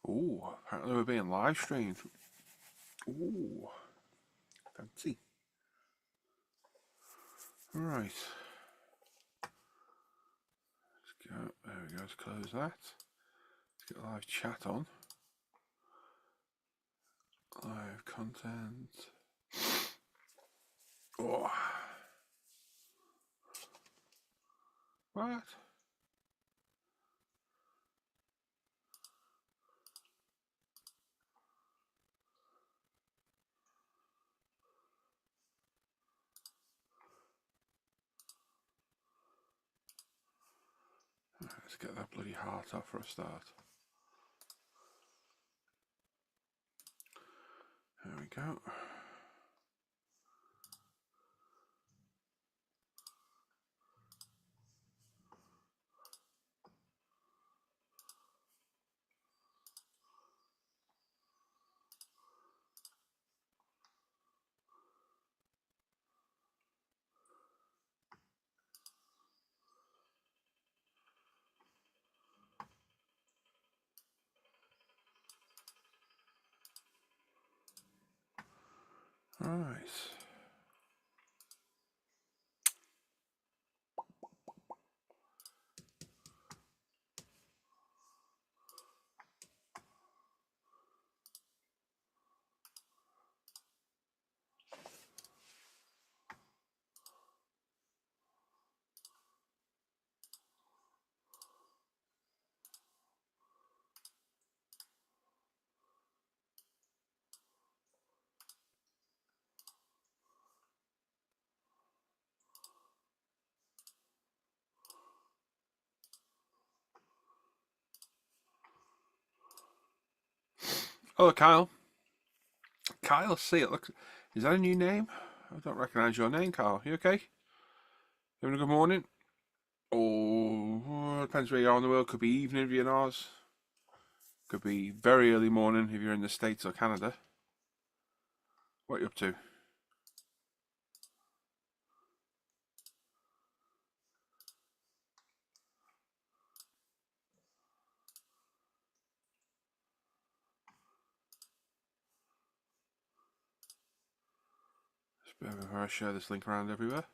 Oh, apparently we're being live streamed. Oh, fancy. Right. Let's go. There we go. Let's close that. Let's get live chat on. Live content. Oh. What? Let's get that bloody heart off for a start. There we go. Right. Oh, Kyle. Kyle C. It looks. Is that a new name? I don't recognise your name, Kyle. You okay? Having a good morning? Oh, depends where you are in the world. Could be evening if you're in Oz. Could be very early morning if you're in the States or Canada. What are you up to? Just bear with me while I share this link around everywhere.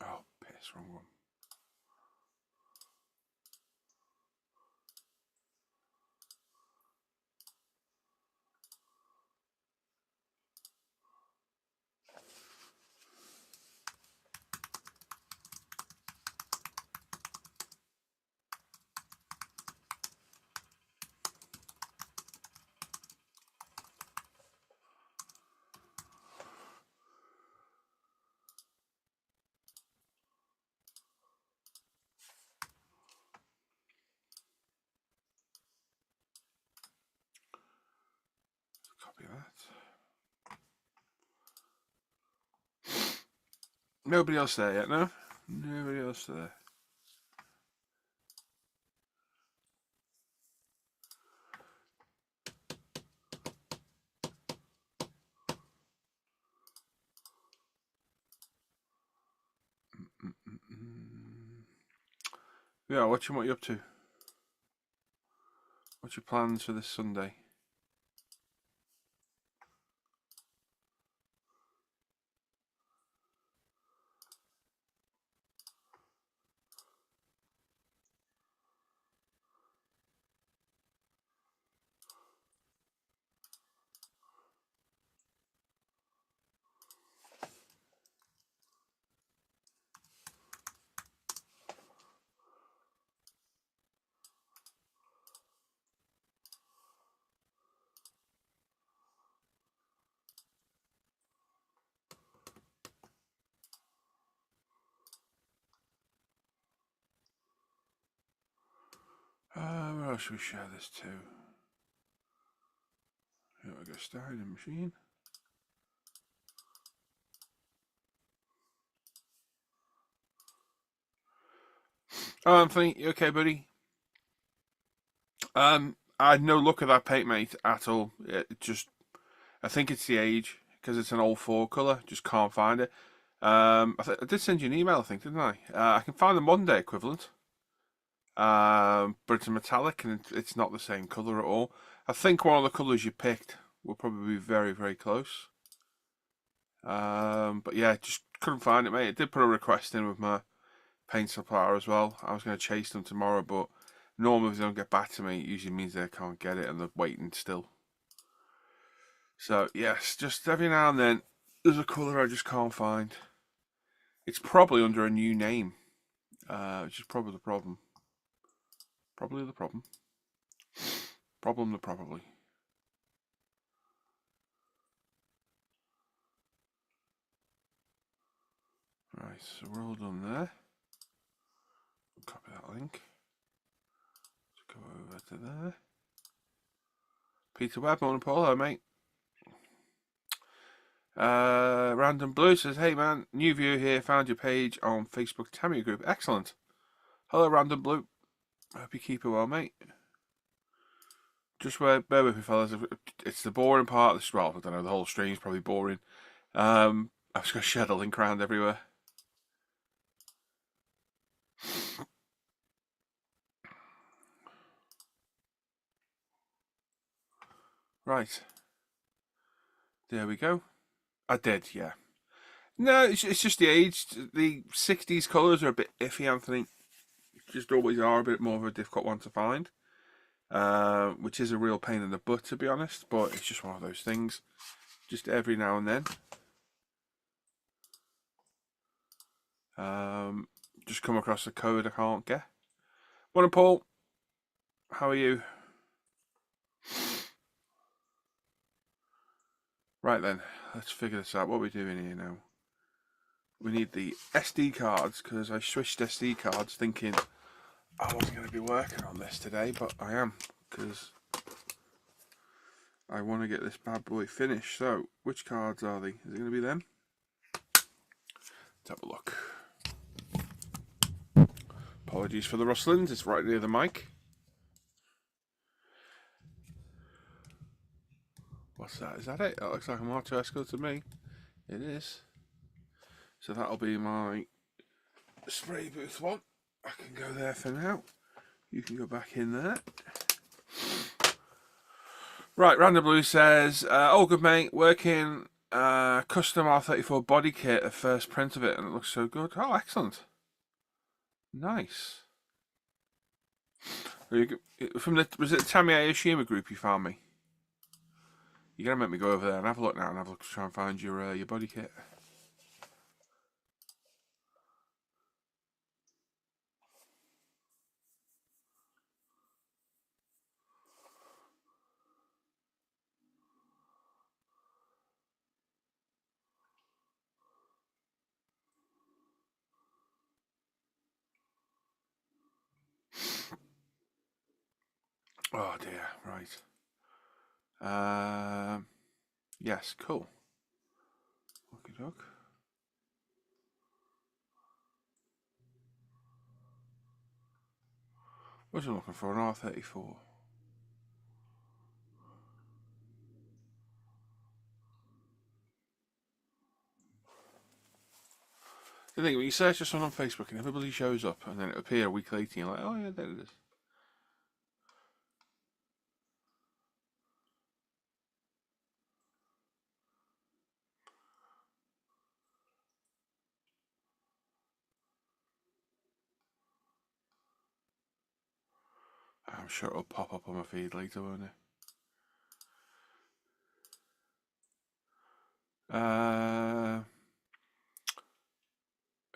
Oh, piss, wrong one. Copy that. Nobody else there yet, no? Nobody else there. Yeah, what you up to? What's your plans for this Sunday? Where else should we share this to? Here we go, starting the machine. Oh, Anthony, you okay, buddy? I had no luck at that paint, mate, at all. I think it's the age. because it's an old 4 colour. Just can't find it. I did send you an email, I think, didn't I? I can find the Monday equivalent. But it's a metallic and it's not the same colour at all. I think one of the colours you picked will probably be very, very close. But yeah, just couldn't find it, mate. I did put a request in with my paint supplier as well. I was going to chase them tomorrow, but normally if they don't get back to me, it usually means they can't get it and they're waiting still. So yes, just every now and then there's a colour I just can't find. It's probably under a new name, which is probably the problem. Probably the problem. Problem the probably. Right, so we're all done there. Copy that link. Let's go over to there. Peter Webb, morning Paul, hello mate. Random Blue says, hey man, new viewer here, found your page on Facebook Tamiya group. Excellent. Hello Random Blue. Hope you keep it well, mate. Just bear with me, fellas. It's the boring part of this. Well, I don't know, the whole stream's probably boring. I've just got to share the link around everywhere. Right. There we go. I did, yeah. No, it's just the age. The 60s colours are a bit iffy, Anthony. Just always are a bit more of a difficult one to find. Which is a real pain in the butt, to be honest. But it's just one of those things. Just every now and then. Just come across a code I can't get. Morning, Paul. How are you? Right then, let's figure this out. What are we doing here now? We need the SD cards, because I switched SD cards thinking I wasn't going to be working on this today, but I am, because I want to get this bad boy finished. So, which cards are they? Is it going to be them? Let's have a look. Apologies for the rustlings, it's right near the mic. What's that? Is that it? That looks like a Marto Escort to me. It is. So that'll be my spray booth one. I can go there for now. You can go back in there. Right, Random Blue says, all good mate, working custom R34 body kit, the first print of it, and it looks so good. Oh, excellent. Nice. From the, was it the Tamiya Ishima group you found me? You're going to make me go over there and have a look now and have a look to try and find your body kit. Oh dear, right. Yes, cool. Okie doke. What was I looking for? An R34. The thing, when you search for someone on Facebook and everybody shows up and then it appears a week later and you're like, oh yeah, there it is. I'm sure it'll pop up on my feed later, won't it? I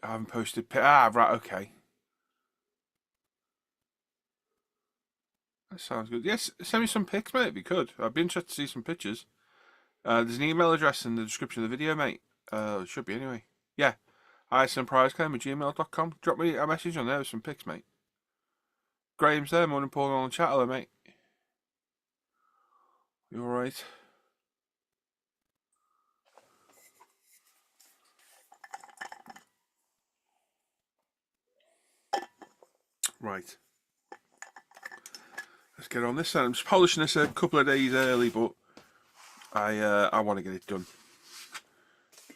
haven't posted. Right, okay. That sounds good. Yes, send me some pics, mate, if you could. I'd be interested to see some pictures. There's an email address in the description of the video, mate. It should be anyway. Yeah. isonprizeclaim@gmail.com. Drop me a message on there with some pics, mate. Graham's there, morning Paul on the chat, hello, mate. You alright? Right. Let's get on this then. I'm just polishing this a couple of days early, but I want to get it done.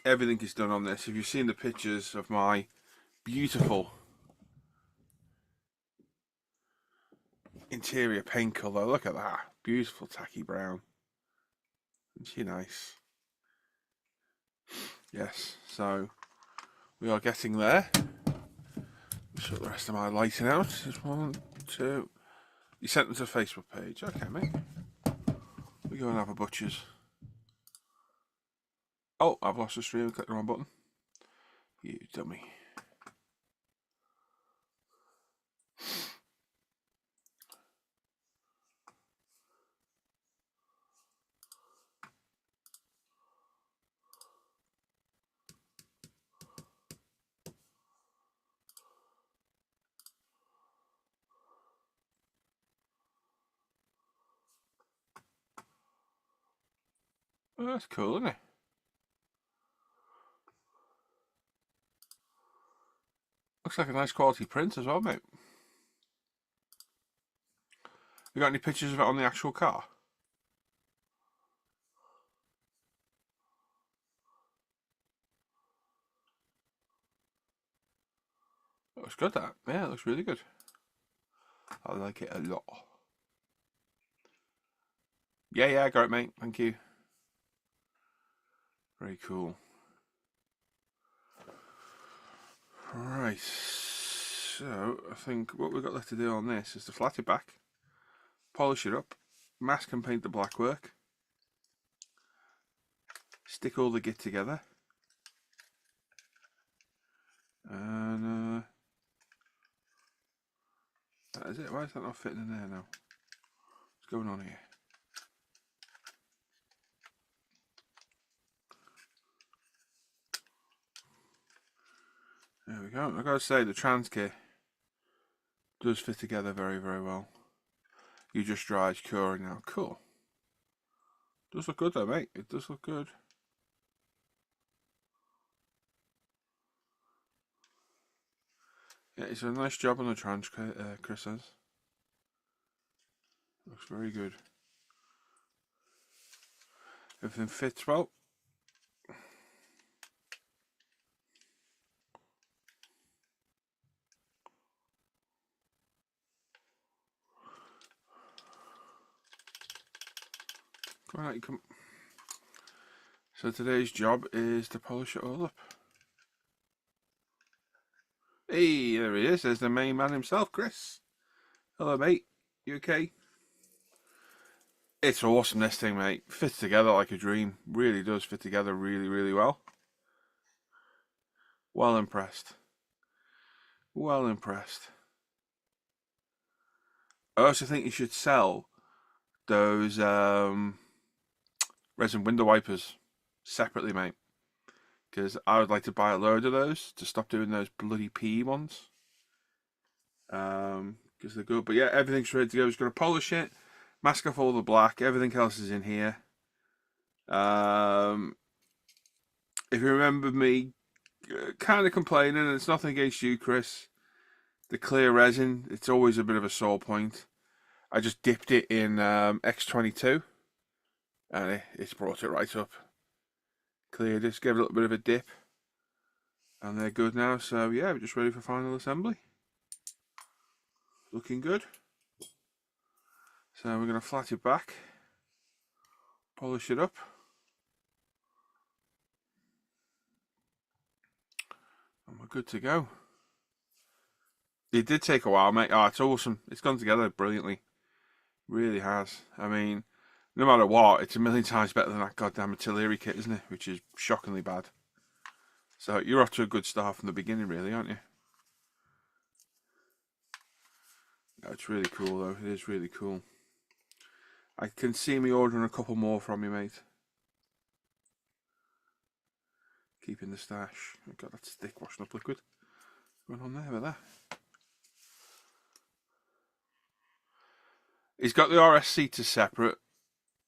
everything is done on this. If you've seen the pictures of my beautiful interior paint colour, look at that. Beautiful tacky brown. Isn't she nice? Yes, so we are getting there. Shut the rest of my lighting out. There's 1, 2. You sent them to the Facebook page. Okay, mate. We go and have a butcher's. Oh, I've lost the stream and clicked the wrong button. You dummy. Oh, that's cool, isn't it? Looks like a nice quality print as well, mate. You got any pictures of it on the actual car? Looks good, that. Yeah, it looks really good. I like it a lot. Yeah, I got it, mate. Thank you. Very cool. Right, so I think what we've got left to do on this is to flat it back, polish it up, mask and paint the black work, stick all the git together, and that is it. Why is that not fitting in there now? What's going on here? There we go. I've got to say, the trans kit does fit together very, very well. You just dry, it's curing now. Cool. Does look good though, mate. It does look good. Yeah, it's a nice job on the trans, Chris says. Looks very good. Everything fits well. Come on, you come. So today's job is to polish it all up. Hey, there he is. There's the main man himself, Chris. Hello, mate. You okay? It's awesome, this thing, mate. Fits together like a dream. Really does fit together really, really well. Well impressed. Well impressed. I also think you should sell those resin window wipers separately, mate. Because I would like to buy a load of those to stop doing those bloody PE ones. Because they're good. But yeah, everything's ready to go. Just going to polish it, mask off all the black. Everything else is in here. If you remember me kind of complaining, and it's nothing against you, Chris, the clear resin, it's always a bit of a sore point. I just dipped it in X22 and it's brought it right up. Cleared it, just gave it a little bit of a dip, and they're good now. So yeah, we're just ready for final assembly. Looking good. So we're going to flat it back, polish it up. And we're good to go. It did take a while, mate. Oh, it's awesome. It's gone together brilliantly. Really has. I mean, no matter what, it's a million times better than that goddamn artillery kit, isn't it? Which is shockingly bad. So you're off to a good start from the beginning, really, aren't you? No, it's really cool, though. It is really cool. I can see me ordering a couple more from you, mate. Keeping the stash. I've got that stick washing up liquid going on there with that. He's got the RS seats separate.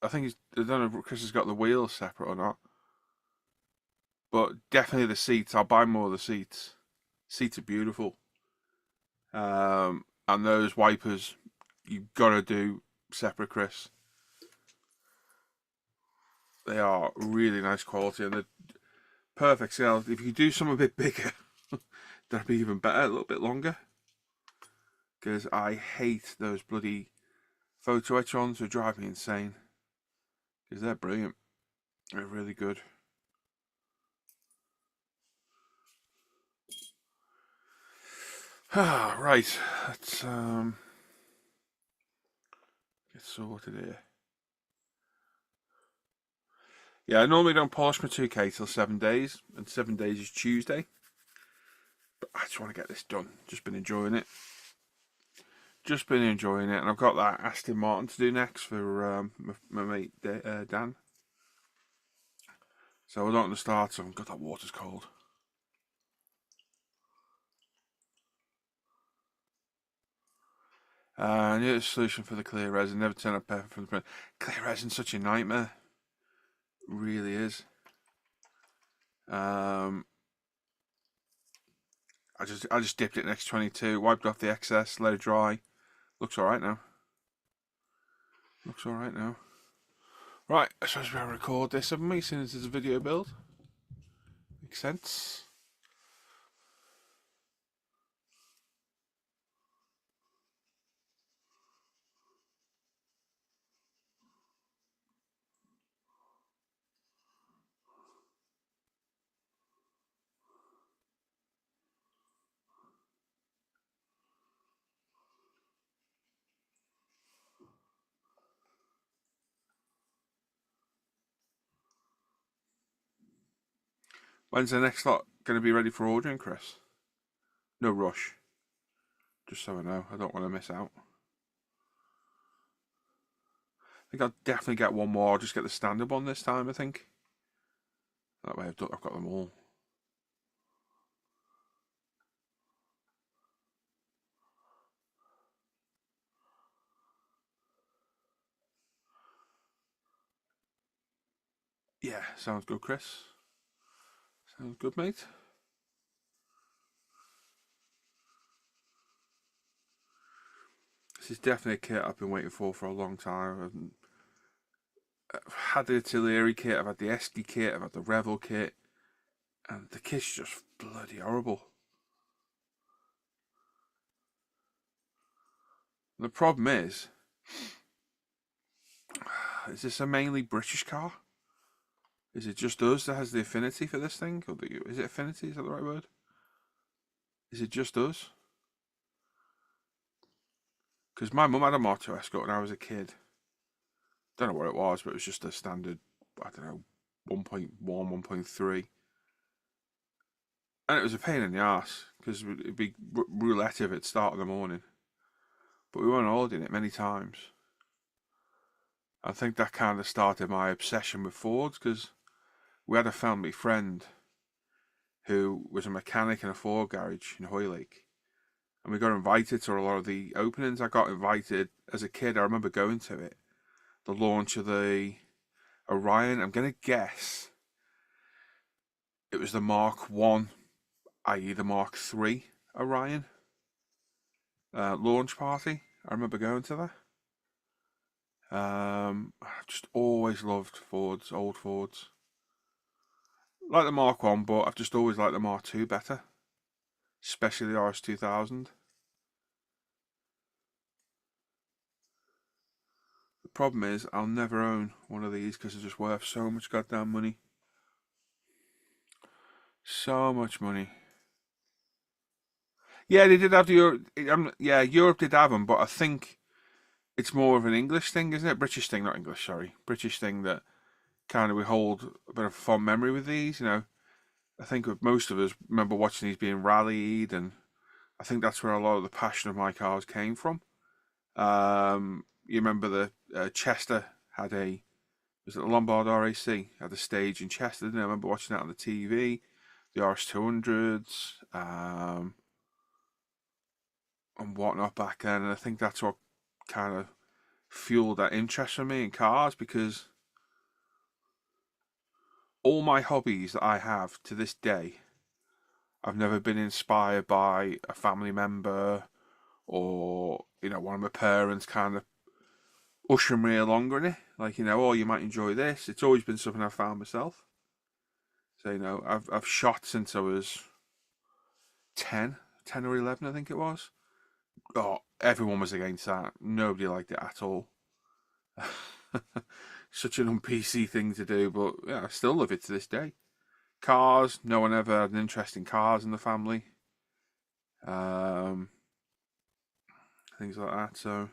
I think I don't know if Chris has got the wheels separate or not. But definitely the seats. I'll buy more of the seats. Seats are beautiful. And those wipers, you've got to do separate, Chris. They are really nice quality, and Perfect scale. If you do something a bit bigger, that'd be even better, a little bit longer. Because I hate those bloody photo etch ones, who drive me insane. Because they're brilliant. They're really good. Right, let's get sorted here. Yeah, I normally don't polish my 2K till 7 days, and 7 days is Tuesday. But I just want to get this done. Just been enjoying it. And I've got that Aston Martin to do next for my mate Dan. So I don't want to start, so God, that water's cold. I knew a solution for the clear resin. Never turn up perfect from the print. Clear resin's such a nightmare. It really is. I just dipped it in X22, wiped off the excess, let it dry. Looks alright now. Right, I suppose we'll record this, haven't we, since it's a video build? Makes sense. When's the next lot going to be ready for ordering, Chris? No rush. Just so I know, I don't want to miss out. I think I'll definitely get one more. I'll just get the standard one this time, I think. That way I've got them all. Yeah, sounds good, Chris. Sounds good, mate. This is definitely a kit I've been waiting for a long time. I've had the artillery kit, I've had the Esky kit, I've had the Revel kit, and the kit's just bloody horrible. The problem is this a mainly British car? Is it just us that has the affinity for this thing? Or is it affinity? Is that the right word? Is it just us? Because my mum had a Mark II Escort when I was a kid. Don't know what it was, but it was just a standard, I don't know, 1.1, 1.3. And it was a pain in the arse, because it'd be roulette if it started in the morning. But we weren't holding it many times. I think that kind of started my obsession with Fords, because we had a family friend who was a mechanic in a Ford garage in Hoylake. And we got invited to a lot of the openings. I got invited as a kid. I remember going to it. The launch of the Orion. I'm going to guess it was the Mark 1, i.e. the Mark 3 Orion launch party. I remember going to that. I just always loved Fords, old Fords. Like the Mark 1, but I've just always liked the Mark 2 better. Especially the RS2000. The problem is I'll never own one of these because they're just worth so much goddamn money. So much money. Yeah, they did have the Europe. Yeah, Europe did have them, but I think it's more of an English thing, isn't it? British thing, not English. Sorry, British thing that kind of we hold a bit of a fond memory with these. You know, I think most of us remember watching these being rallied, and I think that's where a lot of the passion of my cars came from. You remember the Chester had was it the Lombard RAC had a stage in Chester, didn't I? Remember watching that on the TV. The RS200s, and whatnot back then, and I think that's what kind of fueled that interest for me in cars, because all my hobbies that I have to this day, I've never been inspired by a family member or one of my parents kind of ushering me along in it, like, oh, you might enjoy this. It's always been something I found myself. So, you know, I've shot since I was 10 or 11, I think it was. Oh, everyone was against that. Nobody liked it at all. Such an un-PC thing to do, but yeah, I still love it to this day. Cars, no one ever had an interest in cars in the family. Things like that, so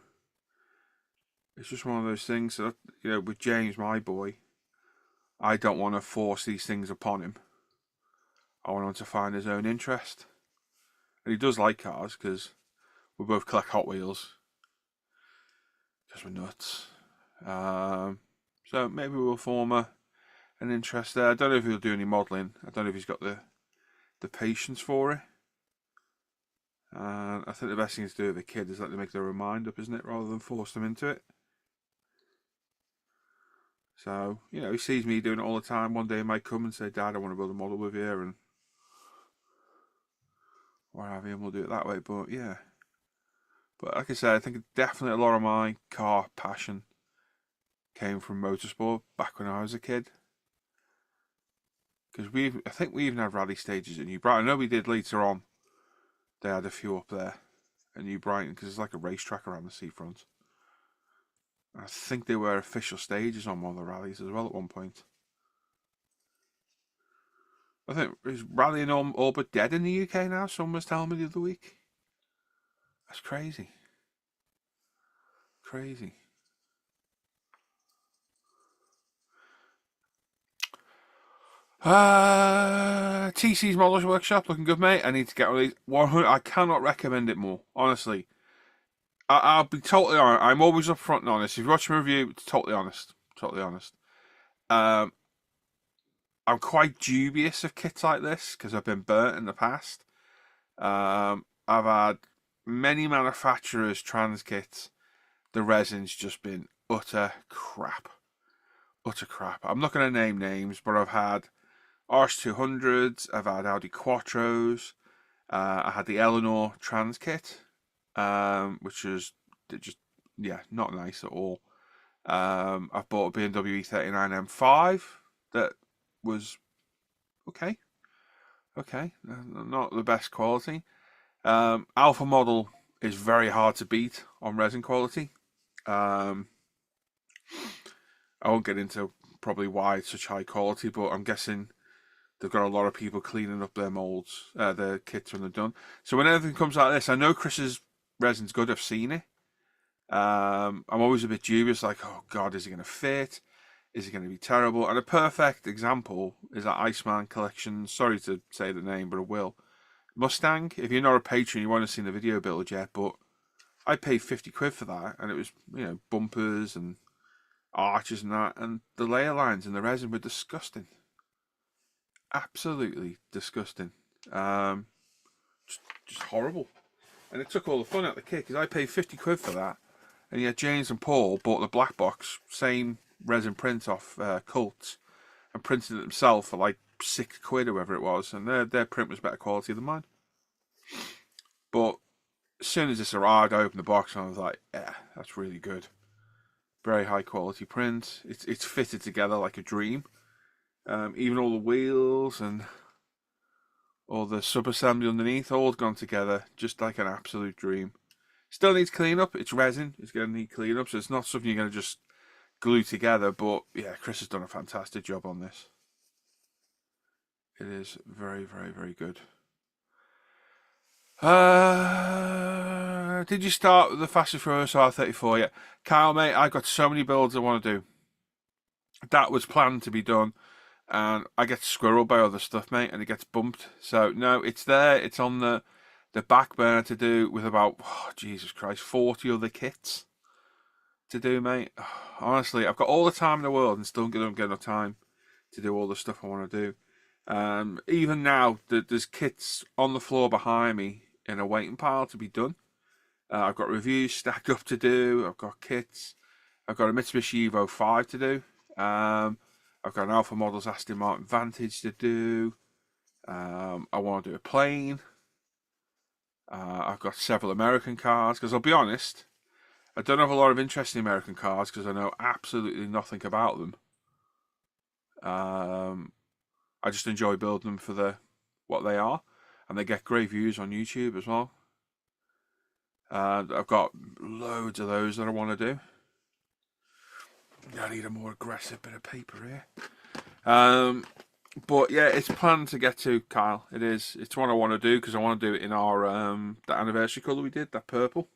it's just one of those things that, you know, with James, my boy, I don't want to force these things upon him. I want him to find his own interest. And he does like cars, because we both collect Hot Wheels. Because we're nuts. So maybe we'll form an interest there. I don't know if he'll do any modelling. I don't know if he's got the patience for it. And I think the best thing to do with a kid is let them make their own mind up, isn't it? Rather than force them into it. So, you know, he sees me doing it all the time. One day he might come and say, Dad, I want to build a model with you, and what have you, and we'll do it that way. But yeah. But like I said, I think definitely a lot of my car passion came from motorsport back when I was a kid. Because I think we even had rally stages at New Brighton. I know we did later on. They had a few up there at New Brighton, because it's like a racetrack around the seafront. I think they were official stages on one of the rallies as well at one point. I think is rallying all but dead in the UK now. Someone was telling me the other week. That's crazy. Crazy. TC's Models Workshop looking good, mate. I need to get one of these. 100. I cannot recommend it more, honestly. I'll be totally honest. I'm always upfront and honest. If you watch my review, it's totally honest. Totally honest. I'm quite dubious of kits like this because I've been burnt in the past. I've had many manufacturers trans kits. The resin's just been utter crap. Utter crap. I'm not going to name names, but I've had RS200s, I've had Audi Quattros, I had the Eleanor trans kit, which was just, yeah, not nice at all. I've bought a BMW E39 M5 that was okay, not the best quality. Alpha model is very hard to beat on resin quality. I won't get into probably why it's such high quality, but I'm guessing they've got a lot of people cleaning up their molds, their kits when they're done. So when anything comes like this, I know Chris's resin's good. I've seen it. I'm always a bit dubious, like, oh God, is it going to fit? Is it going to be terrible? And a perfect example is that Iceman collection. Sorry to say the name, but I will. Mustang. If you're not a patron, you won't have seen the video build yet, but I paid 50 quid for that, and it was, you know, bumpers and arches and that, and the layer lines and the resin were disgusting. Absolutely disgusting. Just horrible. And it took all the fun out of the kit, because I paid 50 quid for that, and yet James and Paul bought the black box, same resin print off Cults, and printed it themselves for like 6 quid or whatever it was, and their print was better quality than mine. But as soon as this arrived, I opened the box and I was like, yeah, that's really good. Very high quality print. It's fitted together like a dream. Even all the wheels and all the sub-assembly underneath, all gone together just like an absolute dream. Still needs cleanup. It's resin. It's going to need cleanup, so it's not something you're going to just glue together. But yeah, Chris has done a fantastic job on this. It is very, very, very good. Did you start with the Fast and Furious R34 yet? Kyle, mate, I've got so many builds I want to do. That was planned to be done, and I get squirreled by other stuff, mate, and it gets bumped. So, no, it's there. It's on the back burner to do, with about, oh, Jesus Christ, 40 other kits to do, mate. Honestly, I've got all the time in the world and still don't get enough time to do all the stuff I want to do. Even now, there's kits on the floor behind me in a waiting pile to be done. I've got reviews stacked up to do. I've got kits. I've got a Mitsubishi Evo 5 to do. I've got an Alpha Models Aston Martin Vantage to do. I want to do a plane. I've got several American cars, because I'll be honest, I don't have a lot of interest in American cars because I know absolutely nothing about them. I just enjoy building them for what they are, and they get great views on YouTube as well. I've got loads of those that I want to do. I need a more aggressive bit of paper here. But yeah, it's planned to get to, Kyle. It is. It's what I want to do because I want to do it in our the anniversary colour we did, that purple.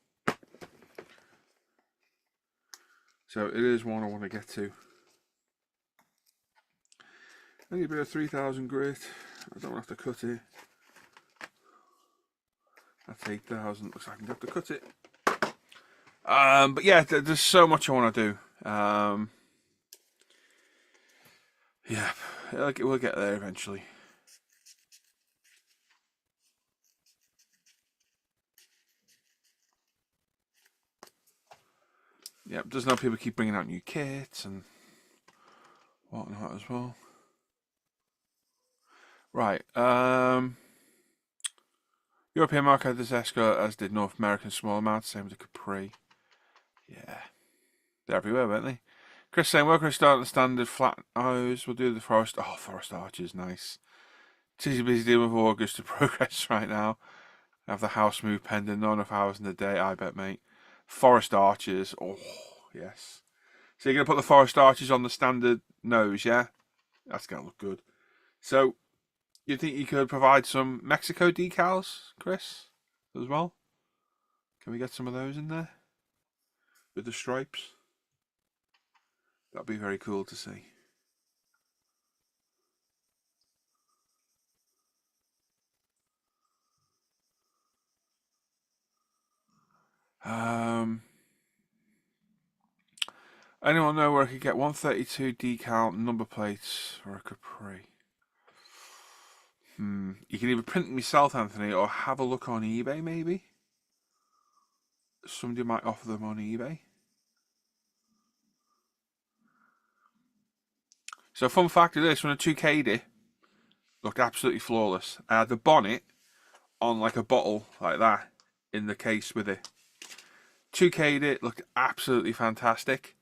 So it is one I want to get to. I need a bit of 3000 grit. I don't have to cut it. That's 8000. Looks like I'm going to have to cut it. But yeah, there's so much I want to do. Yeah, we'll get there eventually. Yeah, does know people keep bringing out new kits and whatnot as well. Right. European market had this Escort, as did North American small amounts, same with the Capri. Yeah. They're everywhere, weren't they? Chris saying, we're going to start on the standard flat nose. We'll do the forest. Oh, forest arches, nice. Too busy dealing with August to progress right now. Have the house move pending, not enough hours in the day, I bet, mate. Forest arches. Oh, yes. So you're going to put the forest arches on the standard nose, yeah? That's going to look good. So, you think you could provide some Mexico decals, Chris, as well? Can we get some of those in there? With the stripes? That'd be very cool to see. Anyone know where I could get 132 decal number plates for a Capri? You can either print them yourself, Anthony, or have a look on eBay, maybe? Somebody might offer them on eBay. So, fun fact of this, when I 2K'd it, looked absolutely flawless. I had the bonnet on like a bottle, like that, in the case with it. 2K'd it, looked absolutely fantastic.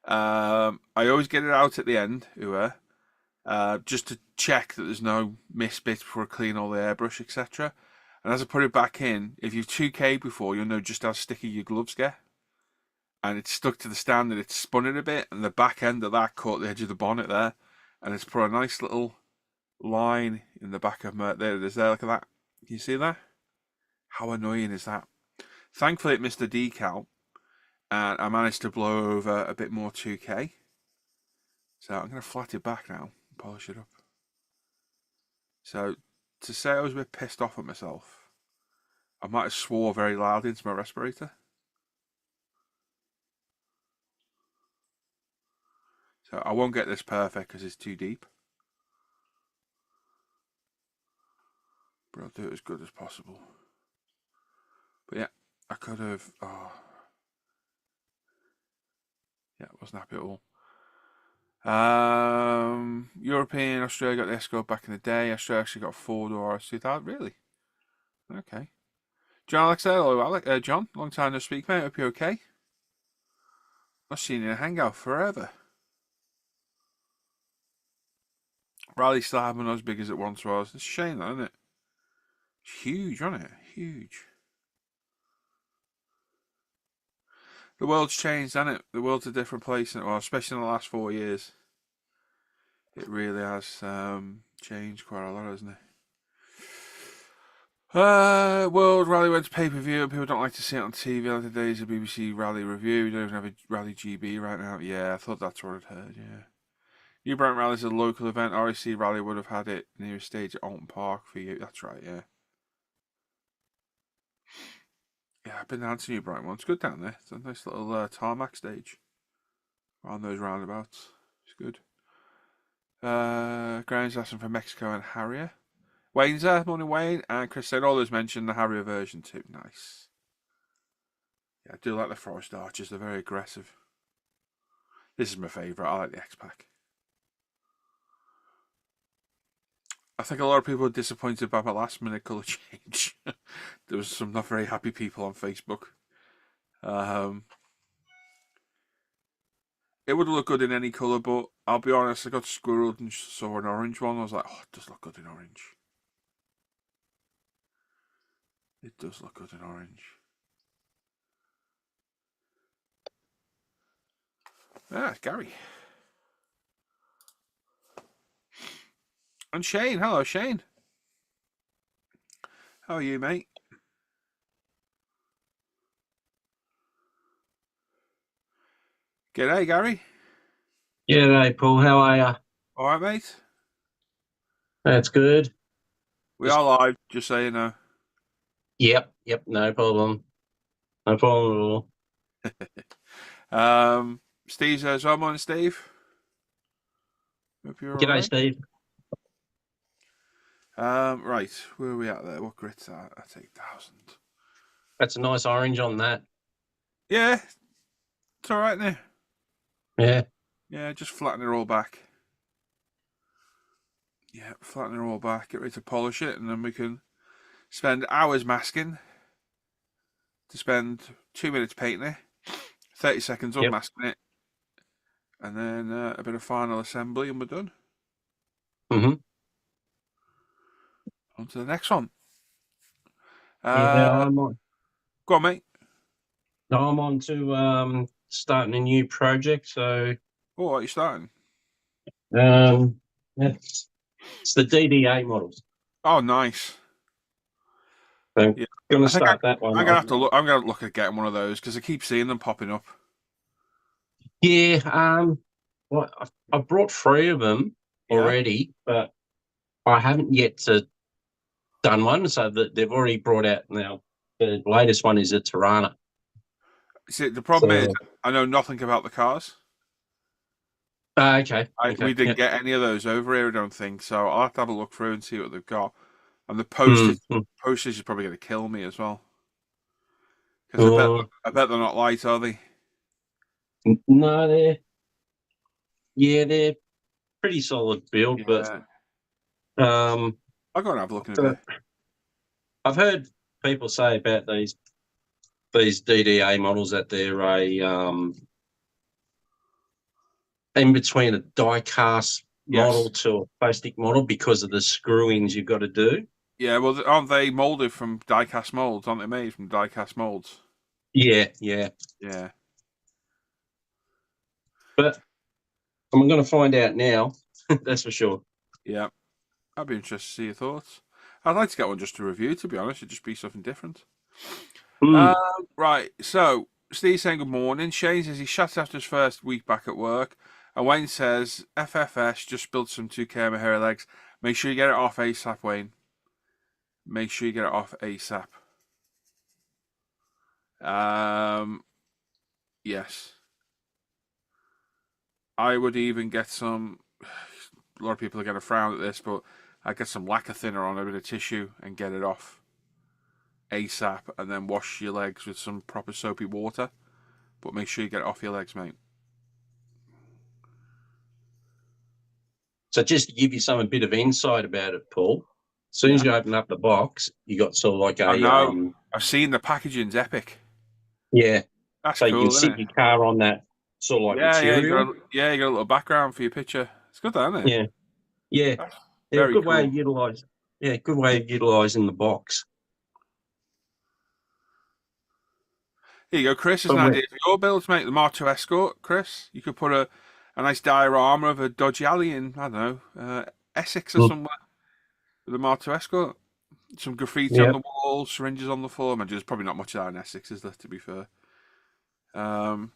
I always get it out at the end, just to check that there's no missed bits before I clean all the airbrush, etc. And as I put it back in, if you've 2K before, you'll know just how sticky your gloves get. And it's stuck to the stand and it's spun it a bit, and the back end of that caught the edge of the bonnet there. And it's put a nice little line in the back of my... There it is there, look at that. Can you see that? How annoying is that? Thankfully it missed the decal, and I managed to blow over a bit more 2K. So I'm going to flat it back now and polish it up. So to say I was a bit pissed off at myself, I might have swore very loud into my respirator. So I won't get this perfect because it's too deep. But I'll do it as good as possible. But yeah, I could have... Oh. Yeah, it wasn't happy at all. European, Australia got the Escort back in the day. Australia actually got a 4-door RS2000. Really? Okay. John Alexander, hello, John. Long time no speak, mate. Hope you're okay. I've seen you in a hangout forever. Riley's still haven't as big as it once was. It's a shame, though, isn't it? It's huge, isn't it? Huge. The world's changed, hasn't it? The world's a different place, well, especially in the last 4 years. It really has changed quite a lot, hasn't it? World Rally went to pay-per-view and people don't like to see it on TV like the days of BBC Rally Review. We don't even have a Rally GB right now. Yeah, I thought that's what I'd heard, yeah. New Brent Rally's a local event. RAC Rally would have had it near a stage at Alton Park for you. That's right, yeah. Yeah, I've been down to New Brighton once. It's good down there. It's a nice little tarmac stage around those roundabouts. It's good. Graham's asking for Mexico and Harrier. Wayne's there. Morning, Wayne. And Chris said all those mentioned the Harrier version too. Nice. Yeah, I do like the Forest Archers. They're very aggressive. This is my favourite. I like the X-Pack. I think a lot of people are disappointed by my last minute colour change. There was some not very happy people on Facebook. It would look good in any colour, but I'll be honest, I got squirreled and saw an orange one. I was like, oh, it does look good in orange. It does look good in orange. Ah, it's Gary. And Shane. Hello, Shane. How are you, mate? G'day, Gary. Yeah, hey Paul, how are you? All right, mate. That's good. We Just are live, just so you know. yep, no problem. No problem at all. Steve's there as well, morning, Steve. Hope you're all G'day, right. Steve. Right, where are we at there? What grit's that? That's 8,000. That's a nice orange on that. Yeah, it's all right now. Yeah. Yeah, just flatten it all back. Yeah, flatten it all back. Get ready to polish it, and then we can spend hours masking. To spend 2 minutes painting it, 30 seconds Yep. unmasking it, and then a bit of final assembly, and we're done. Mm-hmm. On to the next one. Yeah, Uh, Go on, mate. I'm on to starting a new project. So Oh, what are you starting? it's the DDA models. Oh, nice. So Yeah, gonna I think start that one I'm gonna off. have to look. I'm gonna look at getting one of those because I keep seeing them popping up. Yeah, well I've brought 3 of them Yeah. already, but I haven't yet to done one. So that they've already brought out now. The latest one is a Tirana. See, the problem is So I know nothing about the cars. okay, We okay, didn't yeah. get any of those over here, I don't think. So I'll have to have a look through and see what they've got. And the Mm, mm. postage is probably going to kill me as well because Uh, I bet they're not light, are they? no, they're pretty solid build, but Yeah. um, I'll go and have a look in a so bit. I've heard people say about these DDA models that they're a in between a die cast model Yes. to a plastic model because of the screw-ins you've got to do. Yeah, well, aren't they molded from die-cast molds? Aren't they made from die-cast molds? Yeah, yeah, Yeah. but I'm going to find out now. That's for sure. Yeah. I'd be interested to see your thoughts. I'd like to get one just to review, to be honest. It'd just be something different. Mm. Right. So, Steve saying good morning. Shane says he shut after his first week back at work. And Wayne says, FFS just spilled some 2K on my hair legs. Make sure you get it off ASAP, Wayne. Make sure you get it off ASAP. Yes. I would even get some. A lot of people are going to frown at this, but I'd get some lacquer thinner on a bit of tissue and get it off ASAP, and then wash your legs with some proper soapy water. But make sure you get it off your legs, mate. So just to give you a bit of insight about it, Paul, as soon as Yeah. you open up the box, you got sort of like I a know. I've seen the packaging's epic. yeah, That's so you can cool, isn't sit it? your car on that sort of like Yeah. material. You got a little background for your picture. It's good, isn't it? Yeah, yeah, That's yeah. very Good way cool. of utilise. Yeah, good way of utilising the box. Here you go, Chris. There's But an idea for your build to make the Mark II Escort, Chris. You could put a nice diorama of a dodgy alley in, I don't know, Essex or somewhere with the Mark II Escort. Some graffiti on yeah. the wall, syringes on the floor. Man, there's probably not much of that in Essex, is there, to be fair? Um,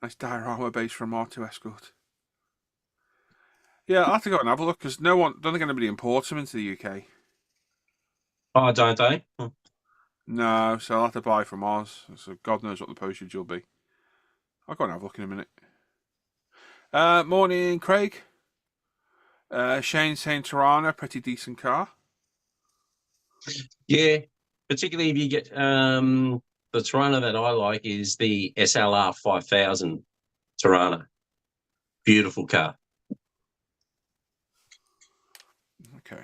Nice diorama base for a Mark II Escort. Yeah, I'll have to go and have a look because don't think anybody imports them into the UK. Oh, don't they? No, so I'll have to buy from Oz. So God knows what the postage will be. I'll go and have a look in a minute. Morning, Craig. Shane saying Tirana, pretty decent car. Yeah, particularly if you get the Tirana that I like is the SLR 5000 Tirana. Beautiful car. Okay.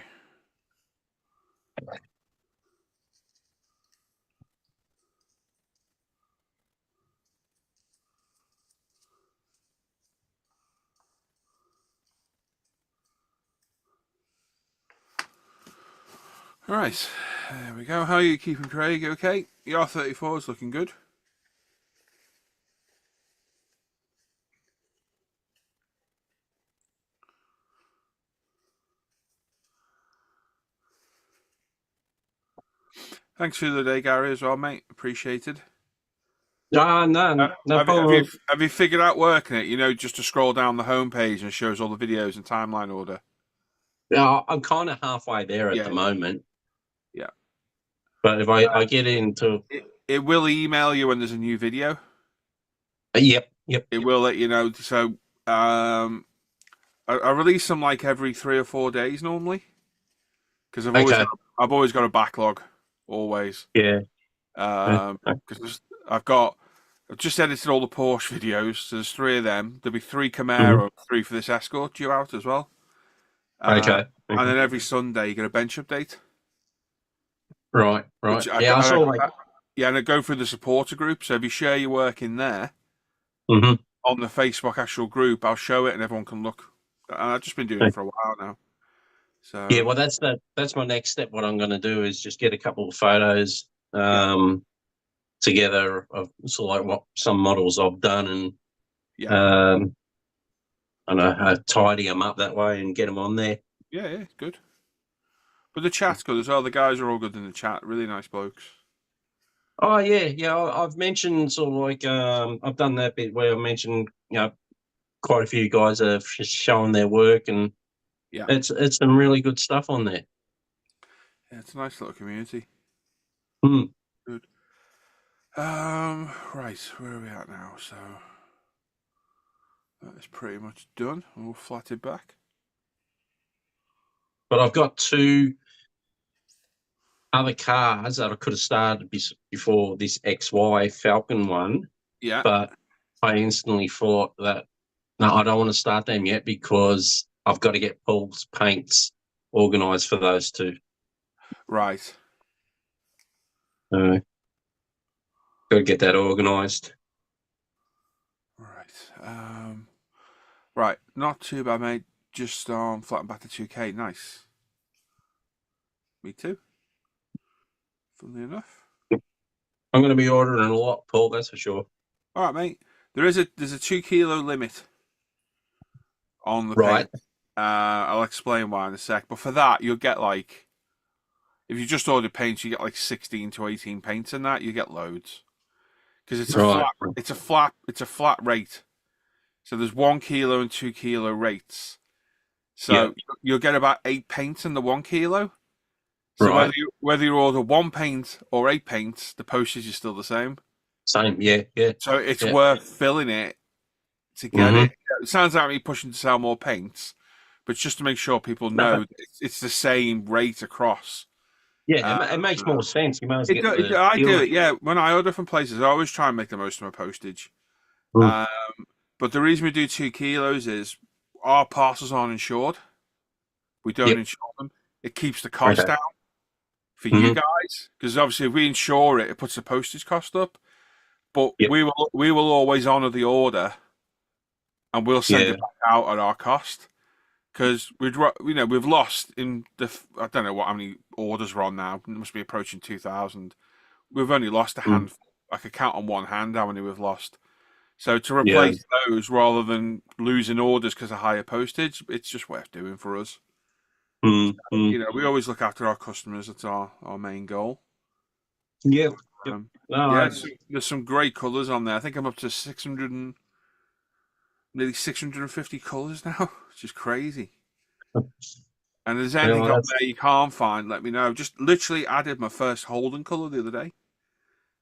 All right, there we go. How are you keeping, Craig? Okay, the R34 is looking good. Thanks for the day, Gary, as well, mate. Appreciated. No, no, no problem. Have you figured out working it? You know, just to scroll down the homepage and it shows all the videos in timeline order. Yeah, I'm kind of halfway there at the Yeah, moment. yeah. But if I get into, It will email you when there's a new video. yep. It will let you know. So, I release them like every 3 or 4 days normally because Okay. I've always got a backlog, always. Yeah. Because I've just edited all the Porsche videos. So there's 3 of them. There'll be 3 Mhm. Camaro, 3 for this Escort due out as well. Okay. And then every Sunday you get a bench update, Right. which Yeah, I saw like. yeah, and I go through the supporter group. So if you share your work in there Mhm. on the Facebook actual group, I'll show it and everyone can look. And I've just been doing it for a while now. Yeah, So well, that's my next step. What I'm going to do is just get a couple of photos yeah, together of sort of like what some models I've done, and yeah, um, I know tidy them up that way and get them on there. yeah, good. But the chat's good as well. The guys are all good in the chat. Really nice blokes. Oh yeah. I've mentioned sort of like I've done that bit where I mentioned quite a few guys have shown their work, and Yeah, it's some really good stuff on there. yeah, it's a nice little community. Hmm. Good. Right, where are we at now? So that is pretty much done. We'll flat it back. But I've got 2 other cars that I could have started before this XY Falcon one, Yeah, but I instantly thought that no, I don't want to start them yet because I've got to get Paul's paints organised for those 2. right, Got to get that organised. right. Right, not too bad, mate. Just flat and back to 2K. Nice. Me too. Funnily enough. I'm going to be ordering a lot, Paul. That's for sure. All right, mate. There's a 2 kilo limit on the Right. paint. I'll explain why in a sec. But for that, you'll get like if you just order paints, you get like 16 to 18 paints in that. You get loads because Right. it's a flat rate. So there's 1 kilo and 2 kilo rates. So Yep. you'll get about 8 paints in the 1 kilo. So Right. whether you order 1 paint or 8 paints, the postage is still the same. Same. Yeah. So it's Yeah. worth filling it to get Mm-hmm. it. It sounds like me pushing to sell more paints, but just to make sure people know No. that it's the same rate across. Yeah. Uh, It makes more sense. You might as well get the I do dealer. it, yeah. When I order from places, I always try and make the most of my postage. Mm. Um, but the reason we do 2 kilos is our parcels aren't insured. We don't Yep. insure them. It keeps the cost Okay. down for you Mm-hmm. guys because obviously if we insure it, it puts the postage cost up. But Yep. we will always honour the order and we'll send Yeah. it back out at our cost because we've lost in I don't know how many orders we're on now. It must be approaching 2,000. We've only lost a Mm. handful. I could count on one hand how many we've lost. So to Yeah. replace those rather than losing orders because of higher postage, it's just worth doing for us. Mm-hmm. We always look after our customers. That's our main goal. Yep. Yep. Yeah, No. there's some great colours on there. I think I'm up to 600 nearly 650 colours now, which is crazy. And if there's anything Well, on that's. there you can't find, let me know. Just literally added my first Holden colour the other day.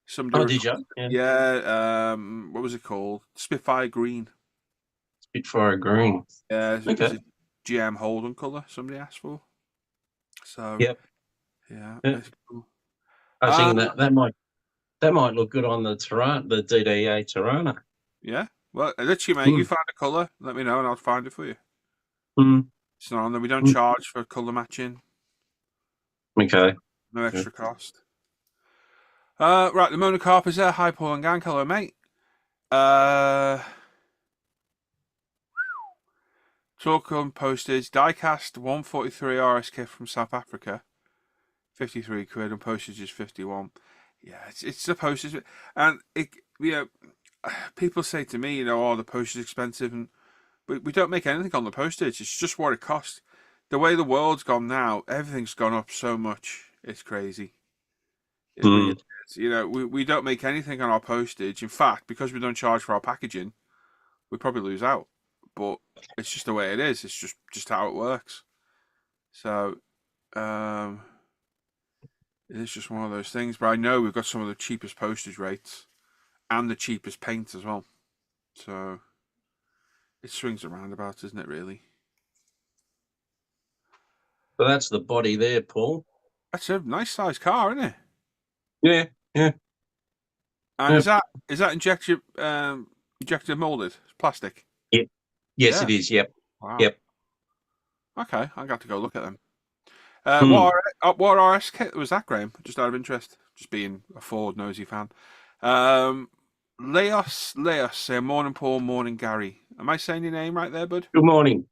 Somebody Oh, did you? requested, Yeah. yeah. What was it called? Spitfire Green. Spitfire green. Yeah, it was Okay. a GM Holden colour somebody asked for. So Yep. yeah, Yeah. it's cool. I was Uh, thinking that might look good on the the DDA Tirana. yeah. Well, literally, mate, you Mm. find a colour, let me know, and I'll find it for you. Mm. It's not on there. We don't Mm. charge for colour matching. Okay. No Yeah. extra cost. Right, the monocarp is there. High Paul and Gang colour, mate. Uh, Talk on postage. Diecast 143 RS kit from South Africa. 53 quid, and postage is 51. Yeah, it's the postage, and people say to me, oh, the postage is expensive, and we don't make anything on the postage. It's just what it costs. The way the world's gone now, everything's gone up so much. It's crazy. It really Mm. is. We don't make anything on our postage. In fact, because we don't charge for our packaging, we probably lose out. But it's just the way it is. It's just how it works. So, um, it's just one of those things. But I know we've got some of the cheapest postage rates and the cheapest paint as well. So it swings around about, isn't it? Really. So that's the body there, Paul. That's a nice sized car, isn't it? Yeah, yeah. And Yeah. is that injector molded plastic? Yep. Yes, Yeah. it is. Yep. Wow. Yep. Okay, I got to go look at them. Mm. What RS kit was that, Graham? Just out of interest, just being a Ford nosy fan. Um, Leos, morning Paul, morning Gary. Am I saying your name right there, bud? Good morning.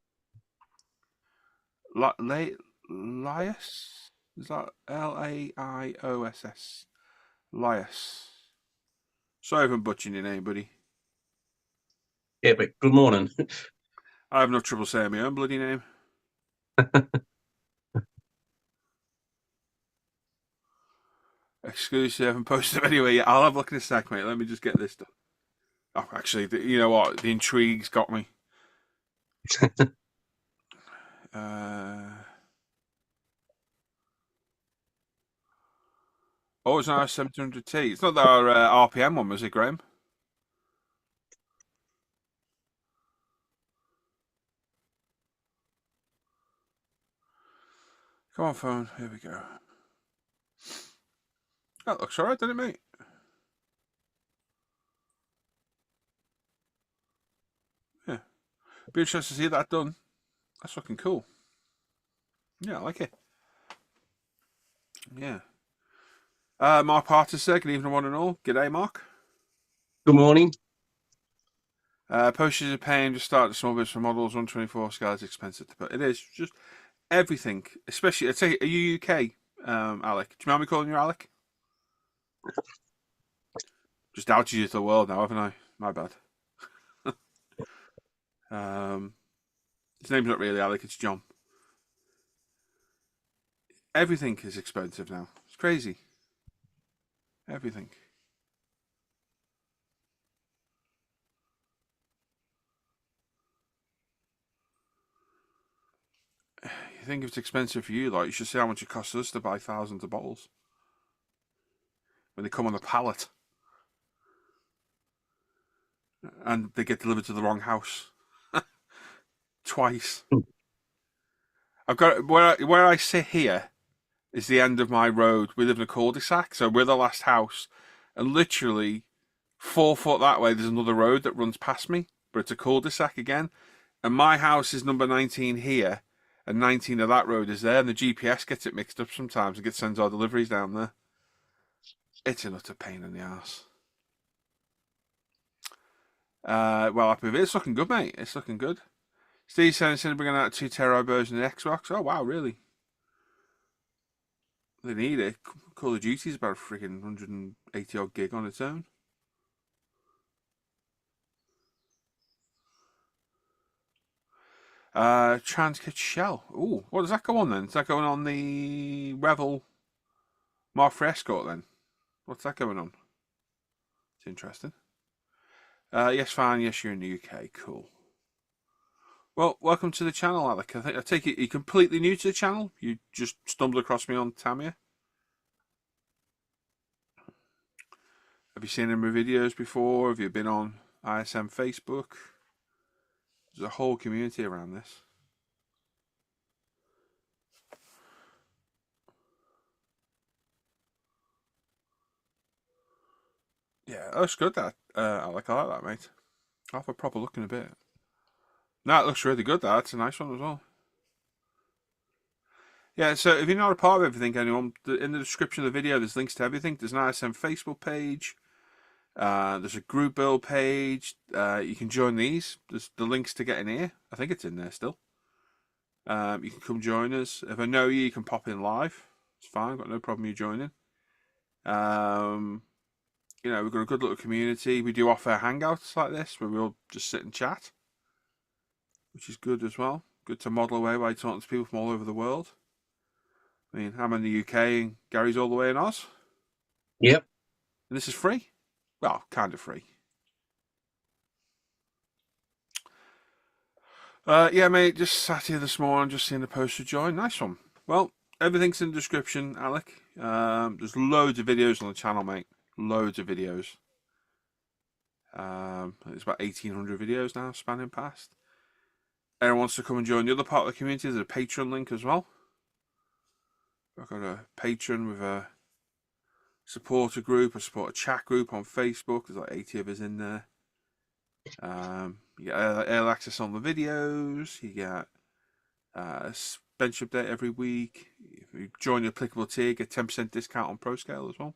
Lias? Is that Laios? Lias. Sorry if I'm butchering your name, buddy. Yeah, but good morning. I have no trouble saying my own bloody name. Exclusive, I haven't posted them anyway yet. I'll have a look in a sec, mate. Let me just get this done. Oh, actually, you know what? The intrigue's got me. Oh, it's an R700T. It's not our RPM one, was it, Graham? Come on, phone. Here we go. That looks alright, doesn't it, mate? Yeah. Be interested to see that done. That's looking cool. Yeah, I like it. Yeah. Mark Partis there. Good evening, one and all. G'day, Mark. Good morning. Postage are paying just start the small business for models. 124 scale is expensive to put. It is just everything, especially. I'd say, are you UK, Alec? Do you mind me calling you Alec? Just outed you to the world now, haven't I? My bad. His name's not really Alec, it's John. Everything is expensive now. It's crazy. Everything. You think if it's expensive for you, like, you should see how much it costs us to buy thousands of bottles when they come on a pallet and they get delivered to the wrong house twice. I've got where I sit here is the end of my road. We live in a cul-de-sac, so we're the last house, and literally 4 foot that way, there's another road that runs past me, but it's a cul-de-sac again, and my house is number 19 here, and 19 of that road is there, and the GPS gets it mixed up sometimes and sends our deliveries down there. It's an utter pain in the ass. Well, happy with it. It's looking good, mate. It's looking good. Steve said they're bringing out a 2 terabyte version of the Xbox. Oh wow, really? They need it. Call of Duty's about a freaking 180 odd gig on its own. Transkit Shell. Ooh, what does that go on then? Is that going on the Revel Mark for Escort then? What's that going on? It's interesting. Yes, fine. Yes, you're in the UK. Cool. Well, welcome to the channel, Alec. I take it you're completely new to the channel. You just stumbled across me on Tamiya. Have you seen any of my videos before? Have you been on ISM Facebook? There's a whole community around this. Yeah, that's good. That Alec, I like that, mate. I'll have a proper look in a bit. No, it looks really good. That's a nice one as well. Yeah, so if you're not a part of everything, anyone, in the description of the video, there's links to everything. There's an ISM Facebook page. There's a group build page. You can join these. There's the links to get in here. I think it's in there still. You can come join us. If I know you, you can pop in live. It's fine. I've got no problem you joining. You know, we've got a good little community. We do offer hangouts like this where we'll just sit and chat, which is good as well. Good to model away by talking to people from all over the world. I mean, I'm in the UK and Gary's all the way in Oz. Yep. And this is free. Well, kind of free. Yeah, mate, just sat here this morning, just seeing the post to join. Nice one. Well, everything's in the description, Alec. There's loads of videos on the channel, mate. Loads of videos. It's about 1,800 videos now, spanning past. Anyone wants to come and join the other part of the community, there's a Patreon link as well. I've got a Patreon with a supporter group, a supporter chat group on Facebook. There's like 80 of us in there. You get early access on the videos. You get a bench update every week. If you join the applicable tier, get 10% discount on ProScale as well.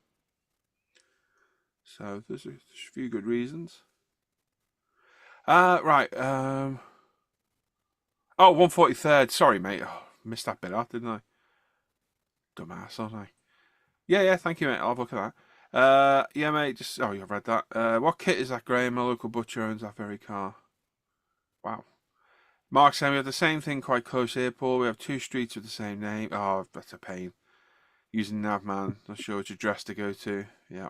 So there's a few good reasons. Right. Oh, 143rd. Sorry, mate. Oh, missed that bit out, didn't I? Dumbass, aren't I? Yeah, thank you, mate. I'll have a look at that. Yeah, mate, just... Oh, you've read that. What kit is that, Graham? My local butcher owns that very car. Wow. Mark saying we have the same thing quite close here, Paul. We have 2 streets with the same name. Oh, that's a pain. Using Navman. Not sure which address to go to. Yeah.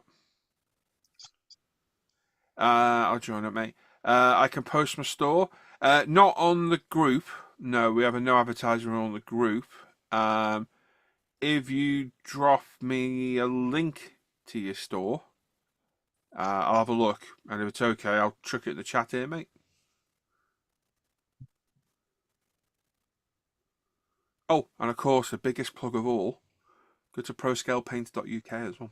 I'll join up, mate. I can post my store. Not on the group. No, we have a no advertising on the group. If you drop me a link to your store, I'll have a look. And if it's okay, I'll chuck it in the chat here, mate. Oh, and of course, the biggest plug of all, go to ProScalePaints.uk as well.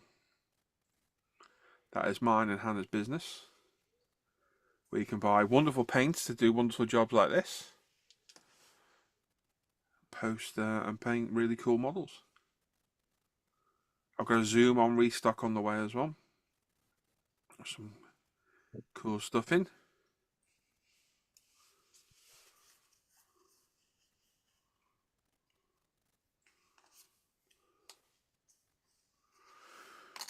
That is mine and Hannah's business, where you can buy wonderful paints to do wonderful jobs like this. Post and paint really cool models. I've got a Zoom on restock on the way as well. Some cool stuff in.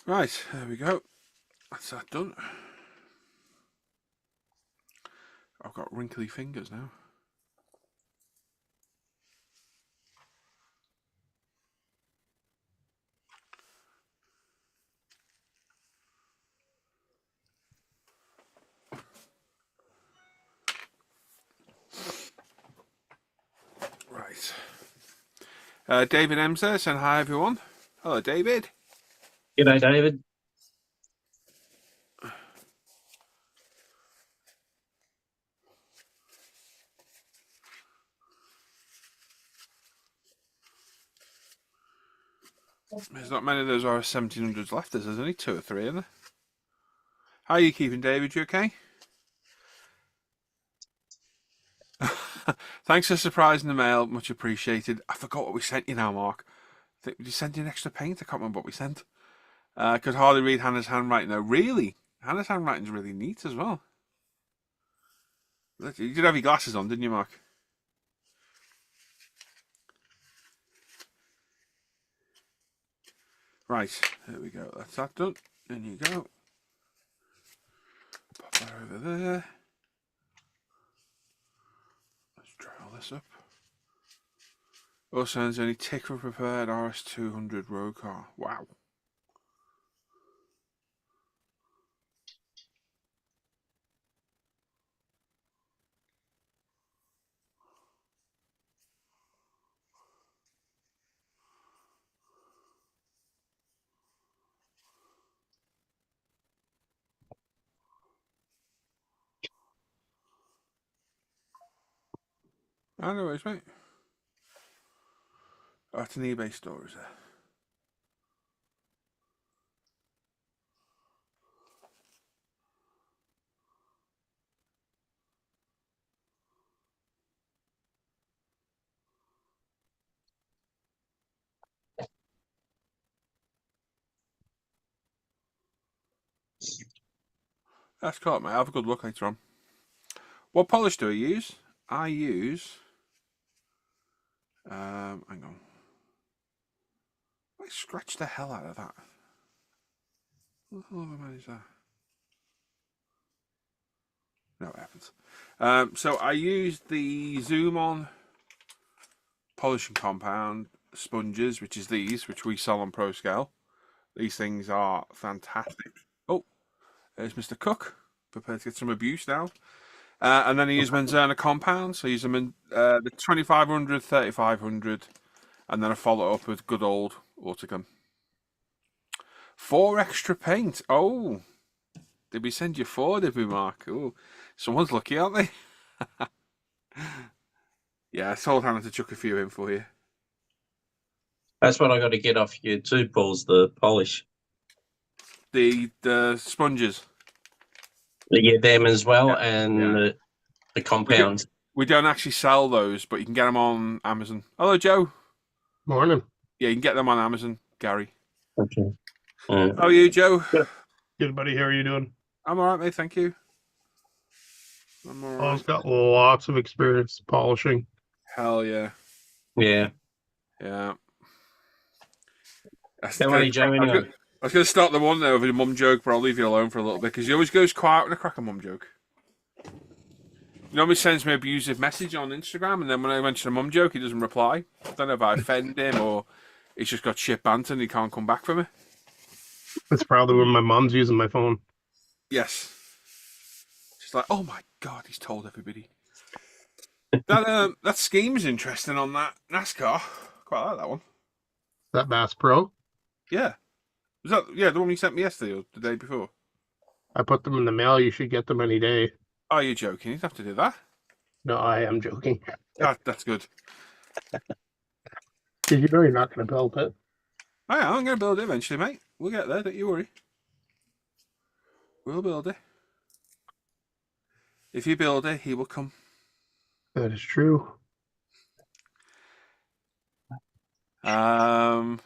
Right, there we go. That's that done. I've got wrinkly fingers now. Right. David M's there saying hi, everyone. Hello, David. G'day, David. There's not many of those RS-1700s left. There's only 2 or 3 in there. How are you keeping, David? You okay? Thanks for surprising the mail. Much appreciated. I forgot what we sent you now, Mark. Did you send you an extra paint? I can't remember what we sent. Could hardly read Hannah's handwriting though. Really? Hannah's handwriting's really neat as well. You did have your glasses on, didn't you, Mark? Right, there we go. That's that done. In you go. Pop that over there. Let's dry all this up. Also, there's only ticker prepared RS200 road car. Wow. Anyways, mate. Oh, it's an eBay store, is there? That's cool, mate. Have a good look later on. What polish do I use? I use... hang on. scratch the hell out of that. What the hell have I managed that? No, it happens. So I used the Zoom on polishing compound sponges, which is these, which we sell on ProScale. These things are fantastic. Oh, there's Mr. Cook, prepared to get some abuse now. And then I use Manzana compounds. I use them in the 2500, 3500, and then I follow up with good old Autocam. 4 extra paint. Oh, did we send you 4, did we, Mark? Oh, someone's lucky, aren't they? Yeah, I told Hannah to chuck a few in for you. That's what I got to get off you too, Paul's the polish. The sponges. Yeah, them as well, and the compounds. We don't actually sell those, but you can get them on Amazon. Hello, Joe. Morning. Yeah, you can get them on Amazon, Gary. Okay. How are you, Joe? Good, buddy. How are you doing? I'm all right, mate. Thank you. I'm all right. Paul's got lots of experience polishing. Hell yeah. Yeah. Yeah. How are you, Joe? I was going to start the one there with a mum joke, but I'll leave you alone for a little bit because he always goes quiet when I crack a mum joke. He normally sends me an abusive message on Instagram, and then when I mention a mum joke, he doesn't reply. I don't know if I offend him or he's just got shit banter and he can't come back from it. That's probably when my mom's using my phone. Yes. She's like, oh my God, he's told everybody. That scheme is interesting on that NASCAR. Quite like that one. That Bass Pro? Yeah. Was that the one you sent me yesterday or the day before? I put them in the mail. You should get them any day. Oh, you're joking. You don't have to do that. No, I am joking. That's good. Because you know you're not going to build it. I'm going to build it eventually, mate. We'll get there, don't you worry. We'll build it. If you build it, he will come. That is true. I'm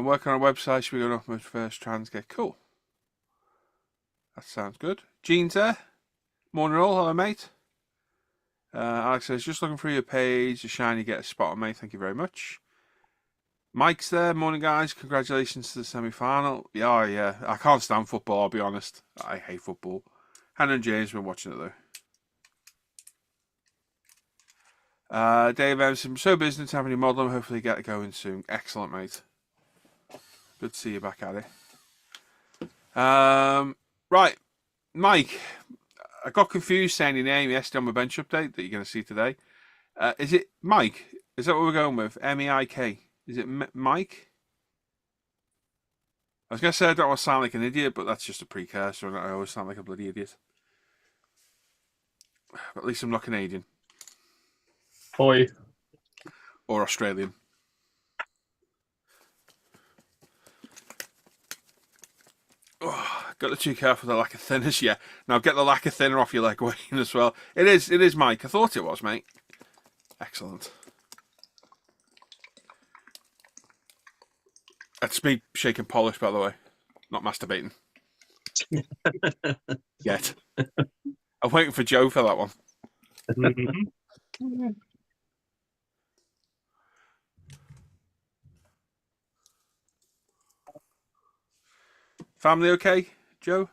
working on a website. Should we go off my first transgate? Cool. That sounds good. Gene's there. Morning all. Hello, mate. Alex says, just looking through your page. A shiny get a spot on, mate. Thank you very much. Mike's there. Morning, guys. Congratulations to the semi-final. Yeah. I can't stand football, I'll be honest. I hate football. Hannah and James have been watching it, though. Dave Emerson, so busy to have any model. Hopefully get it going soon. Excellent, mate. Good to see you back at it. Right, Mike. I got confused saying your name yesterday on my bench update that you're going to see today. Is it Mike? Is that what we're going with? M-E-I-K. Is it Mike? I was going to say I don't want to sound like an idiot, but that's just a precursor, and I always sound like a bloody idiot. But at least I'm not Canadian. Oi. Or Australian. Oh, got the too careful with the lack of thinners, yeah. Now get the lack of thinner off your leg, Wayne, as well. It is Mike. I thought it was, mate. Excellent. That's me shaking polish, by the way. Not masturbating. Yet. I'm waiting for Joe for that one. Mm-hmm. Family okay, Joe?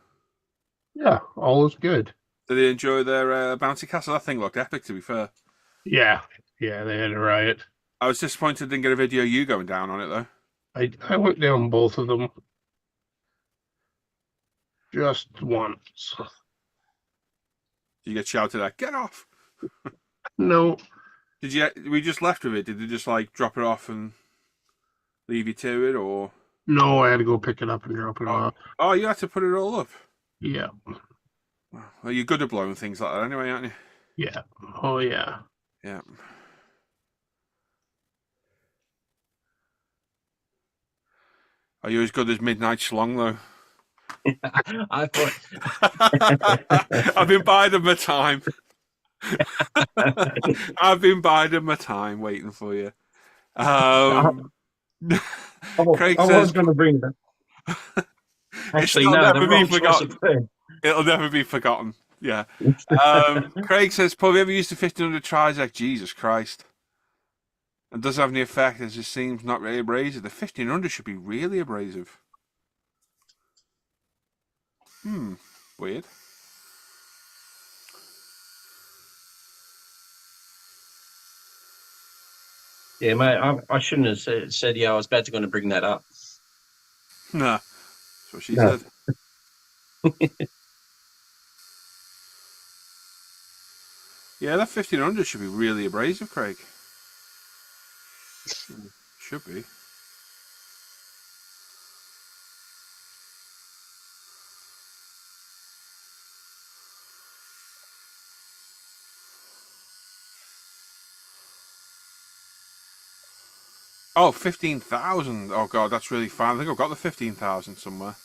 Yeah, all is good. Did they enjoy their bouncy castle? That thing looked epic, to be fair. Yeah, they had a riot. I was disappointed I didn't get a video of you going down on it, though. I went down both of them. Just once. You get shouted at, get off! No. We just left with it? Did they just, like, drop it off and leave you to it, or...? No, I had to go pick it up and drop it off. Oh, you had to put it all up? Yeah. Well, you're good at blowing things like that anyway, aren't you? Yeah. Oh, yeah. Yeah. Are you as good as Midnight Schlong, though? I thought I've been biding my time. I've been biding my time waiting for you. Craig I says, was going to bring that. Actually, it'll no, never be forgotten. It'll never be forgotten. Yeah. Craig says, Paul, have you ever used the 1500 Trizec? Jesus Christ. It does have any effect, as it seems not really abrasive. The 1500 should be really abrasive. Weird. Yeah, mate, I shouldn't have said, yeah, I was about to going to bring that up. Nah, that's what she No. said. Yeah, that 1500 should be really abrasive, Craig. Should be. Oh, 15,000. Oh, God, that's really fine. I think I've got the 15,000 somewhere.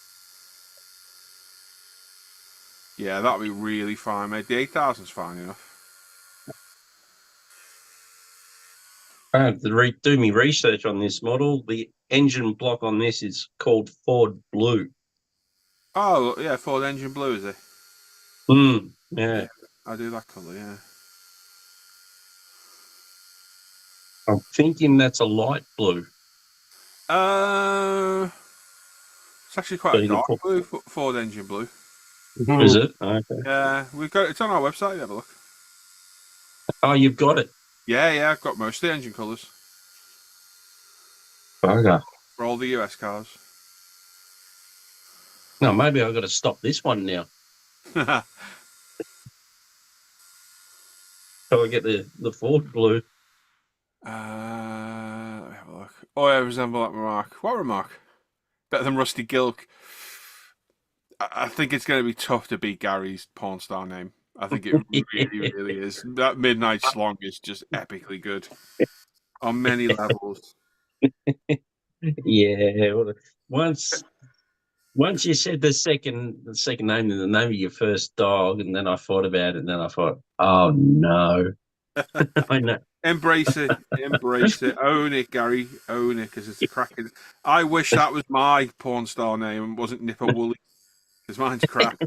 Yeah, that'll be really fine, mate. The 8,000's fine enough. I have to do me research on this model. The engine block on this is called Ford Blue. Oh, yeah, Ford engine blue, is it? Yeah. I do that colour, yeah. I'm thinking that's a light blue. It's actually quite So a you can dark put, blue, Ford engine blue. is it? Okay. Yeah, we've got it's on our website. Have a look. Oh, you've got it. Yeah, I've got most of the engine colours Okay. for all the US cars. No, maybe I've got to stop this one now. So I get the Ford Blue. Let me have a look. Oh, I resemble that remark. What remark? Better than Rusty Gilk. I think it's going to be tough to beat Gary's porn star name. I think it really, really is. That Midnight Slong is just epically good on many levels. Yeah. Well, once you said the second name and the name of your first dog, and then I thought about it, and then I thought, oh no. I know. Embrace it. Embrace it. Own it, Gary. Own it, because it's cracking. I wish that was my porn star name and wasn't Nipper Wooly, because mine's crap.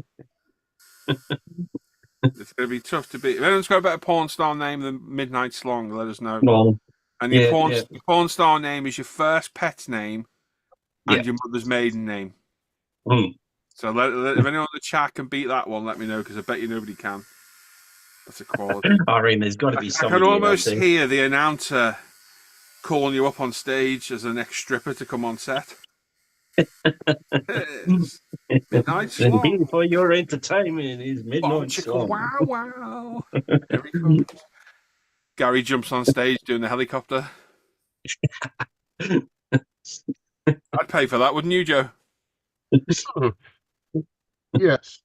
It's going to be tough to beat. If anyone's got a better porn star name than Midnight Slong, let us know. Well, And your yeah. porn star name is your first pet's name and Yeah. your mother's maiden name. Mm. So if anyone in the chat can beat that one, let me know, because I bet you nobody can. That's a quality. I mean, there's got to be I somebody can almost out there. hear the announcer calling you up on stage as the next stripper to come on set. Midnight And Slong. here for your entertainment is Midnight Chicka Slong. wow wow. Here he comes. Gary jumps on stage doing the helicopter. I'd pay for that, wouldn't you, Joe? Yes.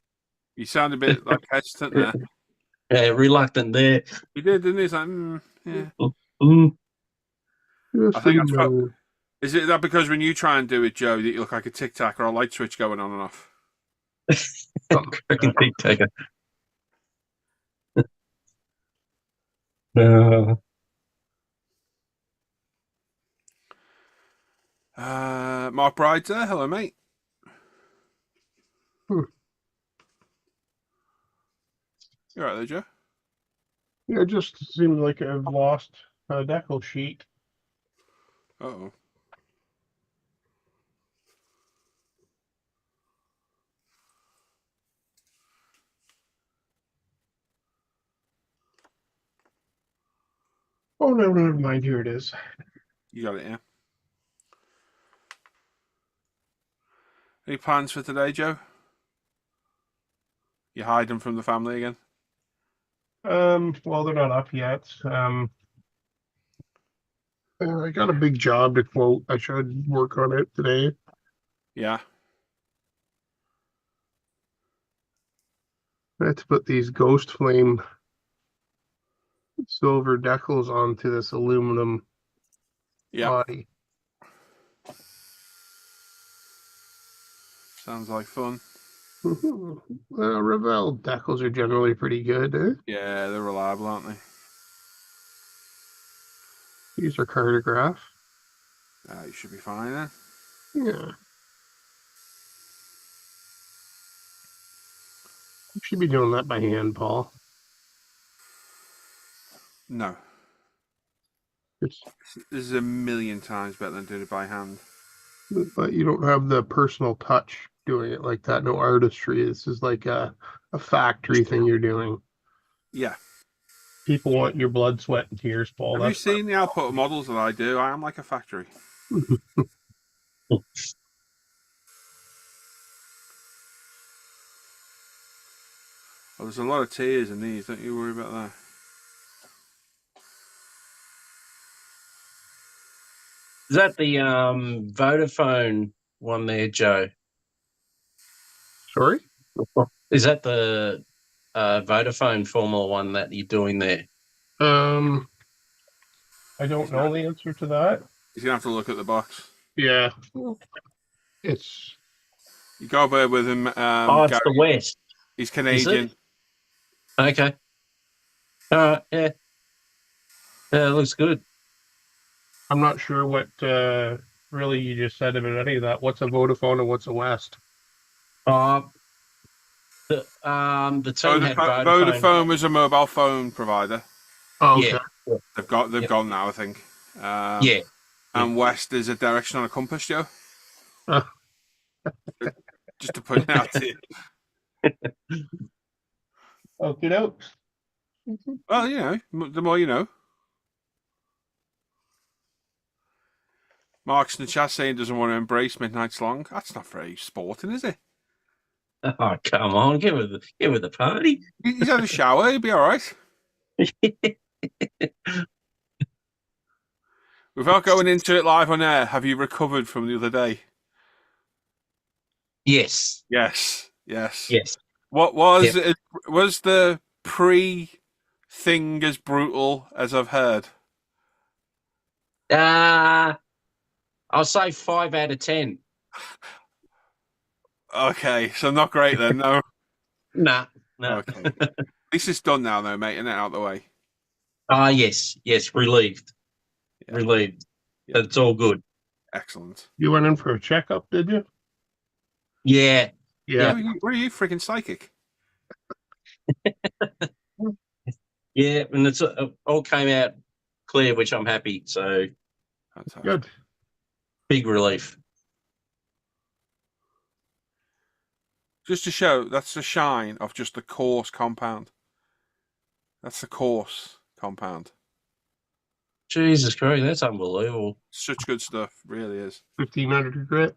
You sound a bit like hesitant there. Reluctant there. He did, didn't he? He's like, yeah. Mm. Yes, I think and that's no. Is it that because when you try and do it, Joe, that you look like a tic tac or a light switch going on and off? Cracking tic-taker. No. Mark Bride's there. Hello, mate. Hmm. You all right there, Joe? Yeah, it just seems like I've lost a decal sheet. Uh-oh. Oh, no, never mind. Here it is. You got it, yeah. Any plans for today, Joe? You hiding from the family again? Well, they're not up yet. I got a big job to quote. I should work on it today. Yeah. I had to put these ghost flame silver decals onto this aluminum Yeah. body. Sounds like fun. Revell decals are generally pretty good. Yeah, they're reliable, aren't they? These are cartograph. You should be fine then. Yeah. You should be doing that by hand, Paul. No. It's, This is a million times better than doing it by hand. but you don't have the personal touch doing it like that. No artistry. This is like a factory thing you're doing. Yeah. People want your blood, sweat, and tears, Paul. Have you That's seen the output of models that I do? I am like a factory. Well, there's a lot of tears in these. Don't you worry about that. Is that the Vodafone one there, Joe? Sorry. Is that the Vodafone Formula One that you're doing there? I don't know the answer to that. He's gonna have to look at the box. Yeah, it's You go over with him, Oh, it's Gary. the West. He's Is Canadian. it? Okay. All right. Yeah. Yeah, it looks good. I'm not sure what really you just said about any of that. What's a Vodafone and what's a West? The team had Vodafone. Vodafone was a mobile phone provider. Oh, Yeah. okay. They've gone now, I think. Yeah. And West is a direction on a compass, Joe. Uh. Just to put it out to you. Okay, no. Well, you know, the more you know. Mark's in the chat saying he doesn't want to embrace midnights long. That's not very sporting, is it? Oh, come on, give her the party. He's had a shower. He'll be all right. Without going into it live on air, have you recovered from the other day? Yes. Yes. What was Yep. it? Was the pre-thing as brutal as I've heard? I'll say 5 out of 10. Okay, so not great then, no. Nah. Okay. At least it's done now, though, mate, and out of the way. Yes, relieved. Yeah. Relieved. Yeah. It's all good. Excellent. You went in for a checkup, did you? Yeah. Yeah. What are you, freaking psychic? Yeah, and it's all came out clear, which I'm happy. So Fantastic. Good. big relief. Just to show, that's the shine of just the coarse compound. That's the coarse compound. Jesus Christ, that's unbelievable. Such good stuff, really is. 1,500 grit.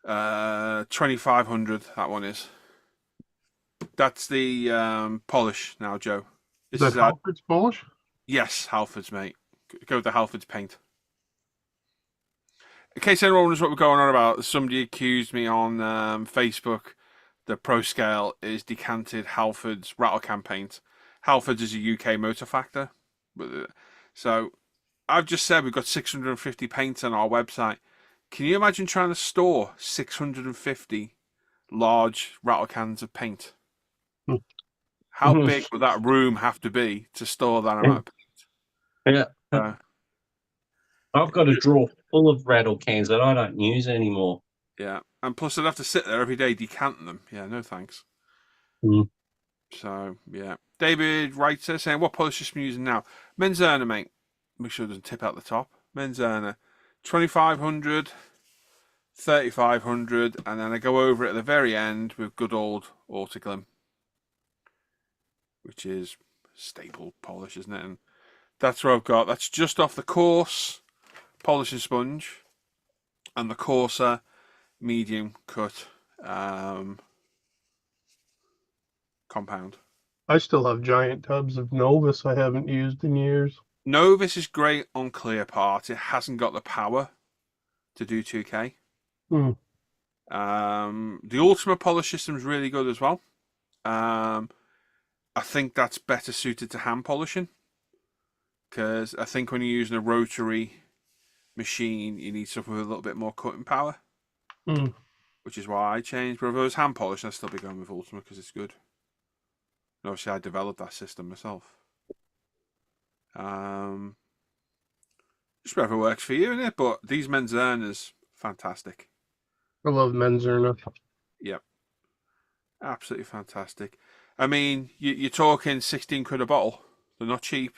2,500. That one is. That's the polish now, Joe. Is that Halford's polish? Yes, Halford's, mate. Go with the Halford's paint. In case anyone wonders what we're going on about, somebody accused me on Facebook that ProScale is decanted Halford's rattle can paint. Halford's is a UK motor factor. So I've just said we've got 650 paints on our website. Can you imagine trying to store 650 large rattle cans of paint? How big would that room have to be to store that amount of paint? Yeah. I've got a drawer full of rattle cans that I don't use anymore. Yeah. And plus I'd have to sit there every day decanting them. Yeah, no thanks. Mm. So, yeah. David Writer saying, what polish system are you using now? Menzerner, mate. Make sure it doesn't tip out the top. Menzerner. 2,500, 3,500, and then I go over it at the very end with good old Autoglim, which is staple polish, isn't it? And that's what I've got. That's just off the coarse polishing sponge and the coarser medium cut compound. I still have giant tubs of Novus I haven't used in years. Novus is great on clear parts. It hasn't got the power to do 2K. The Ultima polish system is really good as well. I think that's better suited to hand polishing, because I think when you're using a rotary machine, you need something with a little bit more cutting power, which is why I changed. But if it was hand polish, I'd still be going with Ultima because it's good. And obviously, I developed that system myself. Just whatever works for you, innit? But these Menzerner's fantastic. I love Menzerner. Yep. Absolutely fantastic. I mean, you're talking 16 quid a bottle. They're not cheap.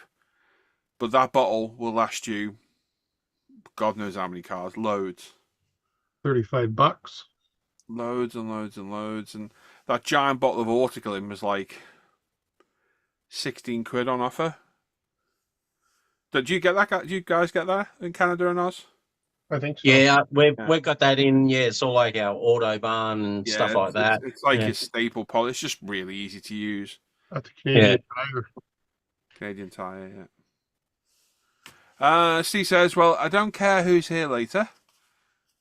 But that bottle will last you, God knows how many cars, loads. $35. Loads and loads and loads. And that giant bottle of Autoglym was like 16 quid on offer. Did you get that? Do you guys get that in Canada and Oz? I think so. Yeah, we've Yeah. got that in. Yeah, it's all like our Autobahn and stuff like that. It's like Yeah. a staple pot. It's just really easy to use. At the Canadian Tire. Canadian Tire, yeah. Steve says, well, I don't care who's here later.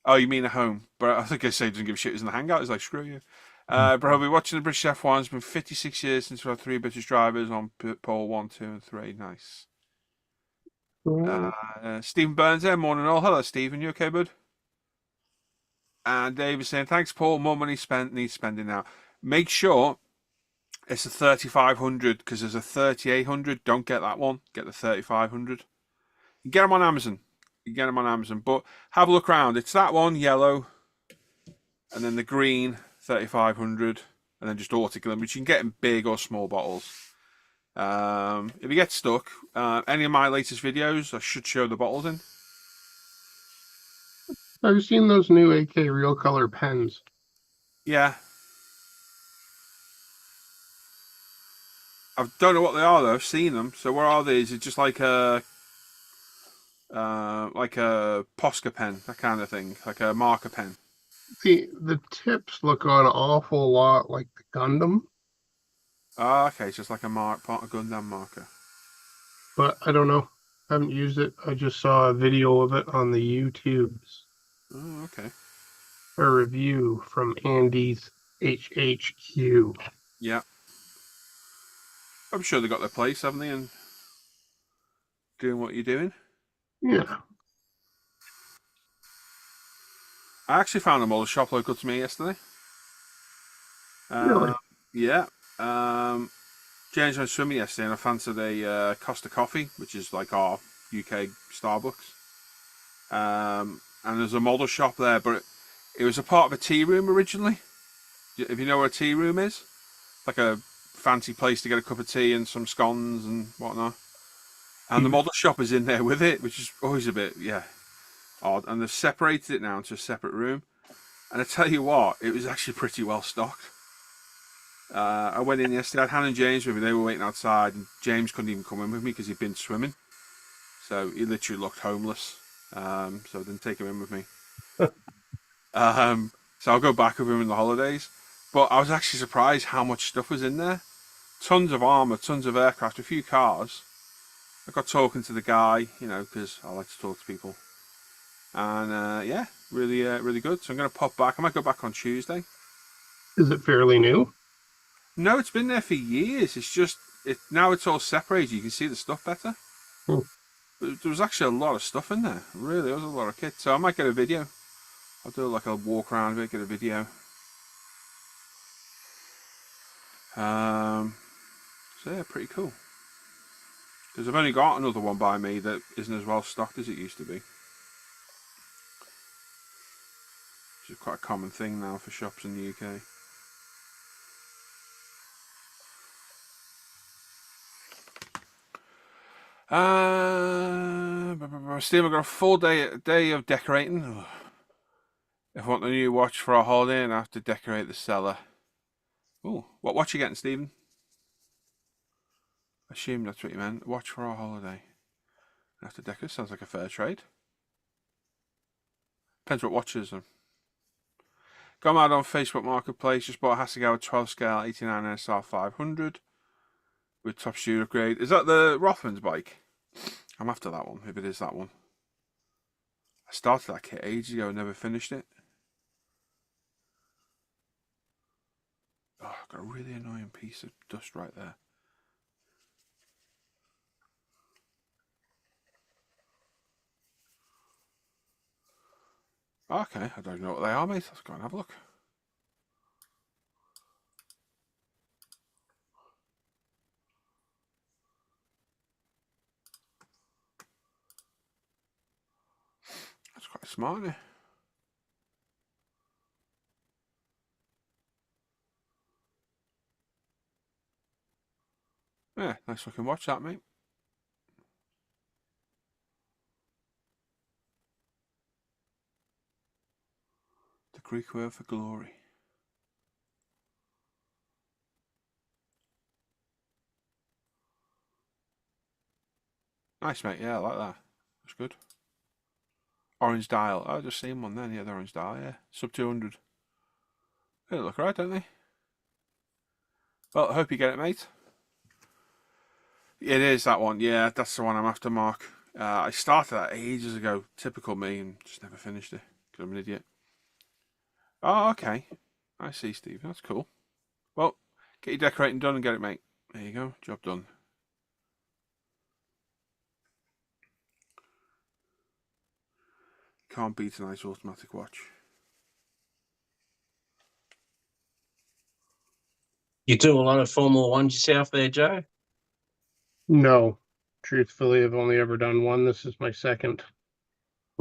Oh, you mean at home? But I think I say doesn't give a shit who's in the hangout. He's like, screw you. But I'll be watching the British F1. It's been 56 years since we had 3 British drivers on pole 1, 2, and 3. Nice. Stephen Burns there, morning all. Hello, Stephen. You okay, bud? And Dave is saying, thanks, Paul. More money spent needs spending now. Make sure it's a 3500 because there's a 3800. Don't get that one. Get the 3500. You get them on Amazon. But have a look around. It's that one, yellow, and then the green, 3500, and then just Autoglym, which you can get in big or small bottles. If you get stuck, any of my latest videos, I should show the bottles in. I've seen those new AK Real Color pens. Yeah. I don't know what they are though. I've seen them. So what are these? It's just like a Posca pen, that kind of thing, like a marker pen. The tips look an awful lot like the Gundam. Oh, okay, it's just like a Gundam marker. But I don't know. I haven't used it. I just saw a video of it on the YouTubes. Oh, okay. A review from Andy's HHQ. Yeah. I'm sure they got their place, haven't they? And doing what you're doing. Yeah. I actually found them all a shop local to me yesterday. Really? Yeah. James went swimming yesterday and I fancied a Costa Coffee, which is like our UK Starbucks. And there's a model shop there, but it was a part of a tea room originally. If you know where a tea room is, like a fancy place to get a cup of tea and some scones and whatnot. And the model shop is in there with it, which is always a bit, odd. And they've separated it now into a separate room. And I tell you what, it was actually pretty well stocked. I went in yesterday, I had Hannah and James with me, they were waiting outside, and James couldn't even come in with me because he'd been swimming. So he literally looked homeless. So I didn't take him in with me. So I'll go back with him in the holidays. But I was actually surprised how much stuff was in there. Tons of armour, tons of aircraft, a few cars. I got talking to the guy, because I like to talk to people. And really, really good. So I'm going to pop back. I might go back on Tuesday. Is it fairly new? No, it's been there for years. It's just now it's all separated. You can see the stuff better. Hmm. But there was actually a lot of stuff in there. Really, there was a lot of kit. So I might get a video. I'll do like a walk around of it, get a video. So yeah, pretty cool. Because I've only got another one by me that isn't as well stocked as it used to be. Which is quite a common thing now for shops in the UK. Steve, I've got a full day of decorating. If I want a new watch for our holiday, and I have to decorate the cellar. Oh, what watch are you getting, Stephen? I assume that's what you meant. Watch for our holiday. I have to decorate. Sounds like a fair trade. Depends what watches. Gone mad on Facebook Marketplace. Just bought a Hasegawa 12 scale 89 SR 500 with top shoe upgrade. Is that the Rothman's bike? I'm after that one, if it is that one. I started that kit ages ago and never finished it. Oh, I've got a really annoying piece of dust right there. Okay, I don't know what they are, mate. Let's go and have a look. That's quite smart, isn't it? Yeah, nice looking watch that, mate. Greek word for glory. Nice, mate. Yeah, I like that. That's good. Orange dial. Oh, I just seen one then. Yeah, the orange dial. Yeah, sub 200. They look right, don't they? Well, I hope you get it, mate. It is that one. Yeah, that's the one I'm after, Mark. I started that ages ago. Typical me, and just never finished it because I'm an idiot. Oh, okay. I see, Steve. That's cool. Well, get your decorating done and get it, mate. There you go. Job done. Can't beat a nice automatic watch. You do a lot of Formula Ones yourself there, Joe? No, truthfully, I've only ever done one. This is my second.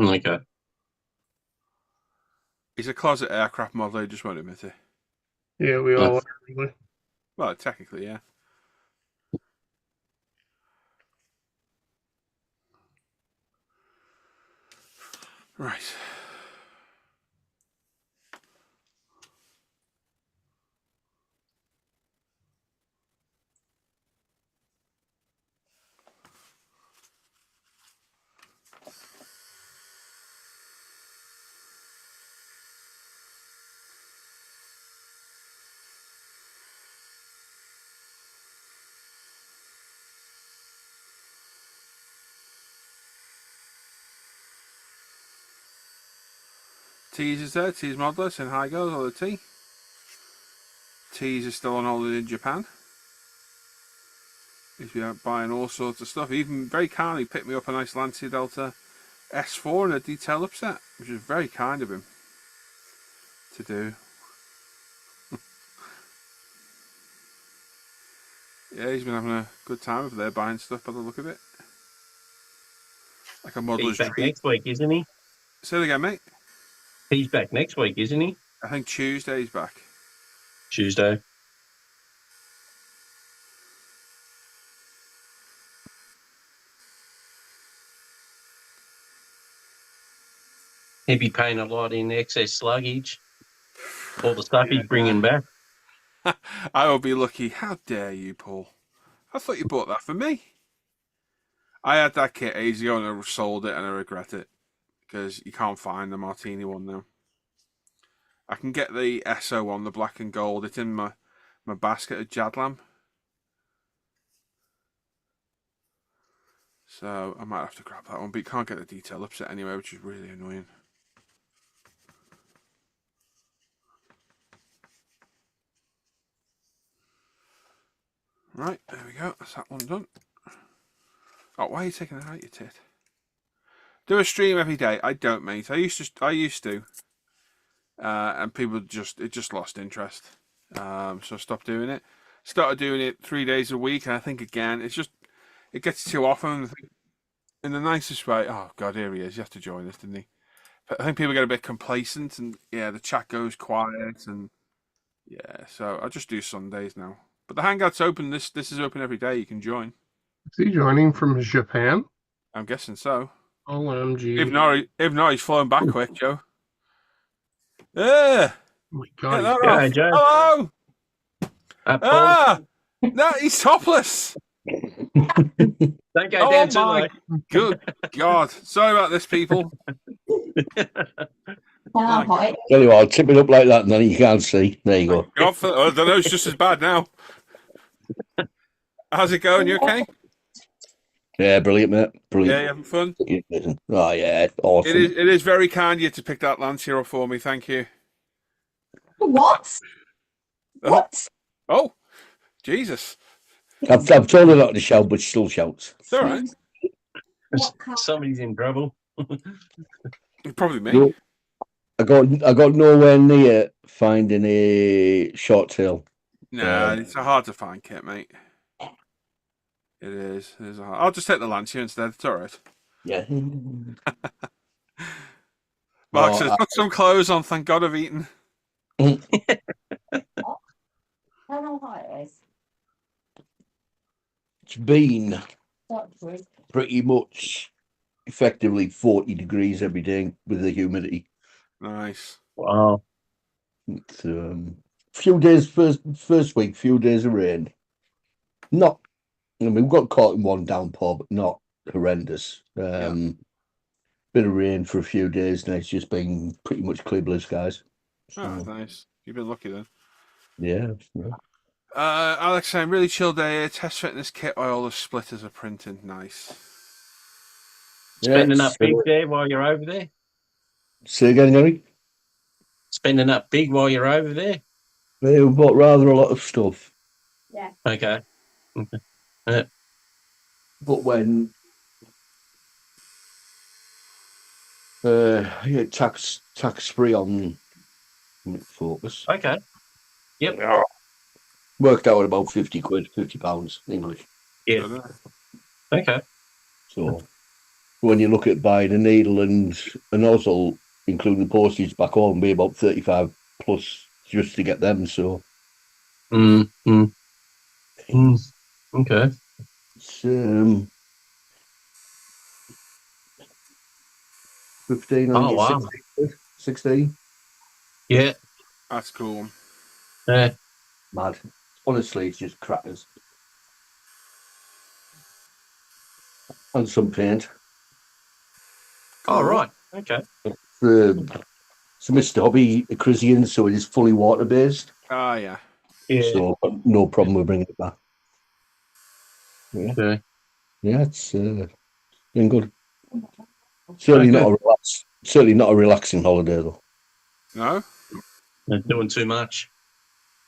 Okay. He's a closet aircraft modeler. He just won't admit it. Yeah, we all are. Really. Well, technically, yeah. Right. Tease is there. Tease modeler. Saying hi, girls. All the tea. Tease is still on holiday in Japan. He's been out buying all sorts of stuff. He even very kindly picked me up a nice Lancia Delta S4 and a detail upset, which is very kind of him to do. Yeah, he's been having a good time over there buying stuff by the look of it. Like a modeller's He's back treat. next week, isn't he? Say it again, mate. He's back next week, isn't he? I think Tuesday's back. Tuesday. He'd be paying a lot in excess luggage. All the stuff he's bringing back. I will be lucky. How dare you, Paul? I thought you bought that for me. I had that kit ages ago and I sold it and I regret it because you can't find the Martini one now. I can get the SO one, the black and gold. It's in my basket at Jadlam. So I might have to grab that one, but you can't get the detail upset anyway, which is really annoying. Right, there we go. That's that one done. Oh, why are you taking it out, you tit? Do a stream every day. I don't, mate. I used to. And people it just lost interest. So I stopped doing it. Started doing it 3 days a week, and I think again, it gets too often. In the nicest way. Oh God, here he is. You have to join us, didn't he? But I think people get a bit complacent, and yeah, the chat goes quiet, and yeah. So I just do Sundays now. But the hangout's open. This is open every day. You can join. Is he joining from Japan? I'm guessing so. OMG. If not, he's flown back quick, Joe. Yeah. Oh my God. Yeah, Joe. Hello. Paul. No, he's topless. Don't go down too low. Good God. Sorry about this, people. Tell you what, I'll tip it up like that and then you can't see. There you go. I don't know, it's just as bad now. How's it going? You okay? Yeah, brilliant, mate. Brilliant. Yeah, you having fun? Oh, yeah, awesome. It is very kind of you to pick that Lancia up for me. Thank you. What? What? Oh, Jesus. I've told her not to shout, but she still shouts. It's all right. Somebody's in trouble. Probably me. No, I got nowhere near finding a short tail. Nah, it's a hard to find kit, mate. It is. It is hard. I'll just take the Lancia instead. It's all right. Yeah. Mark says, put some clothes on. Thank God I've eaten. I don't know how it is. It's been pretty much effectively 40 degrees every day with the humidity. Nice. Wow. It's, few days first week, few days of rain. Not, I mean, we got caught in one downpour, but not horrendous. Bit of rain for a few days, and it's just been pretty much clear blue skies. Oh, nice. You've been lucky then. Yeah. Alex saying, really chill day here. Test fitness kit while all the splitters are printing. Nice. Spending up big there while you're over there? Say again, Gary? Spending up big while you're over there? We bought rather a lot of stuff. Yeah. Okay. But when tax free on Focus. Okay. Yep. Worked out at about £50 English. Yeah. Okay. So when you look at buying a needle and a nozzle, including the postage back home, be about 35 plus just to get them. So Okay. it's 15. Oh, wow. 16. Yeah. That's cool. Yeah. Mad. Honestly, it's just crackers. And some paint. Oh, right. Okay. It's a Mr. Hobby Crisian, so it is fully water based. Ah, yeah. Yeah. So no problem with bringing it back. Yeah, Okay. yeah, it's been good. Certainly not a relaxing holiday though. No? Not doing too much.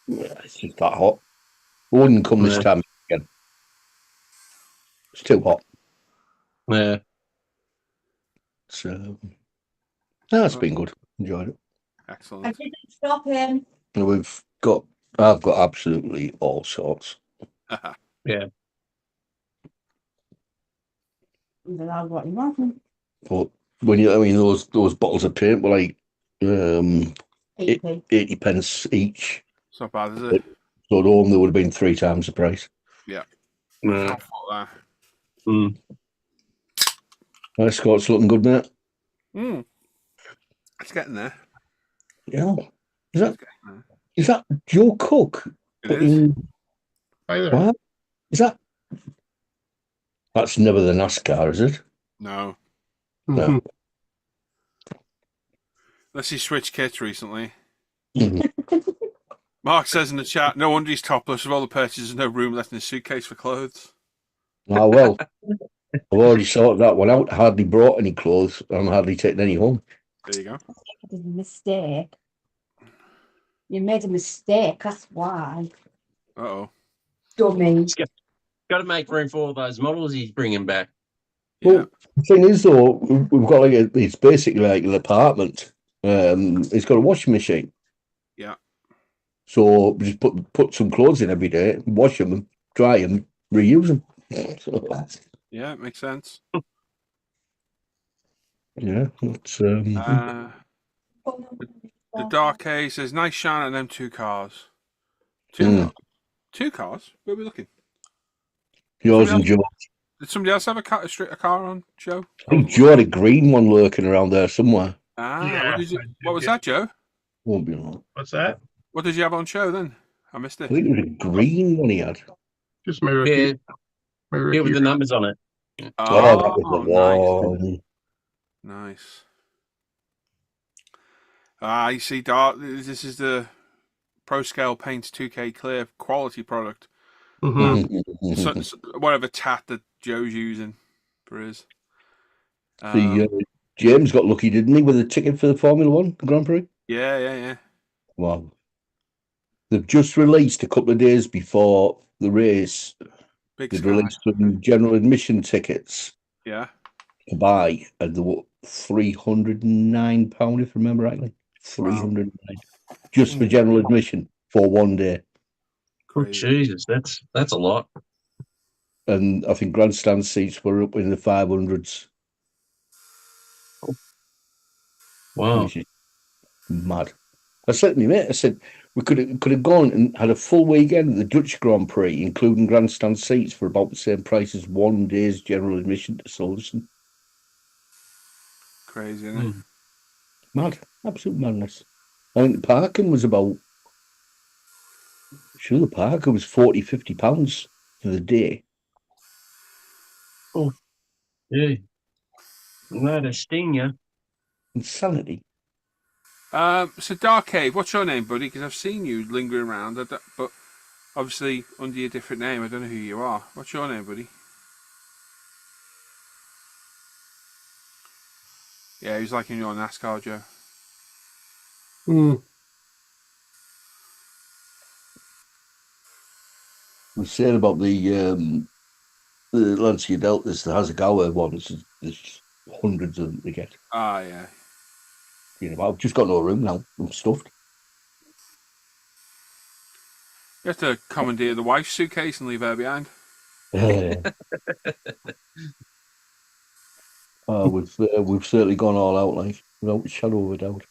Yeah, it's just that hot. I wouldn't come this time again. It's too hot. Yeah. So that's been good. Enjoyed it. Excellent. I didn't stop him. And I've got absolutely all sorts. Yeah. He's allowed what he wants. But those bottles of paint were like 80p. 80 pence each. It's not bad, is it? So at home, they would have been 3 times the price. Yeah. Yeah. Not fault there. Escort's looking good, mate. It's getting there. Yeah. Is It's getting there. that Joe Cook? It is. Hi there. What? Is that? That's never the NASCAR, is it? No. Mhm. Unless he switched kits recently. Mhm. Mark says in the chat, no wonder he's topless. With all the purchases, no room left in his suitcase for clothes. Ah, well, I've already sorted that one out. Hardly brought any clothes and hardly taken any home. There you go. There's a mistake. You made a mistake, that's why. Uh-oh. Dummy. Got to make room for all those models he's bringing back. Yeah. Well, the thing is, though, we've got it's basically like an apartment. It's got a washing machine. Yeah. So we just put some clothes in every day, wash them, dry them, reuse them. So, Yeah, it makes sense. yeah, it's The Dark A says, nice shine on them 2 cars. Two cars? Where are we looking? yours and Joe. Did somebody else have a car on, Joe? I think Joe had a green one lurking around there somewhere. Ah, Yeah, what was that, Joe? Won't be long. What's that? What did you have on show then? I missed I it. think it was a green one he had. Just my Ricky. Yeah, with the numbers on it. Oh, that was the nice. one. Nice. You see, Dart, this is the ProScale Paints 2K Clear quality product. Mhm. So, whatever tat that Joe's using for his. James got lucky, didn't he, with a ticket for the Formula One Grand Prix? Yeah. Wow. They've just released a couple of days before the race. Big They'd sky. released some general admission tickets Yeah. to buy, and they were £309, if I remember rightly. 309 just for general admission for one day. Oh, Crazy. Jesus, that's a lot. And I think grandstand seats were up in the 500s. Wow. Which is mad. I said to me, mate, I said, we could have gone and had a full weekend at the Dutch Grand Prix, including grandstand seats, for about the same price as one day's general admission to Silverstone. Crazy, isn't it? Mad. Absolute madness. I think the parking was about. Sure, the parking was £40-50 for the day. Yeah. No, to sting you. Insanity. So Dark Cave, what's your name, buddy? Because I've seen you lingering around, but obviously under your different name. I don't know who you are. What's your name, buddy? Yeah, he's like in your NASCAR, Joe. Hmm. We said about the Lancia Deltas, the Hasegawa ones. There's hundreds of them to get. Ah, yeah. I've just got no room now. I'm stuffed. You have to commandeer the wife's suitcase and leave her behind. We've certainly gone all out, like, without a shadow of a doubt.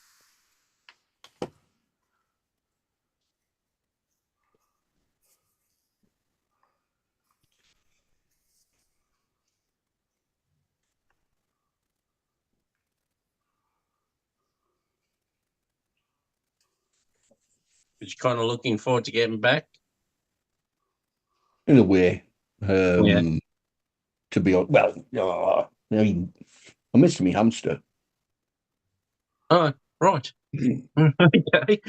But you're kind of looking forward to getting back. In a way, Yeah. to be honest, well, I mean, I miss me hamster. Oh, right. Okay.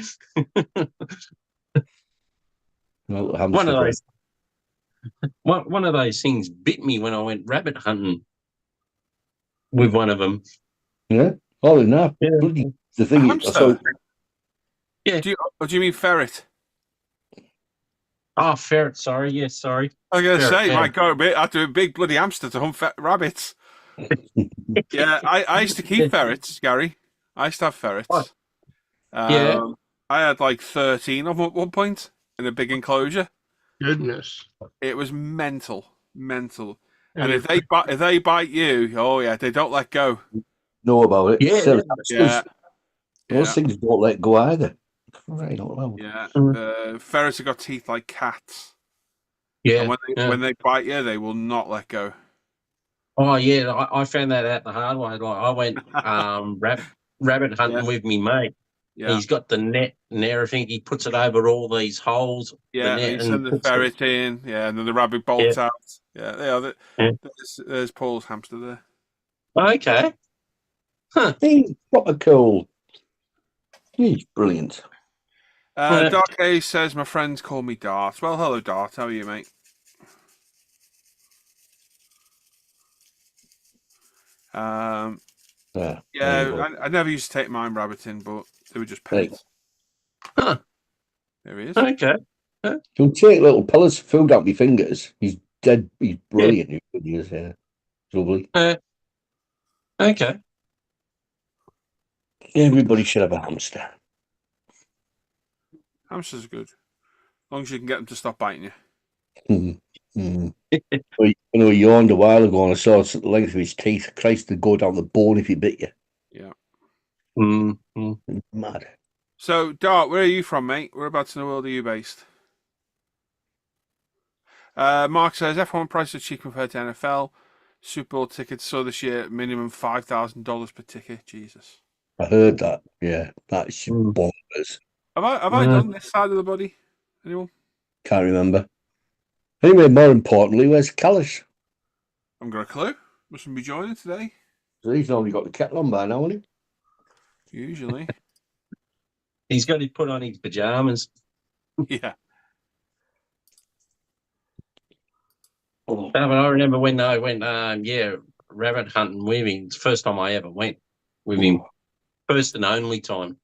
One of those. One of those things bit me when I went rabbit hunting with one of them. Yeah. Oh, no. Yeah. Bloody, the thing is, Hamster? so, Yeah. Do you mean ferret? Oh, ferret. Sorry. Yes, sorry. I was going to Ferret, say, yeah. my God, I had to be a big bloody hamster to hunt rabbits. Yeah, I used to keep ferrets, Gary. I used to have ferrets. What? Yeah. I had like 13 of them at one point in a big enclosure. Goodness. It was mental. And And if they bite you, oh yeah, they don't let go. know about it. Yeah. So, Yeah. those things don't let go either. Right, not loud. Yeah. Ferrets have got teeth like cats. Yeah. And when they bite you, they will not let go. Oh, yeah. I found that out the hard way. Like I went rabbit hunting with me mate. Yeah. He's got the net and everything. He puts it over all these holes. Yeah, the net, you send the ferret in, and then the rabbit bolts out. Yeah, there's Paul's hamster there. Okay. Huh. He's proper cool. He's brilliant. Dark Ace says, my friends call me Dart. Well, hello, Dart. How are you, mate? I never used to take mine rabbiting, but they were just pets. Huh. There he is. Okay. He'll take little pellets of food out my fingers. He's dead. He's brilliant. He is, yeah. Lovely. Okay. Everybody should have a hamster. Hamsters are good. As long as you can get them to stop biting you. Well, he yawned a while ago and I saw the length of his teeth. Christ, they'd go down the bone if he bit you. Yeah. Mad. So, Dart, where are you from, mate? Whereabouts in the world are you based? Mark says, F1 prices are cheap compared to NFL. Super Bowl tickets saw this year minimum $5,000 per ticket. Jesus. I heard that. Yeah, that's bonkers. Have I done this side of the body? Anyone? Can't remember. Anyway, more importantly, where's Callis? I haven't got a clue. Mustn't be joining today. So he's only got the kettle on by now, hasn't he? Usually. He's got to put on his pajamas. Yeah. But I remember when I went, rabbit hunting with him. It's the first time I ever went with him. First and only time.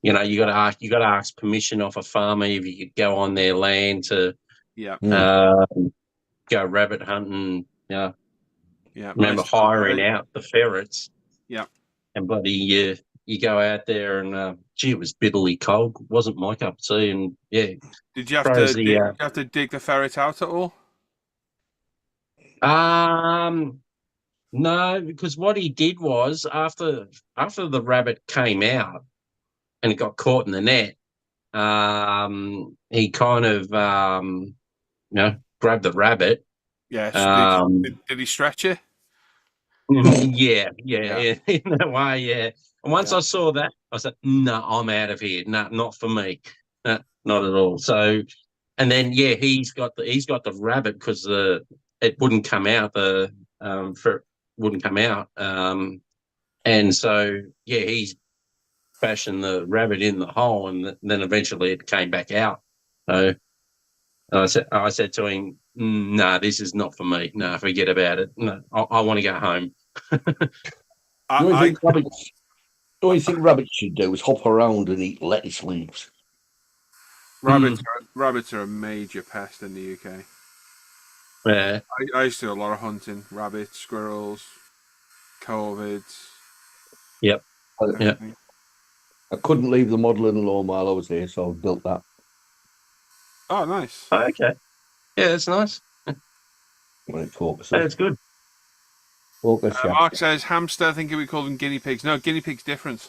You know, you got to ask permission off a farmer if you could go on their land to go rabbit hunting. Yeah. Remember hiring out the ferrets. Yeah. And bloody you go out there and it was bitterly cold. It wasn't my cup of tea. And yeah. Did you have to dig the ferret out at all? No, because what he did was after the rabbit came out and it got caught in the net, he kind of grabbed the rabbit. Yes. Did he stretch it? Yeah, in that way, yeah. And once I saw that, I said, "No, I'm out of here. No, not for me. No, not at all." So, and then he's got the rabbit because it wouldn't come out. Wouldn't come out. And so he's fashioned the rabbit in the hole, and then eventually it came back out. So I said to him, "No, this is not for me. No, forget about it. No, I want to go home." The only thing rabbits should do is hop around and eat lettuce leaves. Rabbits are a major pest in the UK. Yeah. I used to do a lot of hunting. Rabbits, squirrels, corvids. Yep. Everything. I couldn't leave the modelling lawn while I was here, so I built that. Oh, nice. Oh, okay. Yeah, that's nice. When it focuses. That's good. Mark says hamster. I think we call them guinea pigs. No, guinea pigs different.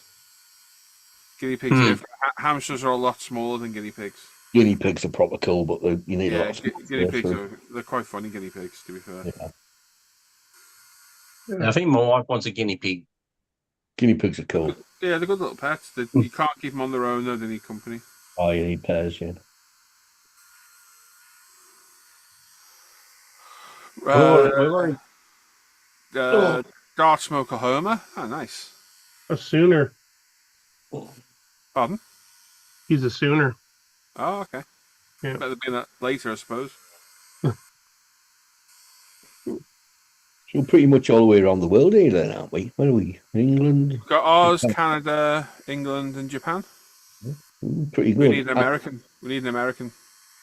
Guinea pigs different. Hamsters are a lot smaller than guinea pigs. Guinea pigs are proper cool, but you need a lot of guinea pigs they're quite funny. Guinea pigs, to be fair. Yeah. I think my wife wants a guinea pig. Guinea pigs are cool. Yeah, they're good little pets. You can't keep them on their own though. They need company. Oh, you need pairs, yeah. Dark Oklahoma. Oh, nice. A Sooner. Pardon? He's a Sooner. Oh, okay. Yeah. Better be that later, I suppose. So pretty much all the way around the world here then, aren't we? Where are we? England? We've got Oz, Canada, England, and Japan. Pretty good. We need an American.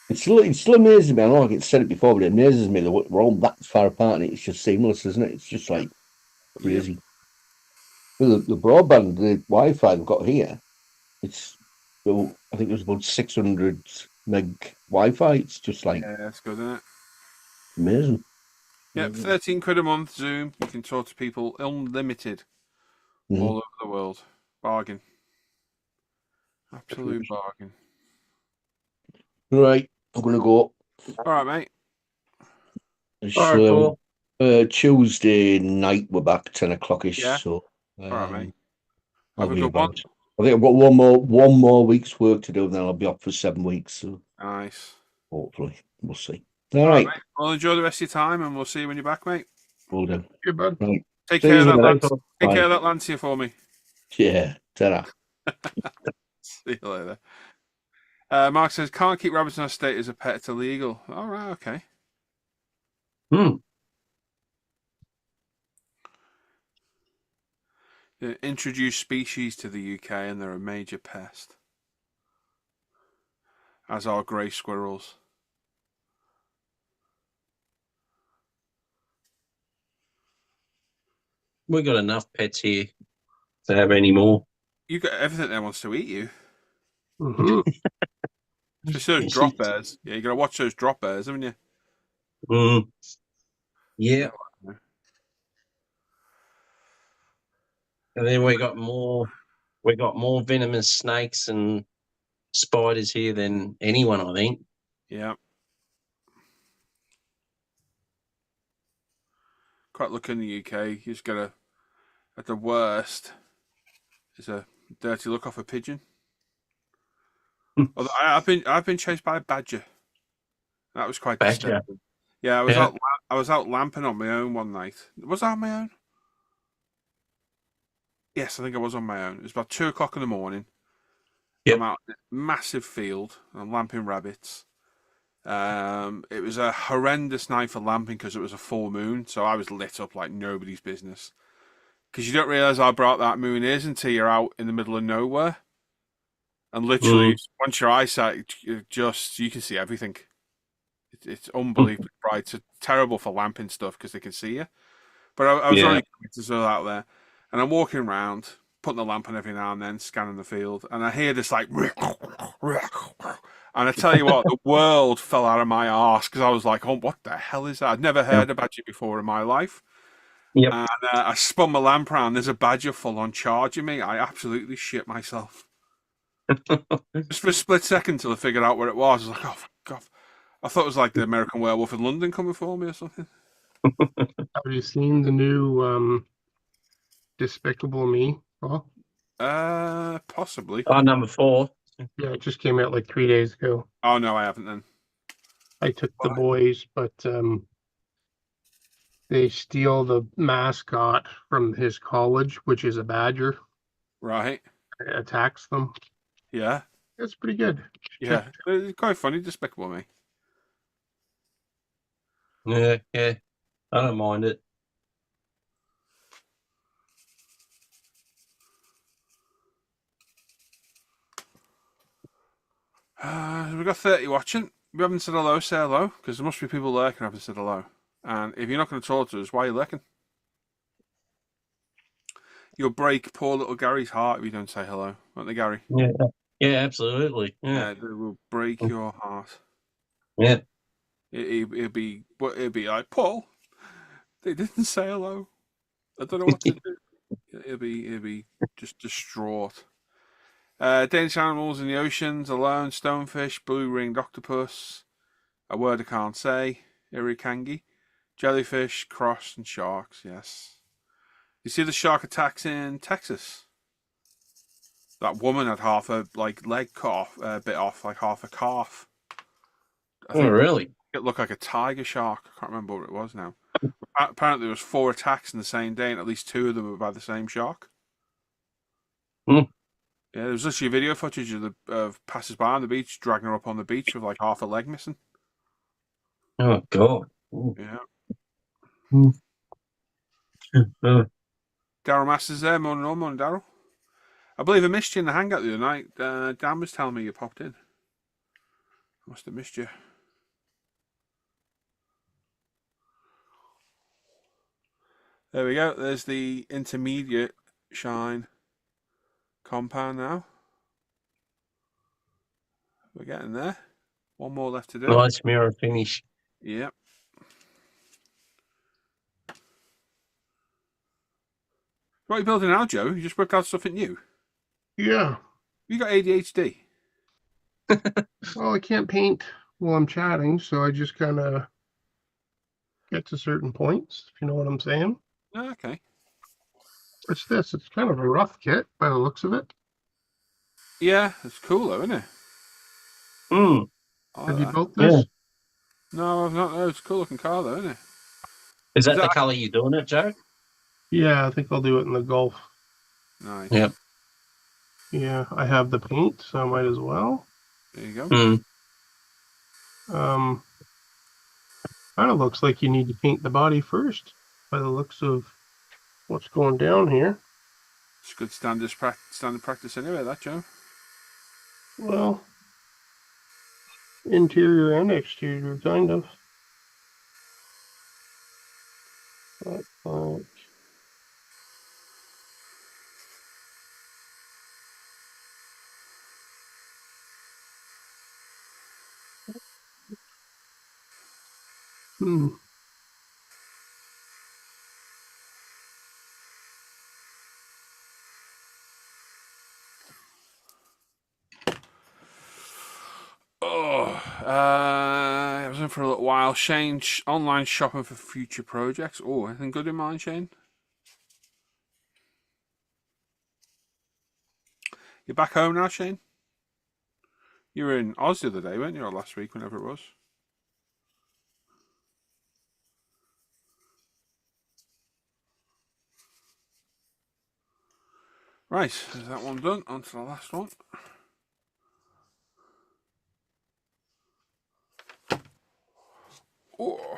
It still amazes me. I know I said it before, but it amazes me that we're all that far apart and it's just seamless, isn't it? It's just like crazy. Well, the broadband, the Wi-Fi we've got here, I think it was about 600 meg Wi-Fi. It's just like that's good, isn't it? Amazing. Yep, 13 quid a month. Zoom. You can talk to people unlimited all over the world. Bargain. Absolute bargain. Right, I'm gonna go. All right, mate. All right, Tuesday night we're back 10 o'clock-ish. Yeah. So all right, mate. Have a good one. I think I've got one more week's work to do, and then I'll be off for 7 weeks. So nice. Hopefully, we'll see. All right. Mate. Well, enjoy the rest of your time, and we'll see you when you're back, mate. Will do. Good, bud. Right. Take care of that Lancia for me. Yeah. Ta-ra. See you later. Mark says, can't keep rabbits in our state as a pet. It's illegal. All right, okay. Introduce species to the UK and they're a major pest. As are grey squirrels. We've got enough pets here to have any more. You got everything that wants to eat you. Mm-hmm. Just those drop bears. Yeah, you got to watch those drop bears, haven't you? Yeah. And then we got more venomous snakes and spiders here than anyone, I think. Yeah. Quite lucky in the UK. You just got at the worst, is a dirty look off a pigeon. Although I've been chased by a badger. That was quite disturbing. Yeah, I was out lamping on my own one night. Was I on my own? Yes, I think I was on my own. It was about 2 o'clock in the morning. Yep. I'm out in a massive field. I'm lamping rabbits. It was a horrendous night for lamping because it was a full moon, so I was lit up like nobody's business. Because you don't realise how bright that moon is until you're out in the middle of nowhere. And literally, once your eyesight, you can see everything. It's unbelievably bright. It's terrible for lamping stuff because they can see you. But I was only out there. And I'm walking around, putting the lamp on every now and then, scanning the field. And I hear this like... And I tell you what, the world fell out of my arse because I was like, oh, what the hell is that? I'd never heard a badger before in my life. Yep. And I spun my lamp around. There's a badger full on charging me. I absolutely shit myself. Just for a split second till I figured out where it was. I was like, oh, God. I thought it was like the American Werewolf in London coming for me or something. Have you seen the new Despicable Me? Oh? Possibly. Oh, number 4. Yeah, it just came out like 3 days ago. Oh no, I haven't then. I took the boys, but they steal the mascot from his college, which is a badger. Right. It attacks them. Yeah. It's pretty good. Yeah. It's quite funny. Despicable Me. Yeah. I don't mind it. We've got 30 watching. We haven't said hello, say hello, because there must be people lurking who haven't said hello. And if you're not going to talk to us, why are you lurking? You'll break poor little Gary's heart if you don't say hello, won't they, Gary? Yeah, absolutely. Yeah. They will break your heart. Yeah. It'll be like, Paul, they didn't say hello. I don't know what to do. It'll be just distraught. Danish animals in the oceans: alone, stonefish, blue-ringed octopus, a word I can't say, irikangi, jellyfish, cross, and sharks. Yes. You see the shark attacks in Texas? That woman had half her leg cut off, bit off, like half a calf. Oh, really? It looked like a tiger shark. I can't remember what it was now. Apparently, there was 4 attacks in the same day, and at least 2 of them were by the same shark. Hmm. Yeah, there was actually video footage of passers by on the beach dragging her up on the beach with like half a leg missing. Oh, God. Yeah. Daryl Masters there, morning all, morning Daryl. I believe I missed you in the hangout the other night. Dan was telling me you popped in. I must have missed you. There we go. There's the intermediate shine compound now. We're getting there. One more left to do. Nice mirror finish. Yep. What are you building now, Joe? You just worked out something new. Yeah. You got ADHD. Well, I can't paint while I'm chatting, so I just kind of get to certain points, if you know what I'm saying. Oh, okay. What's this? It's kind of a rough kit by the looks of it. Yeah, it's cool though, isn't it? Hmm. Have you built this? Yeah. No, I've not. No, it's a cool looking car though, isn't it? Is that the colour you're doing it, Joe? Yeah, I think I'll do it in the Gulf. Nice. Yep. Yeah, I have the paint, so I might as well. There you go. Kind of looks like you need to paint the body first, by the looks of what's going down here. It's good standard practice anyway, that, Joe. Well, interior and exterior, kind of. But, Oh, I was in for a little while. Shane, online shopping for future projects. Oh, anything good in mind, Shane? You're back home now, Shane? You were in Oz the other day, weren't you? Or last week, whenever it was. Right, is that one done? On to the last one. Oh.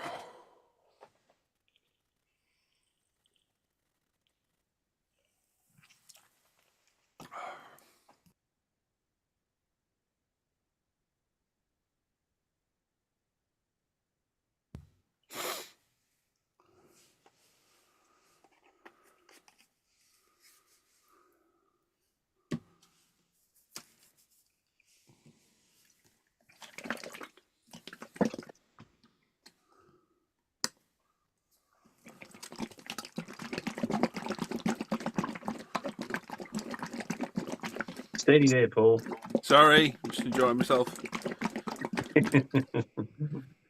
Steady there, Paul. Sorry, I'm just enjoying myself.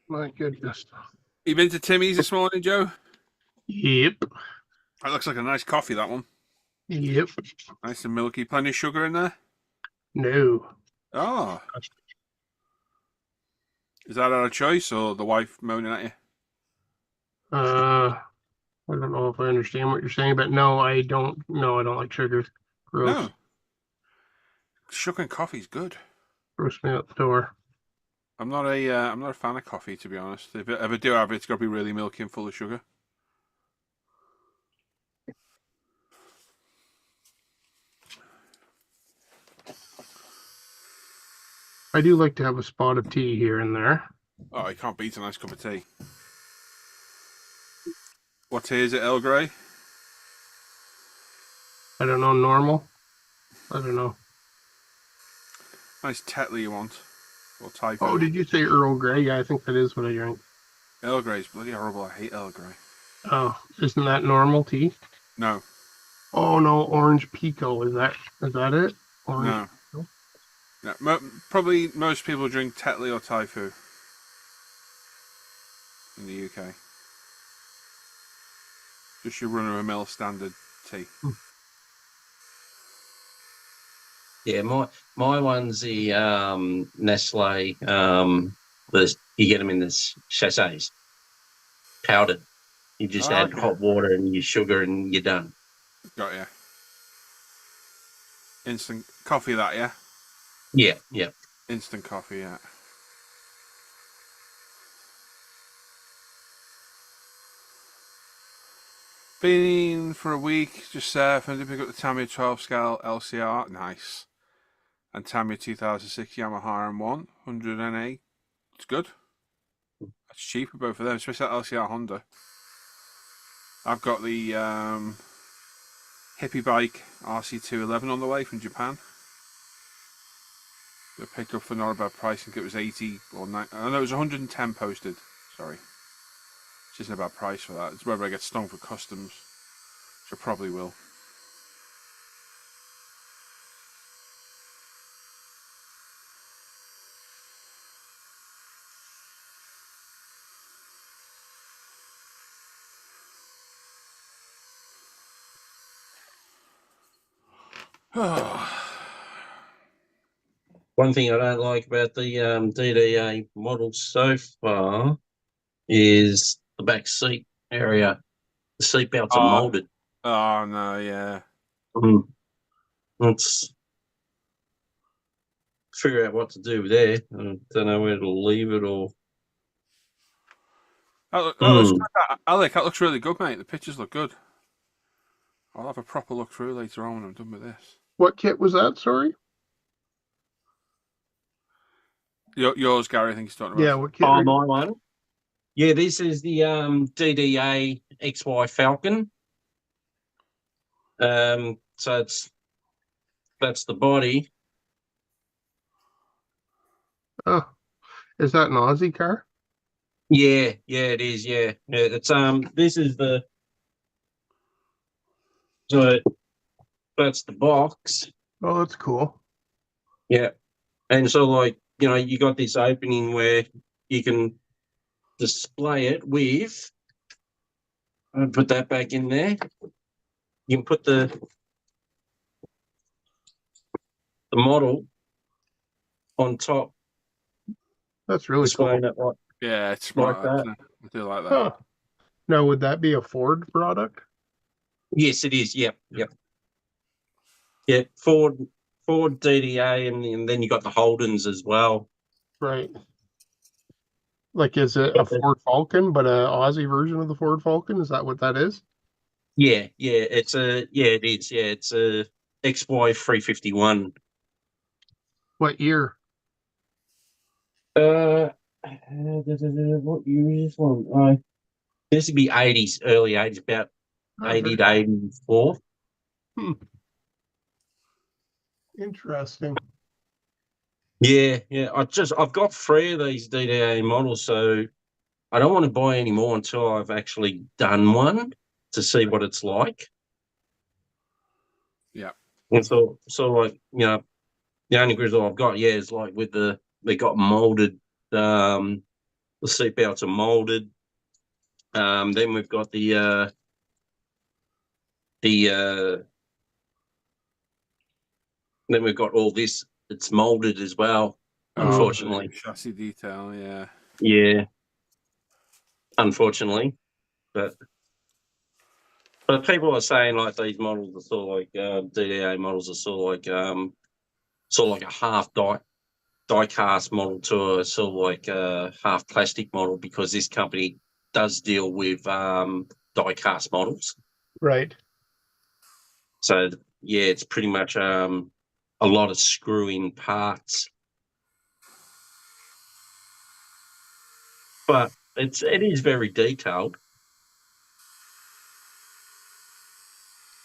my goodness. You been to Timmy's this morning, Joe? Yep. That looks like a nice coffee, that one. Yep. Nice and milky. Plenty of sugar in there? No. Oh. Is that out of choice or the wife moaning at you? I don't know if I understand what you're saying, but no, I don't. No, I don't like sugar. Gross. No. Sugar and coffee's good. Gross me out the door. I'm not a fan of coffee, to be honest. If I ever do have it, it's got to be really milky and full of sugar. I do like to have a spot of tea here and there. Oh, you can't beat a nice cup of tea. What tea is it, Earl Grey? I don't know, normal. I don't know. Nice Tetley you want. Or Typho. Oh, did you say Earl Grey? Yeah, I think that is what I drink. Earl Grey's bloody horrible. I hate Earl Grey. Oh, isn't that normal tea? No. Oh no, orange pico. Is that it? Orange No. pico? No. Probably most people drink Tetley or Typho in the UK. Just your run-of-the-mill standard tea. Yeah, my one's the Nestle. You get them in the sachets, powdered. You just add hot water and your sugar, and you're done. Got ya. Instant coffee, that, yeah? Yeah. Instant coffee, yeah. Been for a week, just surfing. Did pick up the Tamiya 12 scale LCR, nice. And Tamiya 2006 Yamaha M1 100 NA. It's good. That's cheaper, both of them, especially that LCR Honda. I've got the hippie bike RC211 on the way from Japan. I picked up for not a bad price. I think it was 80 or 90. I know it was 110 posted. Sorry. Which isn't a bad price for that. It's whether I get stung for customs. Which I probably will. One thing I don't like about the DDA models so far is the back seat area. The seat belts are molded. Oh no, yeah. Let's figure out what to do there. I don't know where to leave it or. Alec, that looks really good, mate. The pictures look good. I'll have a proper look through later on when I'm done with this. What kit was that? Sorry. Yours, Gary, I think he's talking about. Yeah, what kit? Oh, my one. Yeah, this is the DDA XY Falcon. So that's the body. Oh, is that an Aussie car? Yeah, it is. Yeah, it's this is the. So that's the box. Oh, that's cool. Yeah, and so like you got this opening where you can display it with. Put that back in there. You can put the model on top. That's really cool. It like, yeah, it's smart. Like that. I do like that. Huh. Now, would that be a Ford product? Yes, it is. Yep. Yeah, Ford DDA, and then you got the Holdens as well. Right. Like, is it a Ford Falcon, but a Aussie version of the Ford Falcon? Is that what that is? Yeah, it is. Yeah, it's a XY 351. What year? What year is this one? This would be 80s, early 80s, about 80 to 84. Interesting. Yeah. I've got 3 of these DDA models, so I don't want to buy any more until I've actually done one to see what it's like. Yeah. And so like, the only grizzle I've got, is like with they got molded, the seatbelts are molded. Then we've got the Then we've got all this. It's molded as well, unfortunately. Chassis detail, yeah. Yeah, unfortunately. But people are saying like these models are sort of like DDA models are sort of like a half die cast model to a sort of like a half plastic model, because this company does deal with die cast models. Right. So yeah, it's pretty much a lot of screw-in parts, but it is very detailed.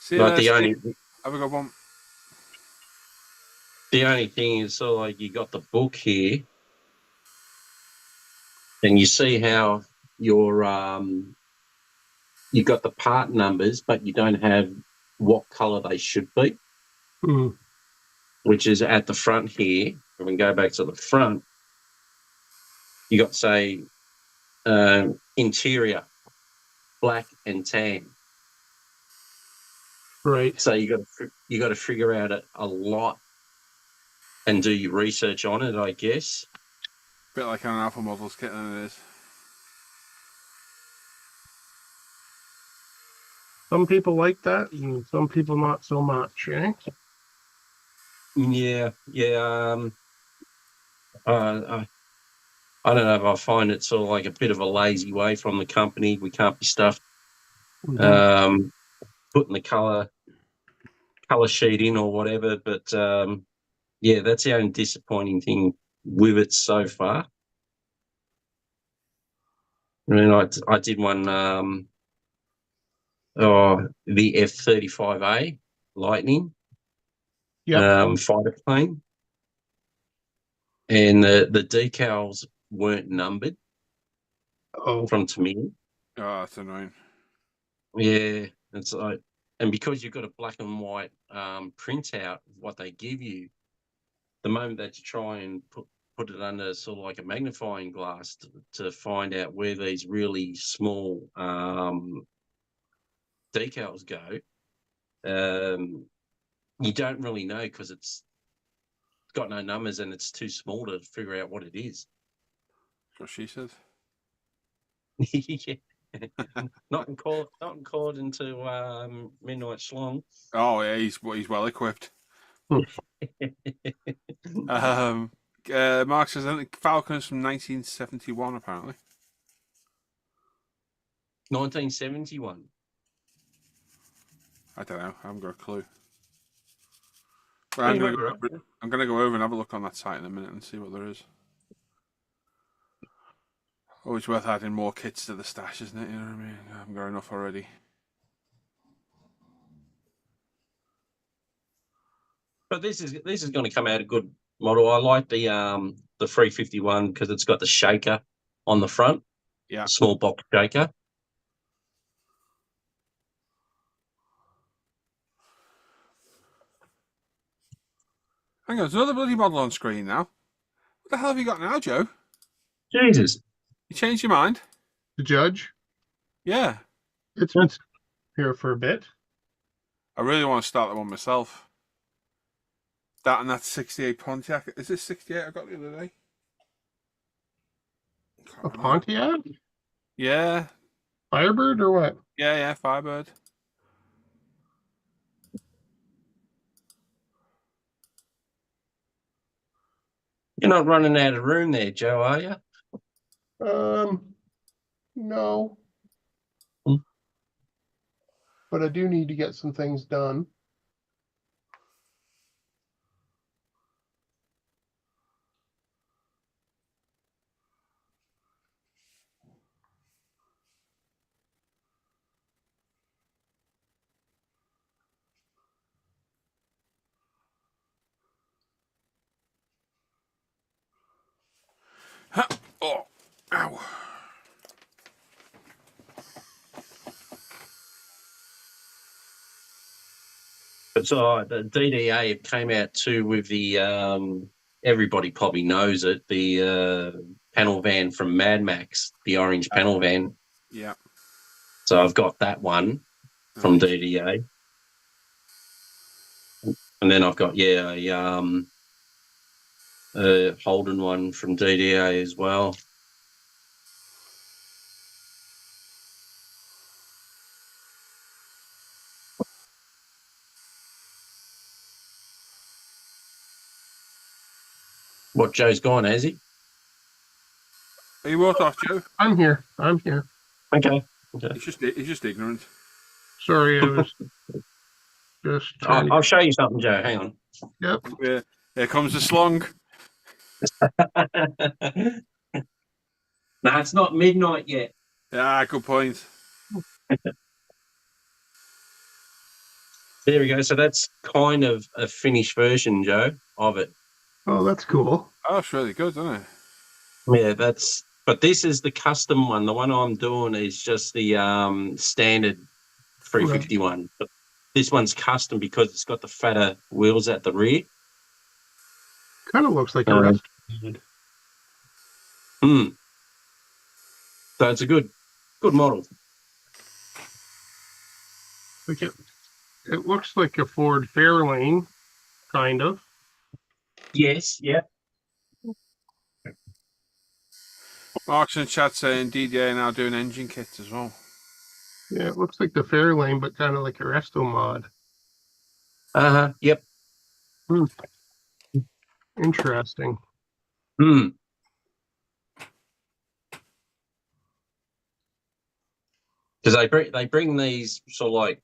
See, Like have a good one. The only thing is sort of like you got the book here, and you see how your you got the part numbers, but you don't have what color they should be, which is at the front here. When we go back to the front, you got, say, interior, black and tan. Right. So you got to figure out a lot and do your research on it, I guess. Bit like an Alpha Models kit, than it is. Some people like that, and some people not so much, eh? Yeah. I don't know if I find it sort of like a bit of a lazy way from the company. We can't be stuffed putting the color sheet in or whatever. But yeah, that's the only disappointing thing with it so far. I mean, I did one, the F-35A Lightning fighter plane, and the decals weren't numbered from Tamir. Oh, that's annoying. Yeah, it's like, and because you've got a black and white printout of what they give you, the moment that you try and put it under sort of like a magnifying glass to find out where these really small decals go, you don't really know, because it's got no numbers and it's too small to figure out what it is. That's what she said. Yeah. not according to Midnight Schlong. Oh yeah, he's well equipped. Mark says, I think Falcon's from 1971, apparently. 1971. I don't know. I haven't got a clue. But I'm going to go over and have a look on that site in a minute and see what there is. Always worth adding more kits to the stash, isn't it? You know what I mean? I haven't got enough already. But this is going to come out a good model. I like the 351 because it's got the shaker on the front. Yeah. Small box shaker. Hang on, there's another bloody model on screen now. What the hell have you got now, Joe? Jesus. You changed your mind? The Judge? Yeah. It's been here for a bit. I really want to start that one myself. That and that 68 Pontiac. Is this 68 I got the other day? A Pontiac? Yeah. Firebird or what? Yeah, Firebird. You're not running out of room there, Joe, are you? No. But I do need to get some things done. Oh, ow. But the DDA came out too with the everybody probably knows it, the panel van from Mad Max, the orange panel van. Yeah. So I've got that one from DDA. And then I've got a Holden one from DDA as well. What, Joe's gone, has he? Are you walked off, Joe? I'm here. I'm here. Okay. He's just ignorant. Sorry, I was just trying I'll show you something, Joe. Hang on. Yep. Yeah. Here comes the slong. No, it's not midnight yet. Yeah, good point. There we go. So that's kind of a finished version, Joe, of it. Oh, that's cool. Oh, it's really good, isn't it? Yeah, but this is the custom one. The one I'm doing is just the standard 351. But this one's custom because it's got the fatter wheels at the rear. Kind of looks like a rest. So it's a good model. Like it looks like a Ford Fairlane, kind of. Yes, yeah. Mark's in the chat saying DDA now doing engine kits as well. Yeah, it looks like the Fairlane, but kind of like a resto mod. Yep. Interesting. Because they bring these sort of like,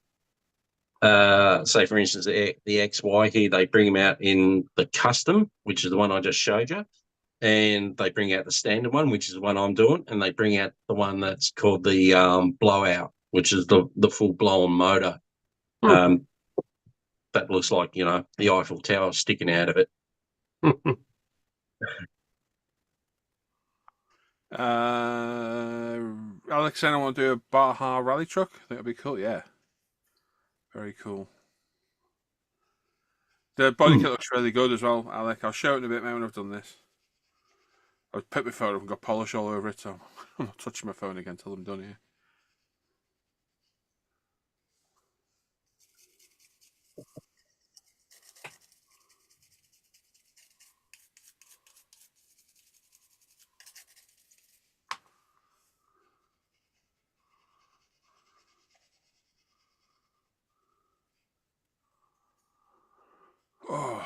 say for instance the XY here, they bring them out in the custom, which is the one I just showed you, and they bring out the standard one, which is the one I'm doing, and they bring out the one that's called the blowout, which is the full blown motor. That looks like, you know, the Eiffel Tower sticking out of it. Alex said I want to do a Baja rally truck. I think that'd be cool. Yeah, very cool. The body kit looks really good as well, Alec. I'll show it in a bit, mate, when I've done this. I've picked my phone up and got polish all over it, so I'm not touching my phone again until I'm done here. Oh.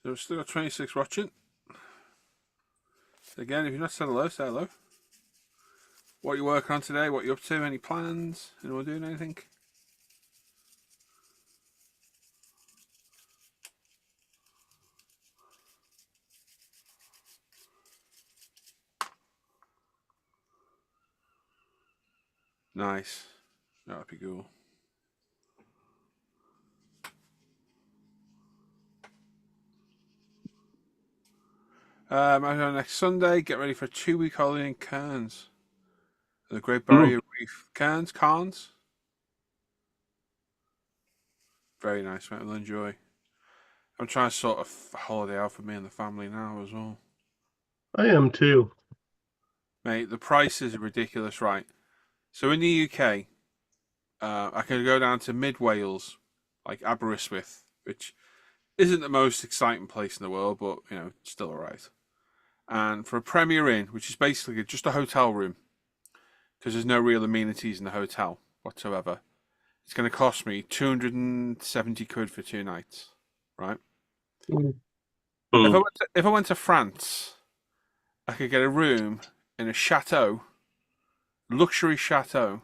So we've still got 26 watching. Again, if you're not said hello, say hello. What you working on today? What you up to? Any plans? Anyone doing anything? Nice. That'd be cool. Next Sunday, get ready for a 2-week holiday in Cairns. The Great Barrier Reef. Cairns. Very nice, mate. We'll enjoy. I'm trying to sort of a holiday out for me and the family now as well. I am too. Mate, the prices are ridiculous, right? So in the UK, I can go down to mid Wales, like Aberystwyth, which isn't the most exciting place in the world, but you know, it's still alright. And for a Premier Inn, which is basically just a hotel room, because there's no real amenities in the hotel whatsoever, it's going to cost me 270 quid for 2 nights, right? If I went to France, I could get a room in a chateau, luxury chateau,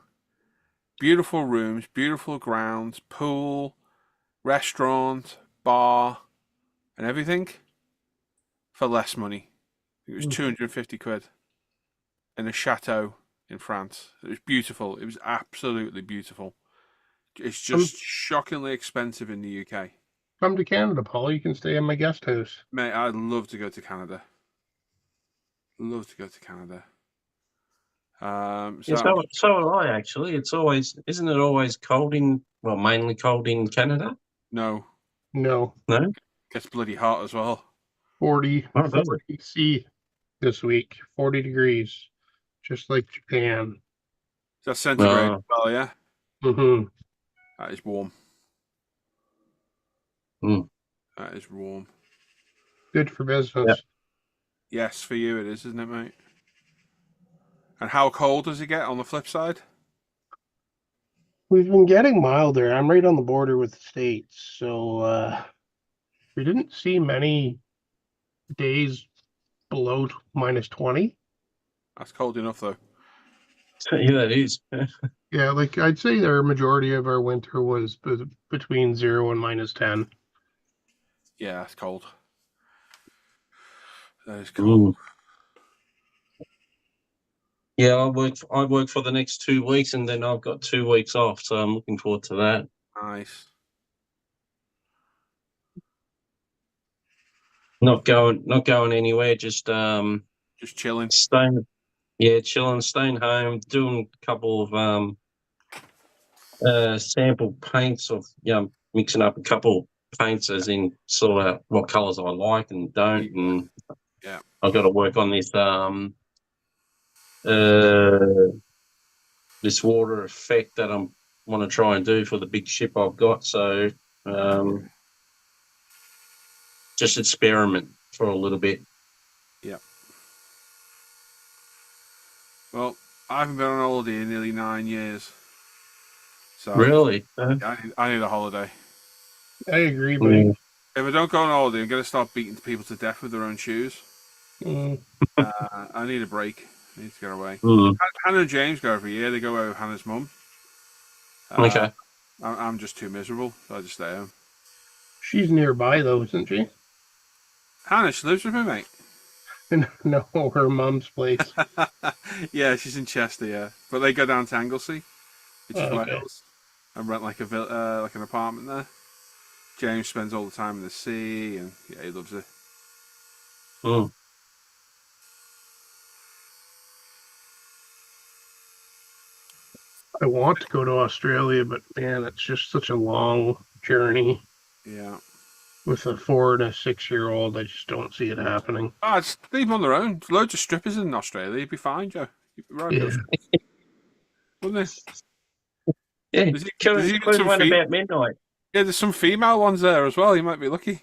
beautiful rooms, beautiful grounds, pool, restaurant, bar, and everything for less money. It was 250 quid in a chateau in France. It was beautiful. It was absolutely beautiful. It's just shockingly expensive in the UK. Come to Canada, Paul. You can stay in my guest house. Mate, I'd love to go to Canada. Love to go to Canada. So will I, actually. Isn't it always cold mainly cold in Canada? No, No, No? gets bloody hot as well. 40 Oh, does it? C this week. 40 degrees, just like Japan. That's centigrade Oh. as well, yeah? Mm-hmm. That is warm. Mm. That is warm. Good for business. Yep. Yes, for you it is, isn't it, mate? And how cold does it get on the flip side? We've been getting milder. I'm right on the border with the States, so we didn't see many days below minus 20. That's cold enough, though. Yeah, that is. Yeah, like I'd say our majority of our winter was between 0 and minus 10. Yeah, that's cold. That is cold. Yeah, I work for the next 2 weeks, and then I've got 2 weeks off, so I'm looking forward to that. Nice. Not going anywhere, just chilling. chilling, staying home, doing a couple of sample paints of mixing up a couple paints as in sort of what colours I like and don't, and Yeah. I've got to work on this this water effect that I want to try and do for the big ship I've got. So just experiment for a little bit. Yeah. Well, I haven't been on holiday in nearly 9 years. So Really? I need a holiday. I agree, buddy. If I don't go on holiday, I'm going to start beating people to death with their own shoes. I need a break. I need to get away. Hannah and James go every year. They go away with Hannah's mum. Okay. I'm just too miserable, so I just stay home. She's nearby, though, isn't she? Hannah, she lives with me, mate. No, her mum's place. Yeah, she's in Chester, yeah. But they go down to Anglesey, which is Wales, and rent like an apartment there. James spends all the time in the sea, and yeah, he loves it. I want to go to Australia, but man, it's just such a long journey. Yeah. With a 4 and a 6-year-old, I just don't see it happening. Just leave them on their own. There's loads of strippers in Australia. You'd be fine, Joe. You'd be right. Yeah. Wouldn't there? Yeah, there's even some one about midnight. Yeah, there's some female ones there as well. You might be lucky.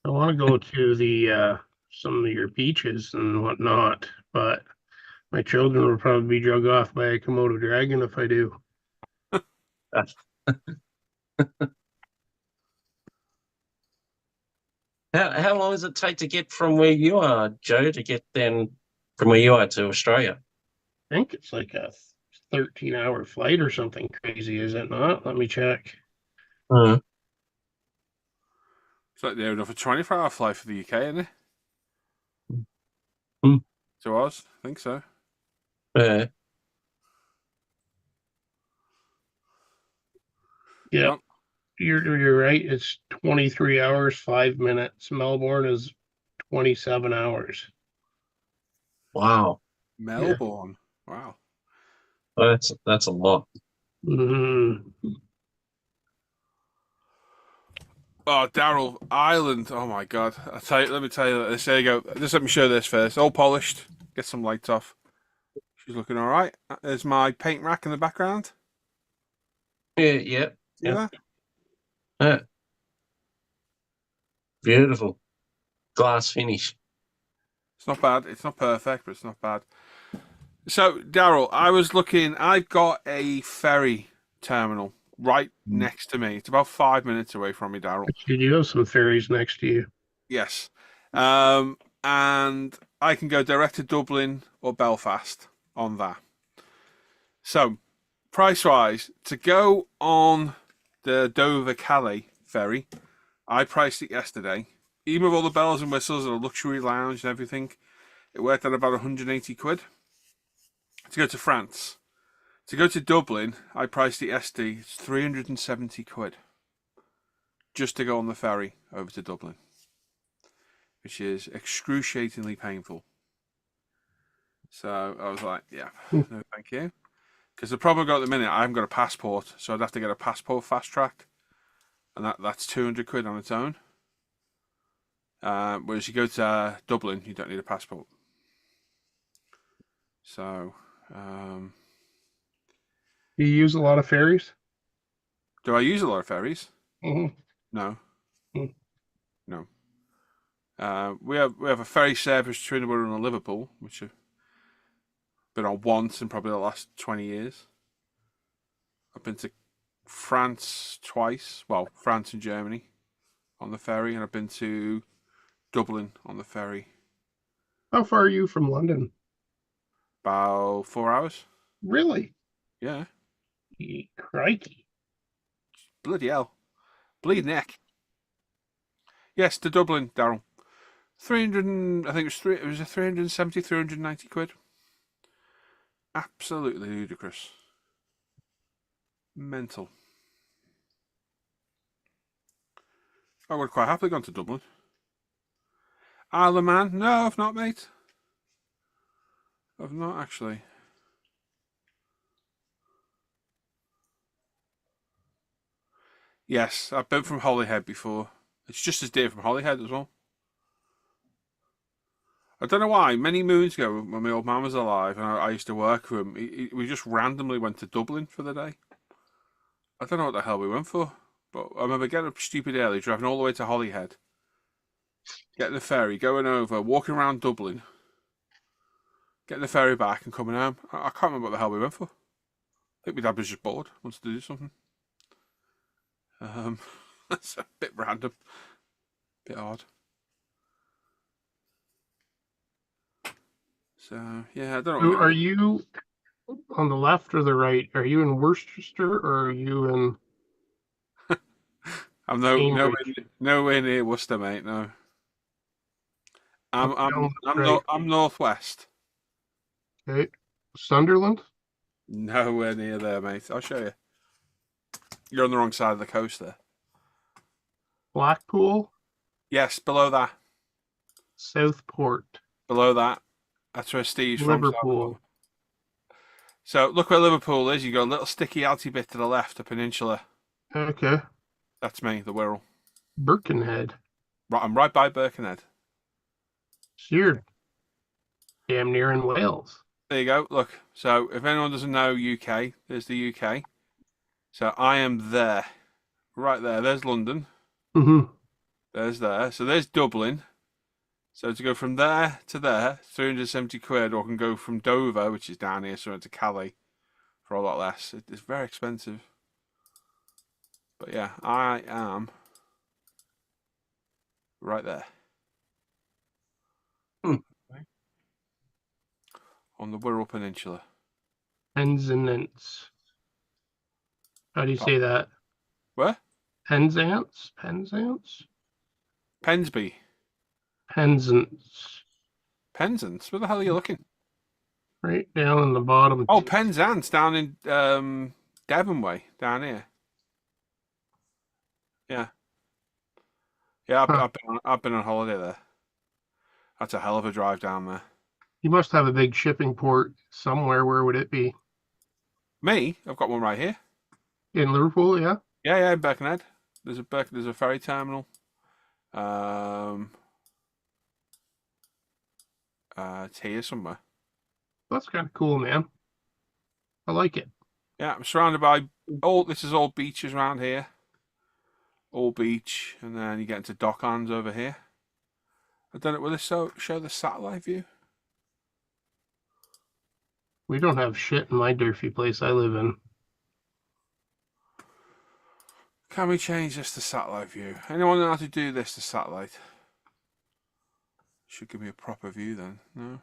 I want to go to the some of your beaches and whatnot, but my children will probably be drug off by a Komodo dragon if I do. How long does it take to get from where you are, Joe, to get then from where you are to Australia? I think it's like a 13-hour flight or something crazy, is it not? Let me check. It's like they're enough a 24-hour flight for the UK, isn't it? To us, I think so. Yeah. Yep. You're right. It's 23 hours, 5 minutes. Melbourne is 27 hours. Wow. Melbourne. Yeah. Wow. That's a lot. Mm-hmm. Oh, Daryl, Ireland. Oh my God. Let me tell you this. There you go. Just let me show this first. All polished. Get some lights off. She's looking all right. There's my paint rack in the background. Yeah. See that? Yeah. Beautiful. Glass finish. It's not bad. It's not perfect, but it's not bad. So, Daryl, I was looking. I've got a ferry terminal right next to me. It's about 5 minutes away from me, Daryl. You do have some ferries next to you. Yes. And I can go direct to Dublin or Belfast on that. So, price-wise, to go on the Dover-Calais ferry, I priced it yesterday. Even with all the bells and whistles and a luxury lounge and everything, It worked out about 180 quid to go to France. To go to Dublin, I priced the SD. It's 370 quid just to go on the ferry over to Dublin, which is excruciatingly painful. So I was like, yeah, no, thank you. Because the problem I've got at the minute, I haven't got a passport, so I'd have to get a passport fast tracked, and that's 200 quid on its own. Whereas you go to Dublin, you don't need a passport. So, You use a lot of ferries? do I use a lot of ferries? Mm-hmm. No, Mm. no. We have a ferry service between Wirral and Liverpool, which I've been on once in probably the last 20 years. I've been to France twice. Well, France and Germany on the ferry, and I've been to Dublin on the ferry. How far are you from London? About 4 hours. Really? Yeah. Crikey. Bloody hell. Bleed neck. Yes, to Dublin, Daryl. 300 I think it was a 370, 390 quid. Absolutely ludicrous. Mental. I would have quite happily gone to Dublin. Isle of Man? No, I've not, mate. I've not, actually. Yes, I've been from Holyhead before. It's just as dear from Holyhead as well. I don't know why. Many moons ago, when my old man was alive and I used to work for him, we just randomly went to Dublin for the day. I don't know what the hell we went for, but I remember getting up stupid early, driving all the way to Holyhead, getting the ferry, going over, walking around Dublin, getting the ferry back and coming home. I can't remember what the hell we went for. I think my dad was just bored, wanted to do something. That's a bit random, bit odd. So yeah, I don't know. So are you on the left or the right? Are you in Worcester or are you in I'm Cambridge? nowhere near Worcester, mate. No, Up, down, right. I'm northwest. Okay. Sunderland? Nowhere near there, mate. I'll show you. You're on the wrong side of the coast there. Blackpool? Yes, below that. Southport? Below that. That's where Steve's from. Liverpool? So look where Liverpool is. You got a little sticky alty bit to the left, a peninsula. Okay. That's me, the Wirral. Birkenhead? Right, I'm right by Birkenhead. So you're damn near in Wales. There you go. Look. So if anyone doesn't know UK, there's the UK. So I am there. Right there. There's London. Mm-hmm. There's there. So there's Dublin. So to go from there to there, 370 quid, or I can go from Dover, which is down here, so to Calais for a lot less. It's very expensive. But yeah, I am right there. Hmm. On the Wirral Peninsula. Penzance. How do you say that? Where? Penzance? Penzance? Pensby. Penzance. Penzance? Where the hell are you looking? Right down in the bottom. Oh, Penzance, down in Devon way, down here. Yeah. Yeah, I've been on holiday there. That's a hell of a drive down there. You must have a big shipping port somewhere. Where would it be? Me? I've got one right here. In Liverpool, yeah? Yeah, in Birkenhead. There's a ferry terminal. It's here somewhere. That's kind of cool, man. I like it. Yeah, I'm surrounded by this is all beaches around here. All beach, and then you get into Docklands over here. I don't know, will this show the satellite view? We don't have shit in my Durfee place I live in. Can we change this to satellite view? Anyone know how to do this to satellite? Should give me a proper view then. No?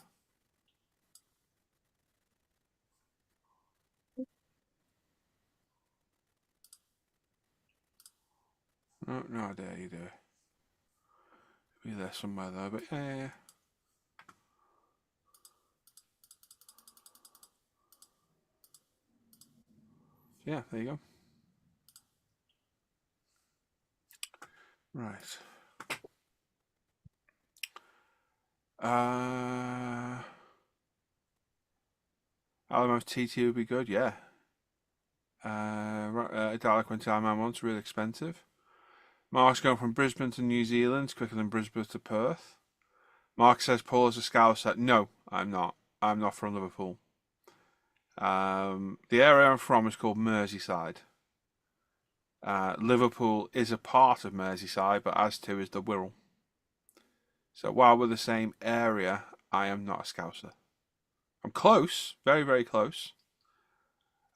No idea how you do it. Be there somewhere though, but yeah. Yeah, there you go. Right. Alamo TT would be good, yeah. Dalek went to Iron once, really expensive. Mark's going from Brisbane to New Zealand, quicker than Brisbane to Perth. Mark says Paul is a Scouser. No, I'm not. I'm not from Liverpool. The area I'm from is called Merseyside. Liverpool is a part of Merseyside, but as too is the Wirral. So while we're the same area, I am not a Scouser. I'm close, very, very close.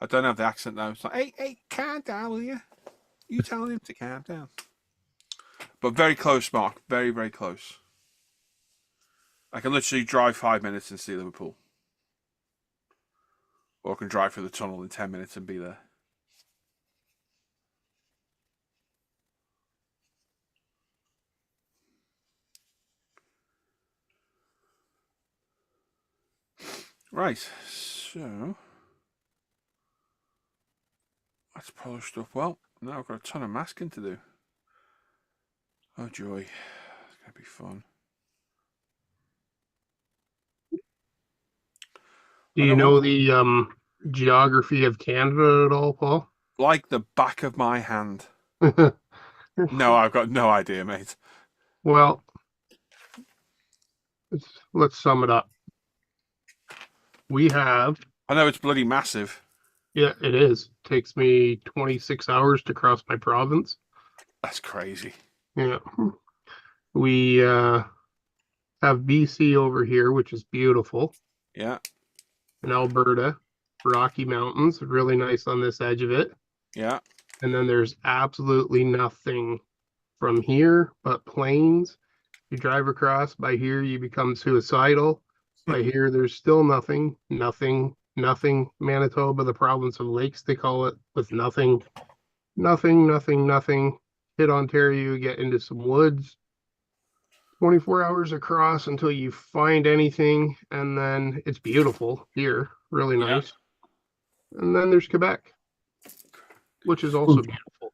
I don't have the accent though. It's like, hey, calm down, will you? You telling him to calm down. But very close, Mark. Very, very close. I can literally drive 5 minutes and see Liverpool. Or I can drive through the tunnel in 10 minutes and be there. Right, so that's polished up well. Now I've got a ton of masking to do. Oh joy, it's going to be fun. Do you know the geography of Canada at all, Paul? Like the back of my hand. No, I've got no idea, mate. Well, let's sum it up. We have, I know it's bloody massive. yeah, it is. Takes me 26 hours to cross my province. That's crazy. Yeah. We have BC over here, which is beautiful. Yeah. In Alberta, Rocky Mountains, really nice on this edge of it. Yeah. And then there's absolutely nothing from here but plains. You drive across, by here you become suicidal. By here there's still nothing. Manitoba, the province of lakes, they call it, with nothing. Hit Ontario, you get into some woods. 24 hours across until you find anything, and then it's beautiful here, really nice. And then there's Quebec, which is also beautiful.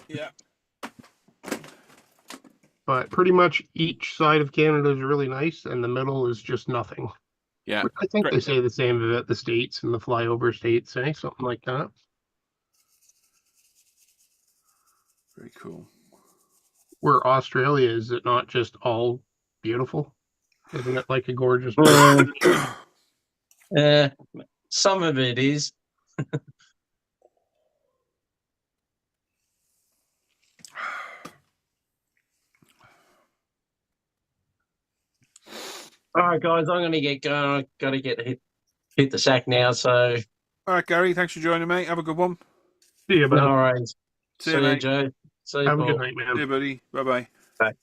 Yeah. But pretty much each side of Canada is really nice, and the middle is just nothing. Yeah. I think Great. they say the same about the states and the flyover states, eh? Something like that. Very cool. Where Australia, is it not just all beautiful? Isn't it like a gorgeous Some of it is. All right, guys, I'm going to get going. I've got to hit the sack now. So, all right, Gary, thanks for joining, mate. Have a good one. See you, bud. no worries. See you, mate. Joe. See you, Have a Paul. good night, man. See you, buddy. Bye-bye. Bye.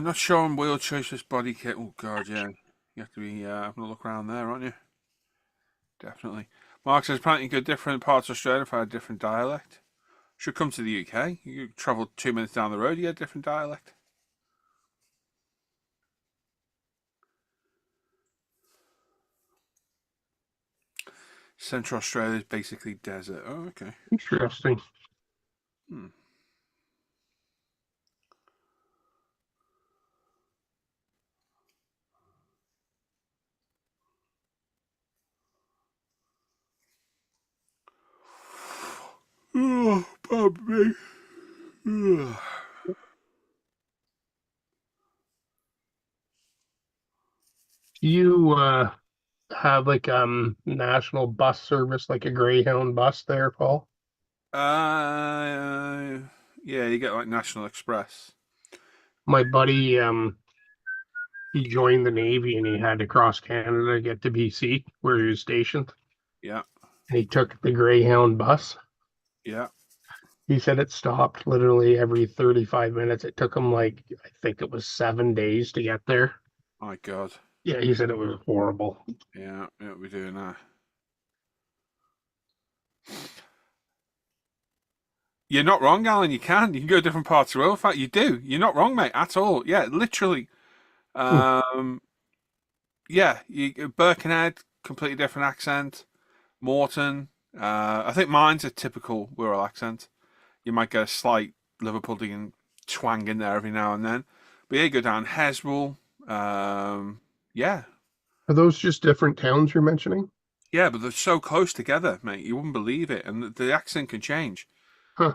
Not showing wheel choices body kit. Oh god, yeah. You have to be having a look around there, aren't you? Definitely. Mark says apparently you go different parts of Australia if I had a different dialect. Should come to the UK. You travel 2 minutes down the road, you get a different dialect. Central Australia is basically desert. Oh, okay. Interesting. Oh, pardon me. Do you have like national bus service, like a Greyhound bus there, Paul? Yeah, you get like National Express. My buddy, he joined the Navy and he had to cross Canada to get to BC where he was stationed. Yeah. And he took the Greyhound bus. Yeah. He said it stopped literally every 35 minutes. It took him like, I think it was 7 days to get there. My god. Yeah, he said it was horrible. Yeah, we're doing that. You're not wrong, Alan. You can go different parts of the world. In fact, you do. You're not wrong, mate, at all. Yeah, literally. Yeah, Birkenhead, completely different accent. Morton, I think mine's a typical Wirral accent. You might get a slight Liverpudlian twang in there every now and then. But yeah, you go down Heswell. Yeah. Are those just different towns you're mentioning? Yeah, but they're so close together, mate. You wouldn't believe it. And the accent can change. Huh.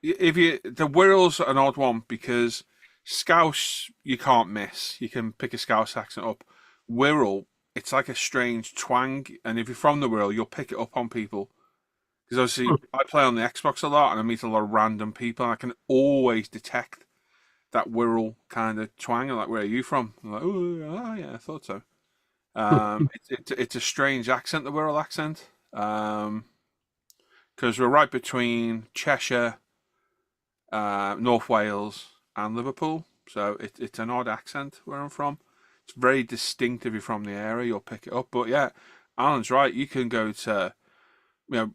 The Wirral's an odd one because Scouse you can't miss. You can pick a Scouse accent up. Wirral, it's like a strange twang, and if you're from the Wirral, you'll pick it up on people. Because obviously, I play on the Xbox a lot, and I meet a lot of random people, and I can always detect that Wirral kind of twang. I'm like, where are you from? I'm like, oh yeah, I thought so. It's a strange accent, the Wirral accent, because we're right between Cheshire, North Wales, and Liverpool. So it's an odd accent where I'm from. It's very distinct if you're from the area, you'll pick it up. But yeah, Alan's right. You can go to,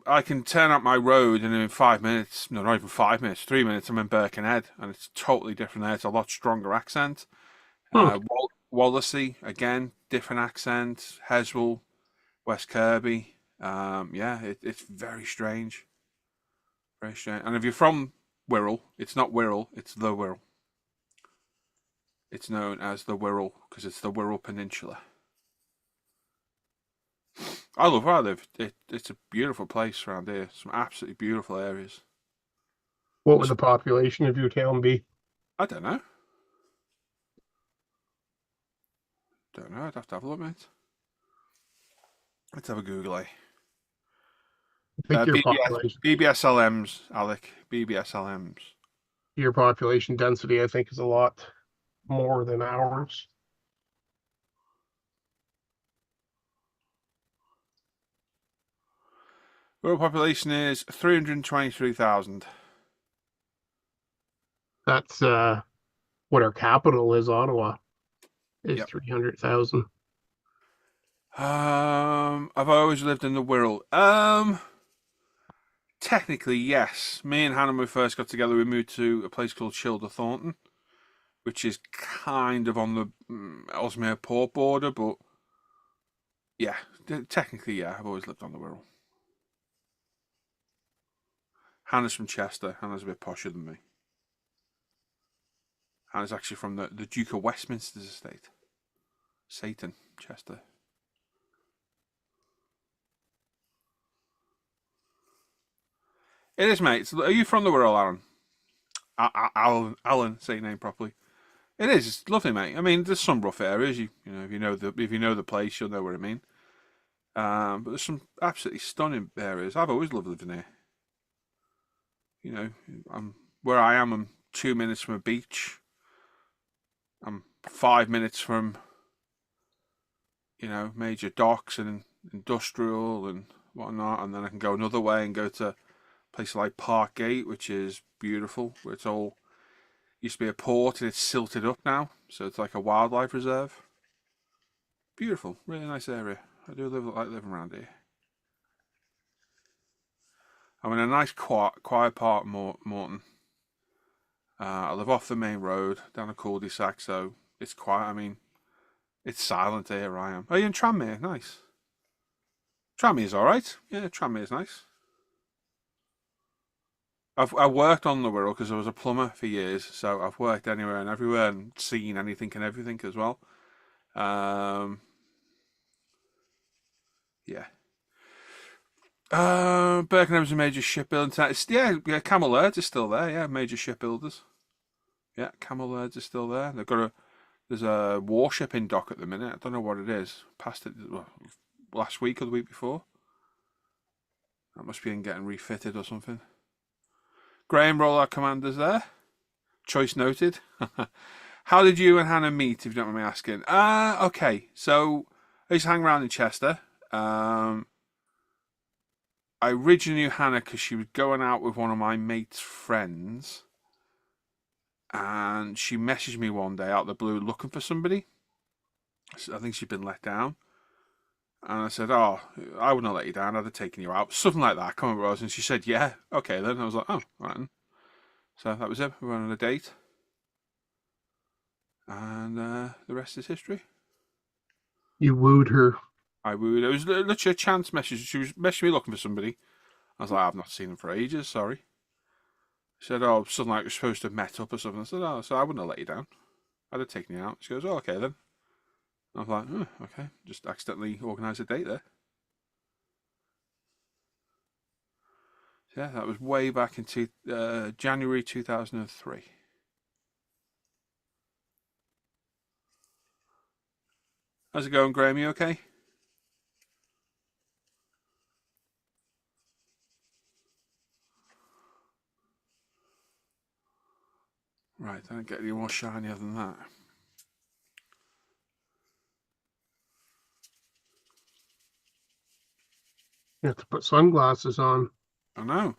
I can turn up my road and in 5 minutes, no, not even 5 minutes, 3 minutes, I'm in Birkenhead, and it's totally different there. It's a lot stronger accent. Wallasey, again, different accent. Heswell, West Kirby. Yeah, it's very strange. Very strange. And if you're from Wirral, it's not Wirral, it's the Wirral. It's known as the Wirral because it's the Wirral Peninsula. I love where I live. It's a beautiful place around here. Some absolutely beautiful areas. What would the population of your town be? I don't know. I'd have to have a look, mate. Let's have a Google. I think your population, BBSLMs, Alec. BBSLMs. your population density, I think, is a lot more than ours. World population is 323,000. That's what our capital is, Ottawa, is 300,000. I've always lived in the Wirral. Technically, yes. Me and Hannah, when we first got together, we moved to a place called Childer Thornton, which is kind of on the Ellesmere Port border, but yeah, technically, yeah, I've always lived on the Wirral. Hannah's from Chester. Hannah's a bit posher than me. Hannah's actually from the Duke of Westminster's estate. Satan, Chester. It is, mate. Are you from the Wirral, Alan? Alan, say your name properly. It is. It's lovely, mate. I mean, there's some rough areas. You know, if you know the place, you'll know what I mean. But there's some absolutely stunning areas. I've always loved living here. You know, where I am. I'm 2 minutes from a beach. I'm 5 minutes from, major docks and industrial and whatnot, and then I can go another way and go to place like Parkgate, which is beautiful, where it's all used to be a port and it's silted up now, so it's like a wildlife reserve. Beautiful, really nice area. I do like living around here. I'm in a nice quiet part of Morton. I live off the main road down a cul-de-sac, so it's quiet. I mean, it's silent here where I am. Oh, you're in Tranmere? Nice. Tranmere's alright. Yeah, Tranmere's nice. I worked on the Wirral because I was a plumber for years, so I've worked anywhere and everywhere and seen anything and everything as well. Yeah. Birkingham's a major shipbuilding town. Yeah, Camel Laird's is still there. Yeah, major shipbuilders. Yeah, Camel Laird's is still there. There's a warship in dock at the minute. I don't know what it is. Passed it last week or the week before. That must be in getting refitted or something. Graham Rollout Commander's there. Choice noted. How did you and Hannah meet, if you don't mind me asking? Okay. So I used to hang around in Chester. I originally knew Hannah because she was going out with one of my mate's friends. And she messaged me one day out of the blue looking for somebody. So I think she'd been let down. And I said, oh, I wouldn't have let you down. I'd have taken you out. Something like that. I can't remember what it was. And she said, yeah, okay then. I was like, oh, all right then. So that was it. We went on a date. And the rest is history. You wooed her. It was literally a chance message. She was messaging me looking for somebody. I was like, I've not seen him for ages, sorry. She said, oh, something like we're supposed to have met up or something. I said, oh, so I wouldn't have let you down. I'd have taken you out. She goes, oh, okay then. I was like, oh, okay. Just accidentally organised a date there. Yeah, that was way back in January 2003. How's it going, Graham? You okay? Right, don't get any more shinier than that. You have to put sunglasses on. I know.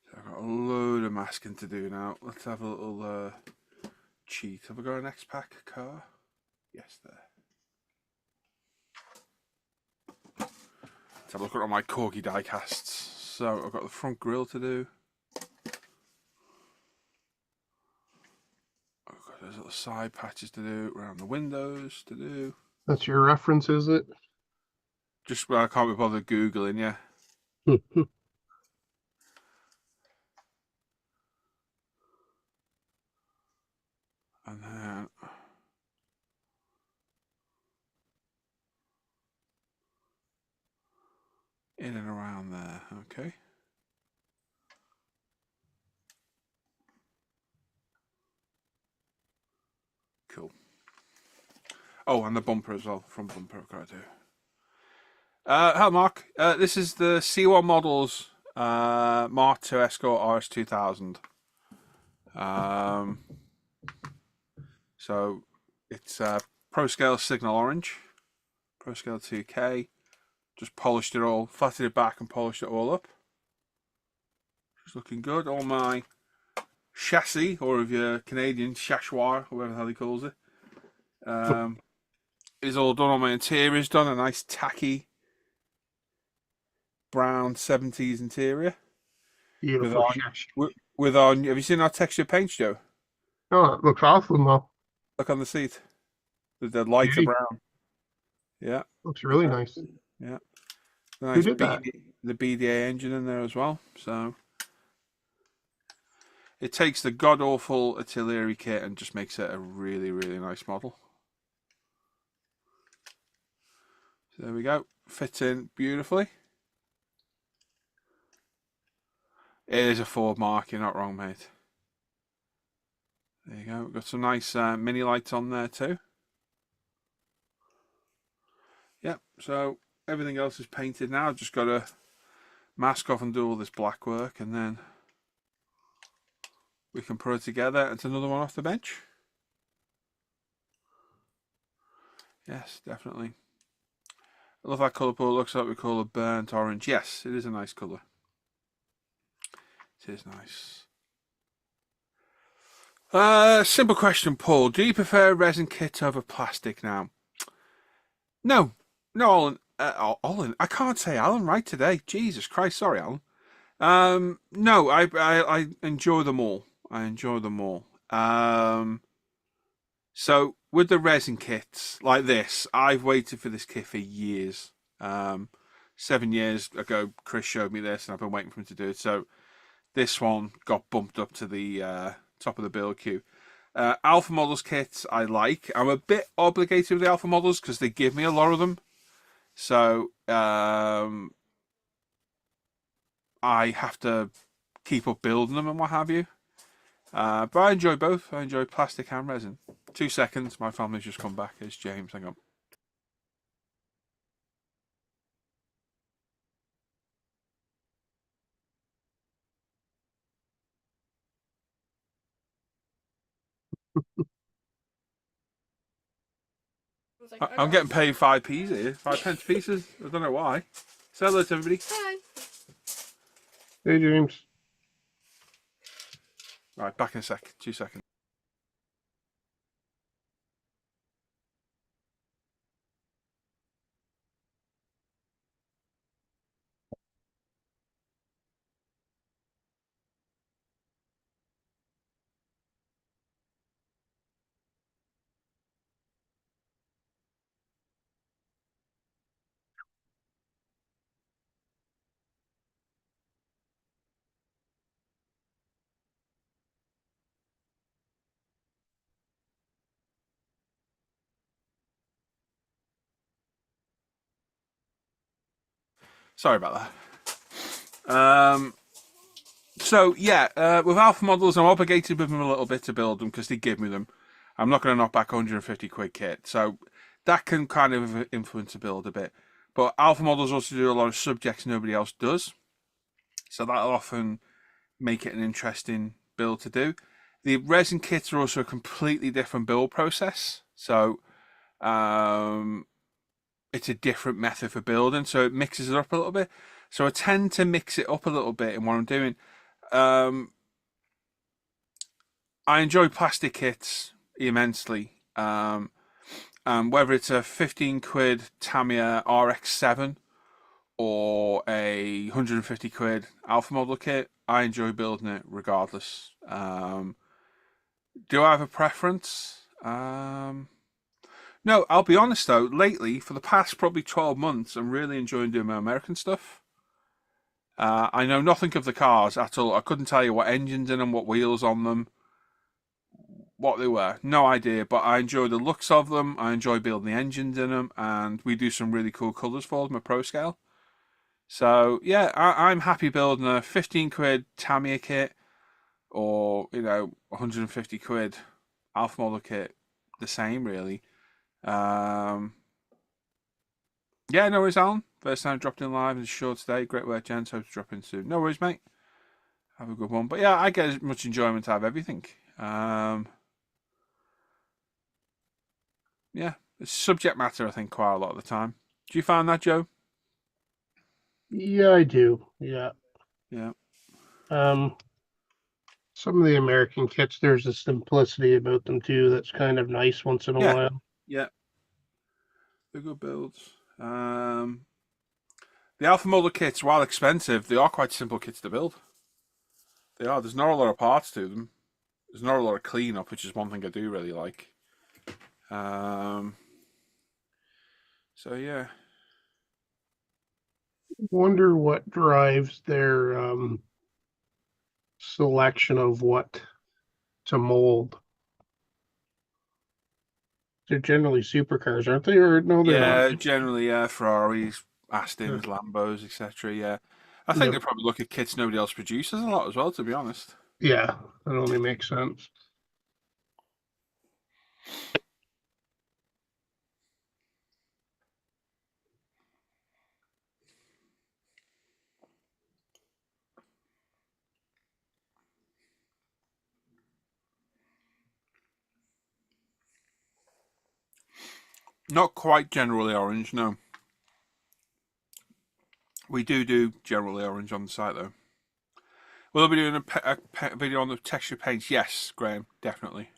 So I've got a load of masking to do now. Let's have a little cheat. Have I got an X-Pack car? Yes, there. Let's have a look at all my Corgi diecasts. So I've got the front grille to do. I've got those little side patches to do, around the windows to do. That's your reference, is it? Just I can't be bothered Googling, yeah. And then in and around there, okay. Cool. Oh, and the bumper as well, front bumper I've got to do. Hello, Mark. This is the C1 models Mark II Escort RS 2000. So it's ProScale Signal Orange, ProScale 2K. Just polished it all, flattened it back and polished it all up. It's looking good. All my chassis, or if you're Canadian, chassoir, or whatever the hell he calls it, is all done. All my interior's done. A nice tacky brown 70s interior. Beautiful. With our, have you seen our texture paint, Joe? Oh, it looks awesome though. Look on the seat. The lighter brown. Yeah. Looks really nice. Yeah. Who did that? The BDA engine in there as well. So it takes the god awful artillery kit and just makes it a really, really nice model. So there we go. Fits in beautifully. It is a Ford Mark, you're not wrong, mate. There you go. We've got some nice mini lights on there too. Yep, so everything else is painted now. Just got to mask off and do all this black work, and then we can put it together. It's another one off the bench. Yes, definitely. I love that colour, but it looks like we call it burnt orange. Yes, it is a nice colour. It is nice. Simple question, Paul. Do you prefer resin kit over plastic now? No, Alan. Alan. I can't say Alan right today. Jesus Christ, sorry, Alan. No, I enjoy them all. I enjoy them all. So with the resin kits like this, I've waited for this kit for years. 7 years ago, Chris showed me this, and I've been waiting for him to do it. So this one got bumped up to the top of the build queue. Alpha Models kits I like. I'm a bit obligated with the Alpha Models because they give me a lot of them. So I have to keep up building them and what have you. But I enjoy both. I enjoy plastic and resin. 2 seconds, my family's just come back. It's James, hang on. I'm getting paid 5p here. 5 pence pieces. I don't know why. Say hello to everybody. Hi. Hey, James. Right, back in a sec. 2 seconds. Sorry about that. So yeah, with alpha models, I'm obligated with them a little bit to build them because they give me them. I'm not going to knock back 150 quid kit, so that can kind of influence a build a bit. But alpha models also do a lot of subjects nobody else does, so that'll often make it an interesting build to do. The resin kits are also a completely different build process, so it's a different method for building, so it mixes it up a little bit. So I tend to mix it up a little bit in what I'm doing. I enjoy plastic kits immensely. Whether it's a 15 quid Tamiya RX7 or a 150 quid Alpha model kit, I enjoy building it regardless. Do I have a preference? No, I'll be honest though, lately, for the past probably 12 months, I'm really enjoying doing my American stuff. I know nothing of the cars at all. I couldn't tell you what engines in them, what wheels on them, what they were. No idea, but I enjoy the looks of them. I enjoy building the engines in them, and we do some really cool colours for them at ProScale. So yeah, I'm happy building a 15 quid Tamiya kit or 150 quid Alpha model kit. The same really. Yeah, no worries, Alan. First time dropped in live and short today. Great work, gents. Hope to drop in soon. No worries, mate. Have a good one. But yeah, I get as much enjoyment out of everything. Yeah, it's subject matter, I think, quite a lot of the time. Do you find that, Joe? Yeah, I do. Yeah. Yeah. Some of the American kits, there's a simplicity about them too that's kind of nice once in a Yeah. while. Yeah. They're good builds. The Alpha model kits, while expensive, they are quite simple kits to build. They are. There's not a lot of parts to them. There's not a lot of cleanup, which is one thing I do really like. So yeah. Wonder what drives their selection of what to mold. They're generally supercars, aren't they? Or no, they're Yeah, not. generally, yeah, Ferraris, Yeah. Astons, Lambos, etc. Yeah. I think Yep. they probably look at kits nobody else produces a lot as well, to be honest. Yeah, that only makes sense. Not quite generally orange, no. We do generally orange on the site, though. Will we be doing a video on the texture paints? Yes, Graham, definitely.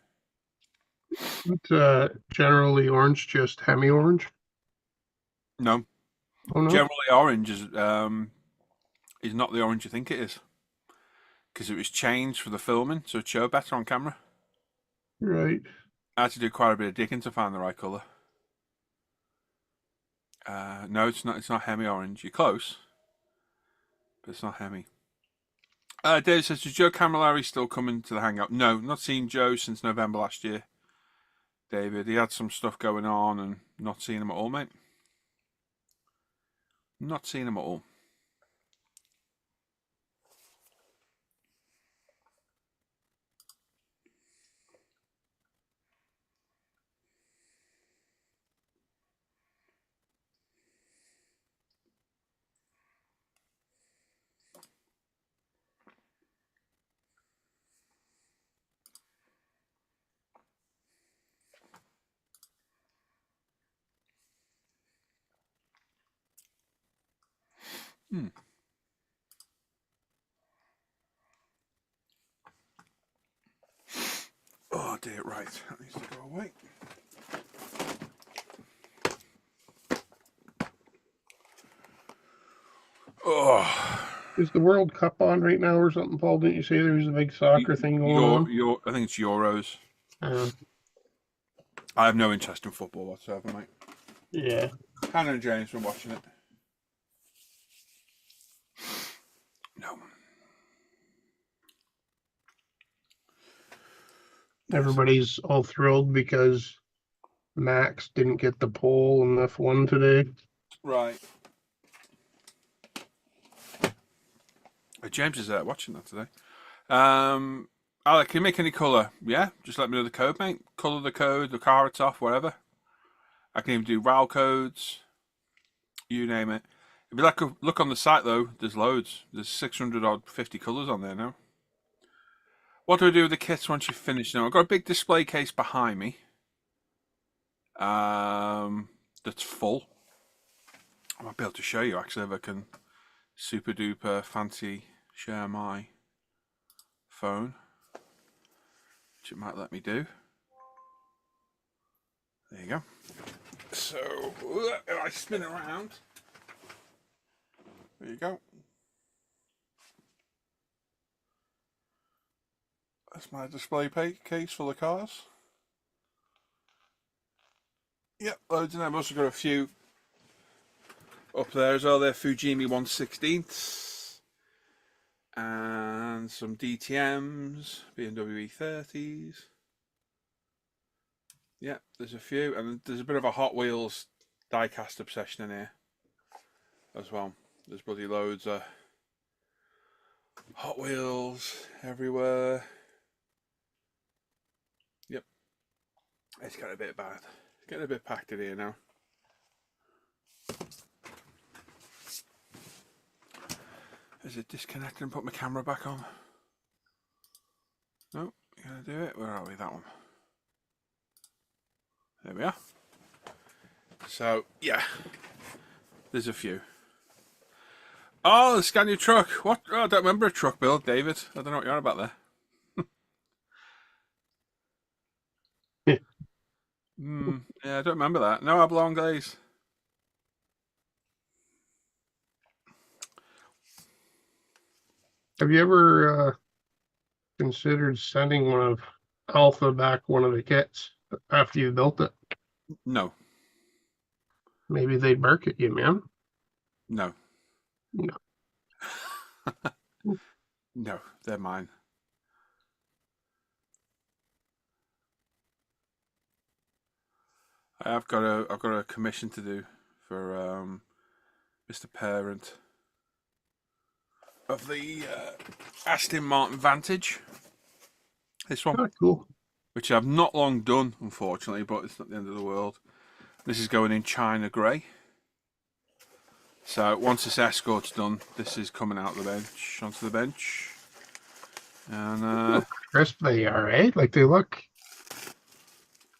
But generally orange, just hemi orange. No, Oh no, generally orange is not the orange you think it is, because it was changed for the filming, so it showed better on camera. right. I had to do quite a bit of digging to find the right colour. No, it's not. It's not hemi orange. You're close, but it's not hemi. Dave says, "Is Joe Camilleri still coming to the hangout?" No, not seen Joe since November last year. David, he had some stuff going on, and not seen him at all, mate. Not seen him at all. Hmm. dear, right. That needs to go away. Oh. Is the World Cup on right now or something, Paul? Didn't you say there was a big soccer thing going on? I think it's Euros. I have no interest in football whatsoever, mate. Yeah. Hannah and James were watching it. No. Everybody's all thrilled because Max didn't get the pole in F1 today. Right. James is watching that today. Alec, can you make any colour? Yeah, just let me know the code, mate. Colour the code, the car it's off, whatever. I can even do RAL codes. You name it. If you like a look on the site though, there's loads. There's 600 odd 50 colours on there now. What do I do with the kits once you've finished now? I've got a big display case behind me. That's full. I might be able to show you actually if I can super duper fancy share my phone, which it might let me do. There you go. So if I spin around, there you go. That's my display case for the cars. Yep, loads of them. I've also got a few up there as well. They're Fujimi 1/16 and some DTMs, BMW E30s. Yeah, there's a few, and there's a bit of a Hot Wheels diecast obsession in here as well. There's bloody loads of Hot Wheels everywhere. Yep, it's got a bit bad. It's getting a bit packed in here now. Is it disconnected and put my camera back on? No, you gonna do it? Where are we? That one. There we are. So, yeah, there's a few. Oh, scan your truck. What? Oh, I don't remember a truck build, David. I don't know what you're on about there. Yeah, I don't remember that. No Abalone days. Have you ever considered sending one of Alpha back one of the kits after you built it? No. Maybe they'd bark at you, man. No. No. No, they're mine. I've got a commission to do for Mr. Parent of the Aston Martin Vantage. This one. Oh, cool. Which I've not long done, unfortunately, but it's not the end of the world. This is going in China Grey. So once this Escort's done, this is coming out the bench, onto the bench. And How crisp they are, eh? Like they look.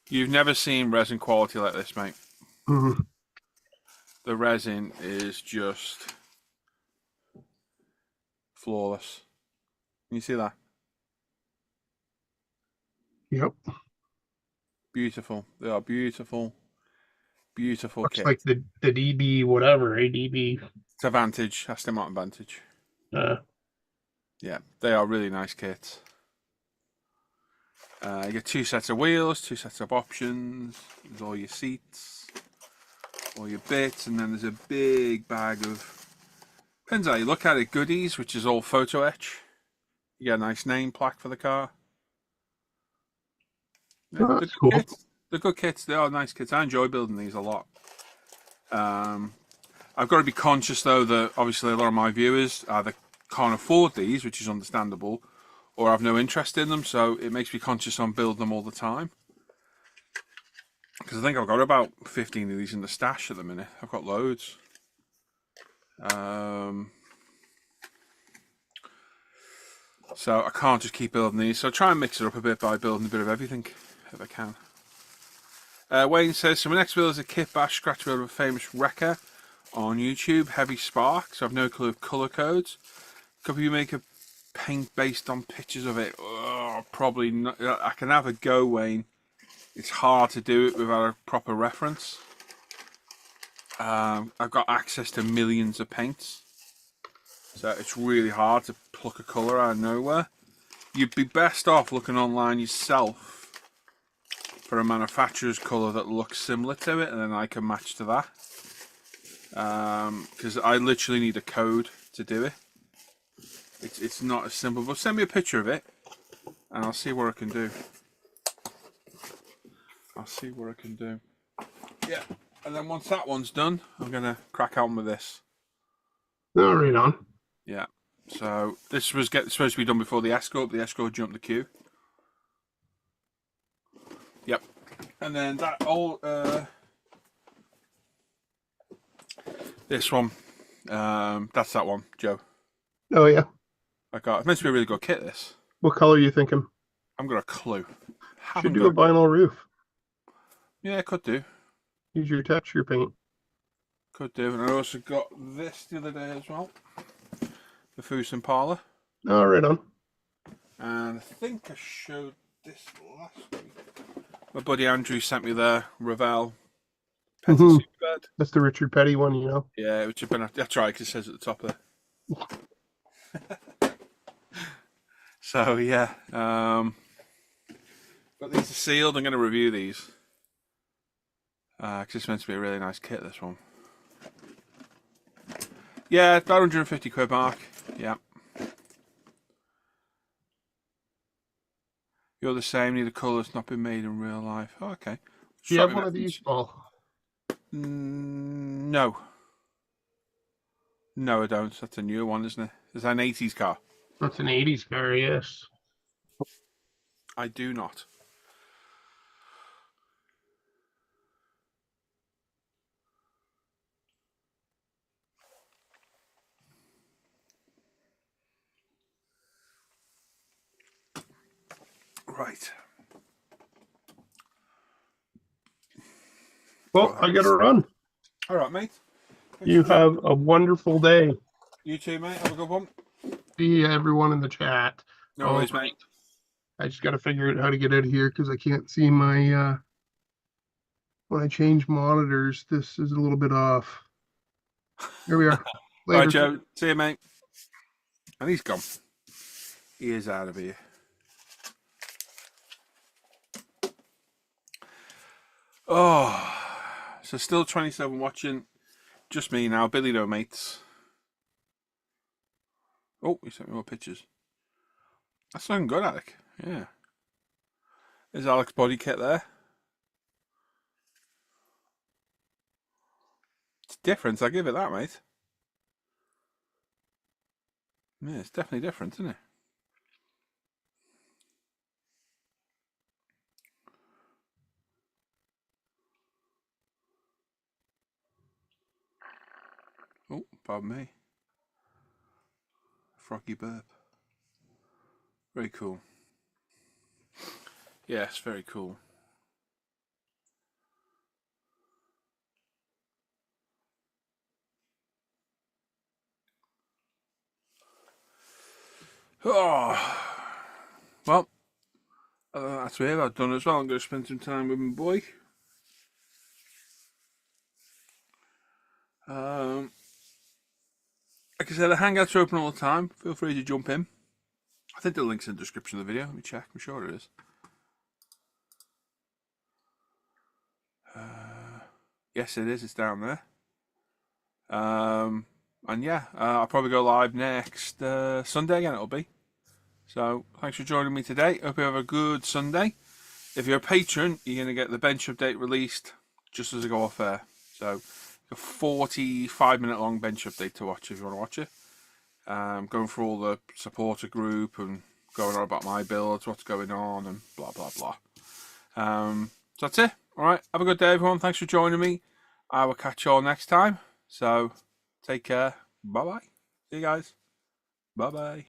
You've never seen resin quality like this, mate. Mm-hmm. The resin is just flawless. Can you see that? Yep. Beautiful. They are beautiful. Beautiful Looks kit. like the DB whatever, ADB. It's a Vantage, Aston Martin Vantage. Yeah, they are really nice kits. You get 2 sets of wheels, 2 sets of options. There's all your seats, all your bits, and then there's a big bag of, depends how you look at it, goodies, which is all photo etch. You get a nice name plaque for the car. Yeah, Oh, that's cool. They're good kits. They are nice kits. I enjoy building these a lot. I've got to be conscious though that obviously a lot of my viewers either can't afford these, which is understandable, or have no interest in them, so it makes me conscious on building them all the time. Because I think I've got about 15 of these in the stash at the minute. I've got loads. So I can't just keep building these. So I try and mix it up a bit by building a bit of everything, if I can. Wayne says, so my next build is a kit bash scratch build of a famous wrecker on YouTube, Heavy Sparks. I've no clue of colour codes. Could you make a paint based on pictures of it? Oh, probably not. I can have a go, Wayne. It's hard to do it without a proper reference. I've got access to millions of paints, so it's really hard to pluck a colour out of nowhere. You'd be best off looking online yourself for a manufacturer's colour that looks similar to it, and then I can match to that. Because I literally need a code to do it. It's not as simple, but send me a picture of it, and I'll see what I can do. Yeah, and then once that one's done, I'm gonna crack on with this. No, right on. Yeah. So this was supposed to be done before the Escort. The Escort jumped the queue. Yep. And then that old this one, that's that one, Joe. Oh yeah. It's meant to be a really good kit. This. What color are you thinking? I haven't got a clue. Should do a vinyl roof. Yeah, could do. Use your texture paint. Could do. And I also got this the other day as well. The Fusen Parlour. Oh, right on. And I think I showed this last week. My buddy Andrew sent me the Ravel Petty Mhm. Super Bed. That's the Richard Petty one, you know. Yeah, which have been, that's right, because it says at the top there. So yeah, but these are sealed. I'm going to review these because it's meant to be a really nice kit. This one, yeah, about 150 quid mark. Yeah, you're the same. Need a colour that's not been made in real life. Oh, okay. Do you have one of these, Paul? No. No, I don't. That's a newer one, isn't it? Is that an 80s car? That's an 80s car, yes. I do not. Right. Well, I gotta run. All right, mate. You have a wonderful day. You too, mate. Have a good one. See everyone in the chat. No worries, mate. I just gotta figure out how to get out of here because I can't see my when I change monitors. This is a little bit off. Here we are. Later. Right, Joe. See you, mate. And he's gone. He is out of here. Oh, so still 27 watching. Just me now. Billy no mates. Oh, you sent me more pictures. That's looking good, Alec. Yeah. There's Alec's body kit there. It's different, I'll give it that, mate. Yeah, it's definitely different, isn't it? Oh, pardon me. Froggy burp. Very cool. Yes, very cool. Oh, well, that's what I've done as well. I'm going to spend some time with my boy. Like I said, the hangouts are open all the time. Feel free to jump in. I think the link's in the description of the video. Let me check. I'm sure it is. Yes, it is. It's down there. And yeah, I'll probably go live next Sunday again. It'll be. So thanks for joining me today. Hope you have a good Sunday. If you're a patron, you're going to get the bench update released just as I go off air. So a 45-minute long bench update to watch if you want to watch it. Going through all the supporter group and going on about my builds, what's going on, and blah blah blah. So that's it. All right, have a good day, everyone. Thanks for joining me. I will catch you all next time. So take care. Bye bye. See you guys. Bye bye.